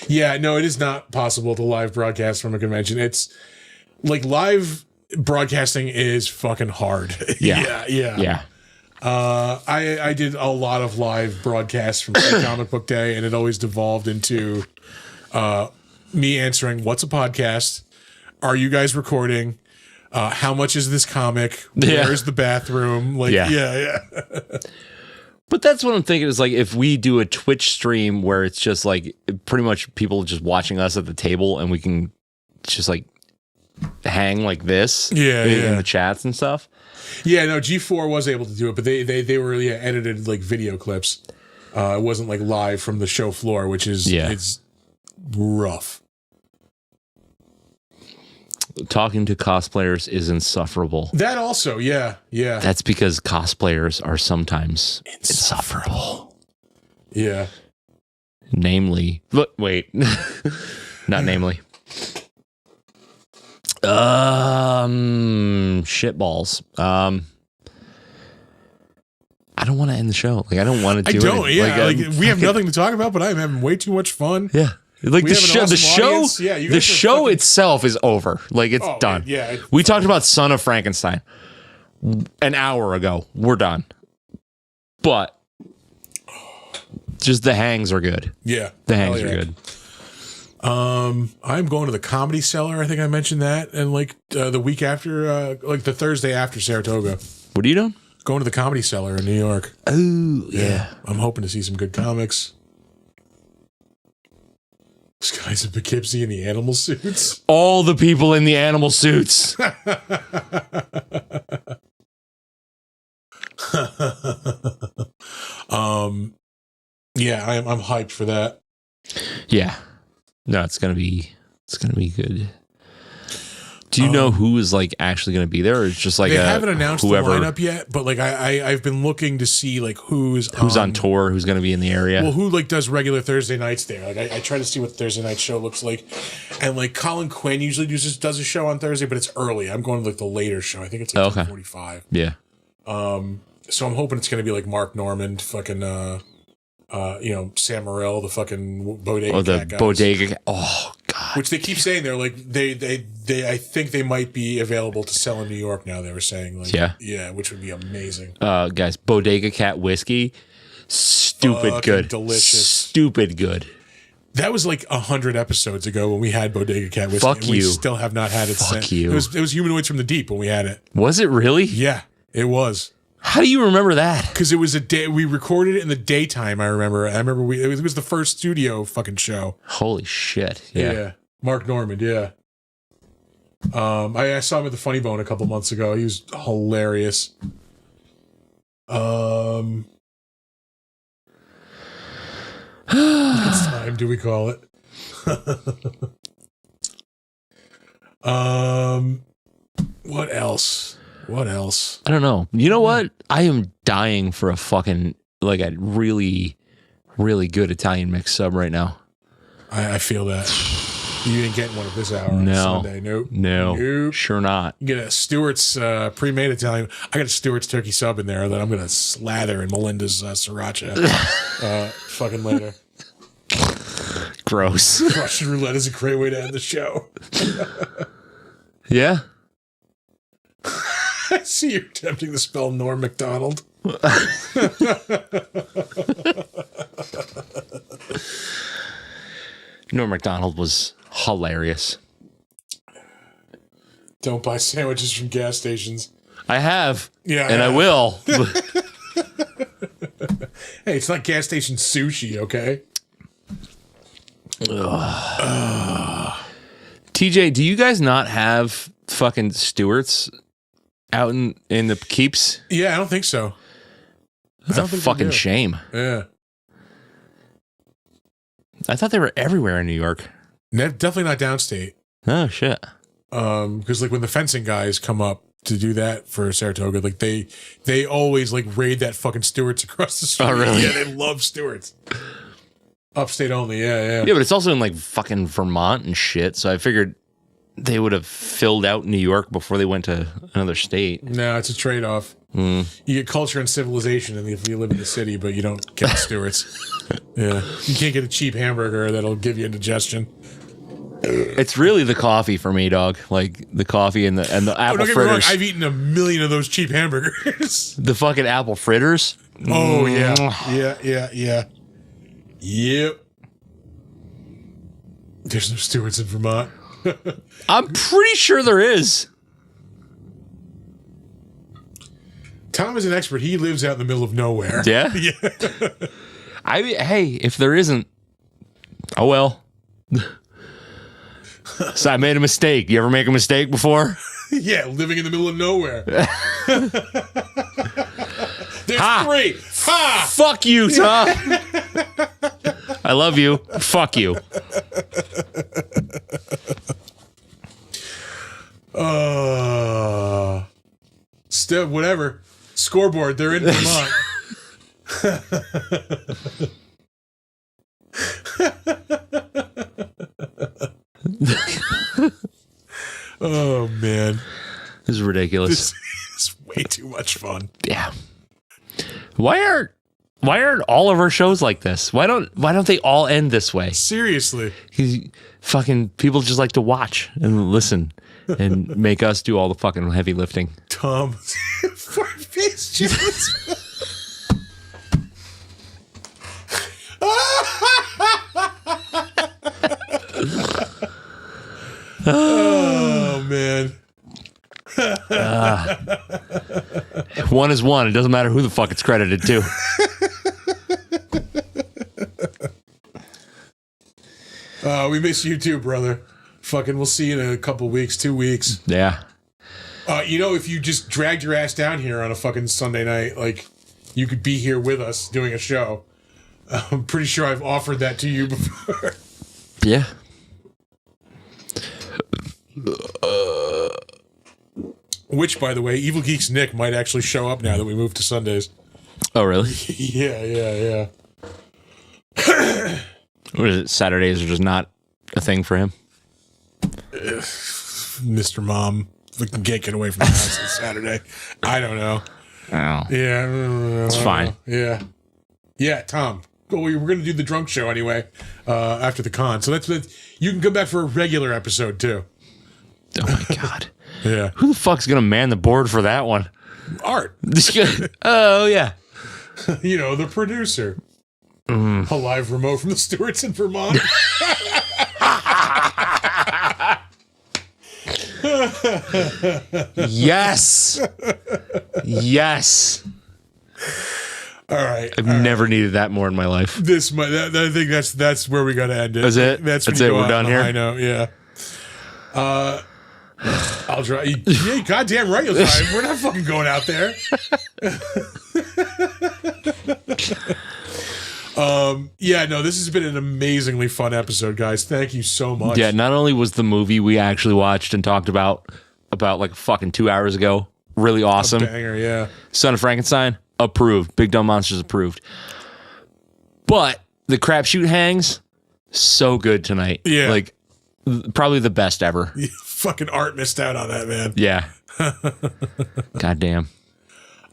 Yeah, no, it is not possible to live broadcast from a convention. It's like live broadcasting is fucking hard. Yeah. I did a lot of live broadcasts from Comic Book Day, and it always devolved into me answering, "What's a podcast? Are you guys recording? How much is this comic? Where's the bathroom?" Like, yeah. But that's what I'm thinking is like if we do a Twitch stream where it's just like pretty much people just watching us at the table and we can just like hang like this in the chats and stuff. Yeah, no, G4 was able to do it, but they were edited like video clips. It wasn't like live from the show floor, which is it's rough. Talking to cosplayers is insufferable. That also, yeah. That's because cosplayers are sometimes insufferable. Yeah. Namely, wait, not namely. Shitballs. I don't want to end the show. Like I don't want to do it. I don't. Yeah. Like we have nothing to talk about, but I'm having way too much fun. Yeah. Like the show itself is over. Like it's done. Yeah. We talked about Son of Frankenstein an hour ago. We're done. But just the hangs are good. Yeah. The hangs are good. I'm going to the Comedy Cellar. I think I mentioned that. And like the week after, like the Thursday after Saratoga. What are you doing? Going to the Comedy Cellar in New York. Oh, yeah. I'm hoping to see some good comics. These guys in Poughkeepsie in the animal suits. All the people in the animal suits. Yeah, I'm hyped for that. Yeah. No, it's gonna be good. Do you know who is like actually going to be there, or it's just like they haven't announced whoever, the lineup yet? But like I've been looking to see like who's on tour, who's going to be in the area. Well, who like does regular Thursday nights there? Like I try to see what the Thursday night show looks like, and like Colin Quinn usually does a show on Thursday, but it's early. I'm going to like the later show. I think it's like 10:45. Yeah. So I'm hoping it's going to be like Mark Normand, fucking Sam Morril, the fucking bodega. Oh, the cat guys. bodega. Oh God. Which they keep saying they're like they I think they might be available to sell in New York now. They were saying like which would be amazing. Guys, Bodega Cat whiskey, stupid good, delicious, stupid good. That was like 100 episodes ago when we had Bodega Cat Whiskey. Fuck and you. We still have not had it Fuck since. you. It was Humanoids from the Deep when we had it. Was it really? Yeah, it was. How do you remember that? Because it was a day we recorded it in the daytime. I remember it was the first studio fucking show. Holy shit! Yeah. Mark Normand. Yeah. I saw him at the Funny Bone a couple months ago. He was hilarious. What time do we call it? What else? I don't know. You know what? I am dying for a fucking like a really, really good Italian mix sub right now. I feel that. You didn't get one at this hour No. on Sunday. Nope. No. Sure not. You get a Stewart's pre-made Italian. I got a Stewart's turkey sub in there that I'm going to slather in Melinda's sriracha fucking later. Gross. Russian roulette is a great way to end the show. Yeah. I see you're attempting to spell Norm MacDonald. Norm MacDonald was hilarious. Don't buy sandwiches from gas stations. I have. Yeah, And I have. will. Hey, it's not gas station sushi, okay? TJ, do you guys not have fucking Stewart's out in the keeps? Yeah, I don't think so. That's I a don't think we fucking do. shame. Yeah. I thought they were everywhere in New York. Definitely not downstate. Oh shit. Because like when the fencing guys come up to do that for Saratoga, like they always like raid that fucking Stewart's across the street. Oh, really? Yeah, they love Stewart's. Upstate only, yeah. Yeah, but it's also in like fucking Vermont and shit. So I figured they would have filled out New York before they went to another state. No, it's a trade-off. You get culture and civilization if you live in the city, but you don't get Stewart's. Yeah, you can't get a cheap hamburger that'll give you indigestion. It's really the coffee for me, dog. Like the coffee and the Oh, apple don't get me wrong, fritters. I've eaten a million of those cheap hamburgers. The fucking apple fritters. Oh yeah. Yep. There's no Stewart's in Vermont. I'm pretty sure there is. Tom is an expert. He lives out in the middle of nowhere. Yeah. Yeah. I mean, hey, if there isn't, oh well. So I made a mistake. You ever make a mistake before? Yeah, living in the middle of nowhere. There's Ha! 3. Ha! Fuck you, Tom. I love you. Fuck you. Still, whatever. Scoreboard. They're in Vermont. Oh man, This is ridiculous. this is way too much fun. Yeah. Why aren't all of our shows like this? Why don't they all end this way? Seriously. 'Cause fucking people just like to watch and listen and make us do all the fucking heavy lifting. Tom. For face juice. Oh man. One is one. It doesn't matter who the fuck it's credited to. We miss you too, brother. Fucking we'll see you in a couple weeks, 2 weeks. Yeah. If you just dragged your ass down here on a fucking Sunday night, like you could be here with us doing a show. I'm pretty sure I've offered that to you before. Yeah. Which, by the way, Evil Geeks Nick might actually show up now that we moved to Sundays. Oh, really? Yeah. What is it? Saturdays are just not a thing for him? Mr. Mom, we can get away from the house on Saturday. I don't know. Oh. Yeah. It's fine. Yeah, Tom. Well, we're going to do the drunk show anyway after the con. So that's you can come back for a regular episode too. Oh, my God. Yeah. Who the fuck's going to man the board for that one? Art. Oh, yeah. The producer. A live remote from the Stewarts in Vermont. Yes. Yes. All right. I've never needed that more in my life. I think that's where we got to end it. Is it? That's it. We're done here. I know. Yeah. I'll drive. Yeah, goddamn right you'll drive. We're not fucking going out there. Yeah, no, this has been an amazingly fun episode, guys. Thank you so much. Yeah, not only was the movie we actually watched and talked about like fucking 2 hours ago really awesome. Banger, yeah. Son of Frankenstein, approved. Big Dumb Monsters, approved. But the crapshoot hangs, so good tonight. Yeah. Like, probably the best ever. Yeah, fucking Art missed out on that, man. Yeah. Goddamn.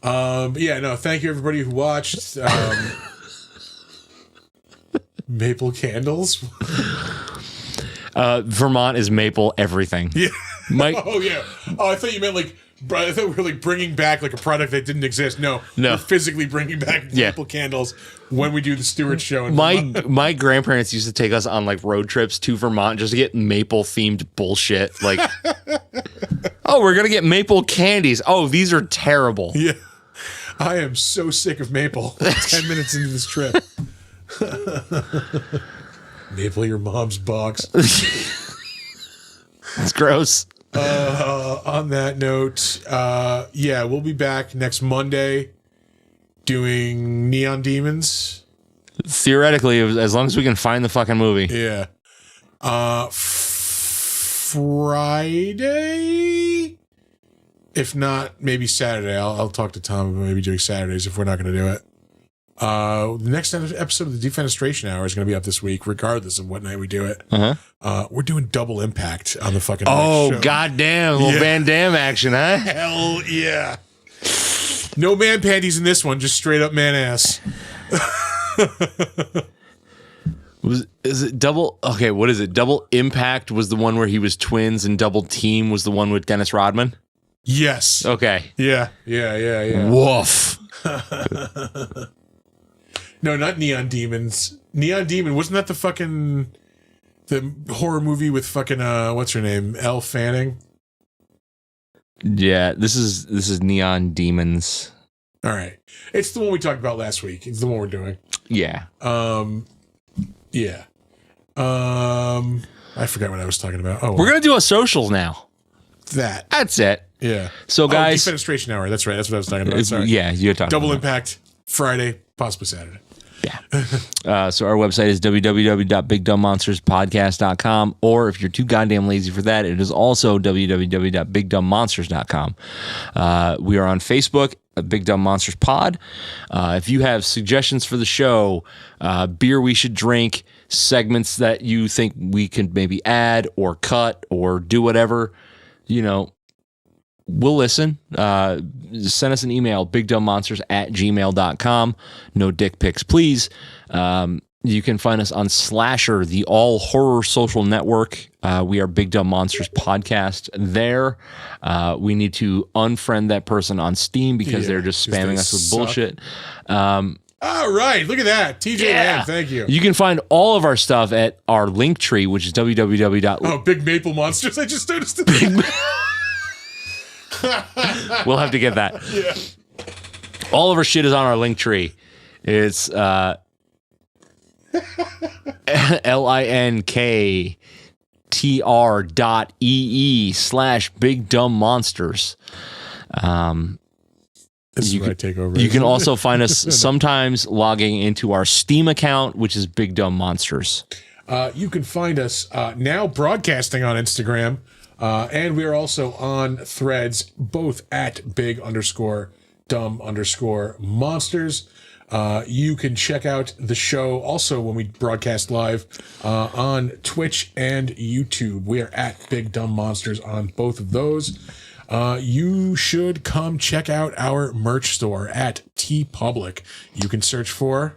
Yeah, no, thank you everybody who watched. Maple candles. Vermont is maple everything. Yeah. Mike. Oh yeah. Oh, I thought you meant like. I thought we were like bringing back like a product that didn't exist. No. We're physically bringing back maple candles when we do the Stewart show. In my grandparents used to take us on like road trips to Vermont just to get maple themed bullshit. Like, oh, we're gonna get maple candies. Oh, these are terrible. Yeah. I am so sick of maple. 10 minutes into this trip. Maple your mom's box. It's gross. On that note, yeah, we'll be back next Monday doing Neon Demons. Theoretically, as long as we can find the fucking movie. Yeah. Friday? If not, maybe Saturday. I'll talk to Tom about maybe doing Saturdays if we're not going to do it. The next episode of the Defenestration Hour is going to be up this week, regardless of what night we do it. We're doing double impact on the fucking oh, show. goddamn. Little Van Damme action, huh? Hell yeah. No man panties in this one, just straight up man ass. Is it double? Okay, what is it? Double Impact was the one where he was twins, and Double Team was the one with Dennis Rodman? Yes. Okay. Yeah. Woof. No, not Neon Demons. Neon Demon, wasn't that the horror movie with fucking what's her name? Elle Fanning? Yeah, this is Neon Demons. All right. It's the one we talked about last week. It's the one we're doing. Yeah. Yeah. I forgot what I was talking about. Oh, we're gonna do a socials now. That's it. Yeah. So guys, Defenestration Hour. That's right. That's what I was talking about. Sorry. Yeah, you're talking Double about. Impact Friday, possibly Saturday. Yeah. So our website is www.bigdumbmonsterspodcast.com, or if you're too goddamn lazy for that, it is also www.bigdumbmonsters.com. We are on Facebook at Big Dumb Monsters Pod. If you have suggestions for the show, beer we should drink, segments that you think we can maybe add or cut or do whatever, we'll listen. Send us an email, bigdumbmonsters@gmail.com. No dick pics, please. You can find us on Slasher, the all horror social network. We are Big Dumb Monsters Podcast there. We need to unfriend that person on Steam because they're just spamming us with bullshit. All right, look at that. TJ Mann, thank you. You can find all of our stuff at our link tree, which is www. Oh, Big Maple Monsters. I just noticed it. We'll have to get that. Yeah. All of our shit is on our link tree. It's linktr.ee/Big Dumb Monsters. This is where I take over. You can also find us sometimes logging into our Steam account, which is Big Dumb Monsters. You can find us now broadcasting on Instagram. And we are also on Threads, both at big_dumb_monsters. You can check out the show also when we broadcast live on Twitch and YouTube. We are at Big Dumb Monsters on both of those. You should come check out our merch store at TeePublic. You can search for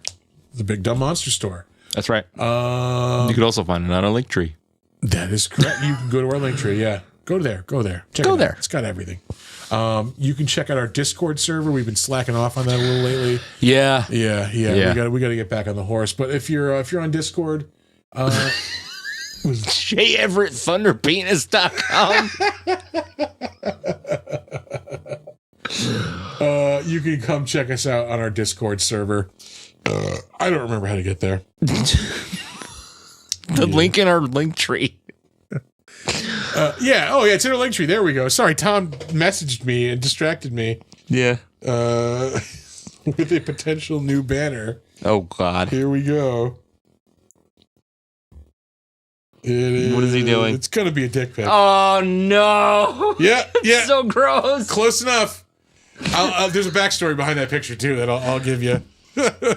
the Big Dumb Monster Store. That's right. You could also find it on our link tree. That is correct. You can go to our link tree, yeah. Go there. Check Go it out. there. It's got everything. You can check out our Discord server. We've been slacking off on that a little lately. Yeah. We got to get back on the horse. But if you're on Discord, JEverettThunderpenis.com. you can come check us out on our Discord server. I don't remember how to get there. The link in our link tree. It's in our link tree. There we go. Sorry, Tom messaged me and distracted me. Yeah. With a potential new banner. Oh, God. Here we go. What is he doing? It's gonna be a dick pic. Oh, no. Yeah. So gross. Close enough. There's a backstory behind that picture too that I'll give you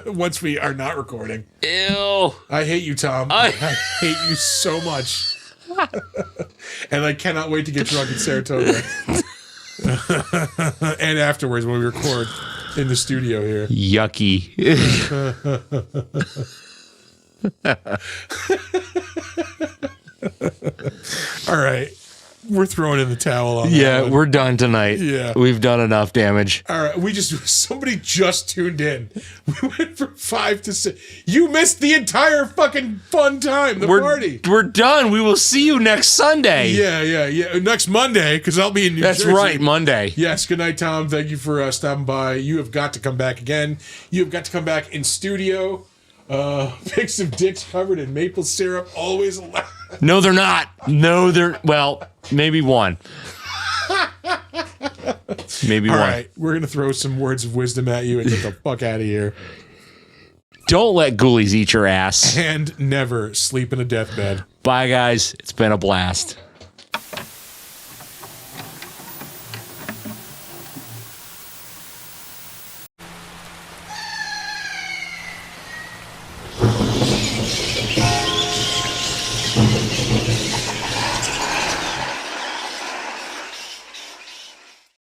once we are not recording. Ew. I hate you, Tom. I hate you so much. And I cannot wait to get drunk in Saratoga. And afterwards when we record in the studio here. Yucky. All right. We're throwing in the towel on that Yeah, one. we're done tonight. Yeah. We've done enough damage. All right, somebody just tuned in. We went from 5 to 6. You missed the entire fucking fun time, the party. We're done. We will see you next Sunday. Yeah. Next Monday, because I'll be in New Jersey. That's right, Monday. Yes, good night, Tom. Thank you for stopping by. You have got to come back again. You have got to come back in studio. Pics of dicks covered in maple syrup, always allowed. No, they're not. Well, maybe one. Maybe All one. right, we're going to throw some words of wisdom at you and get the fuck out of here. Don't let ghoulies eat your ass. And never sleep in a deathbed. Bye, guys. It's been a blast.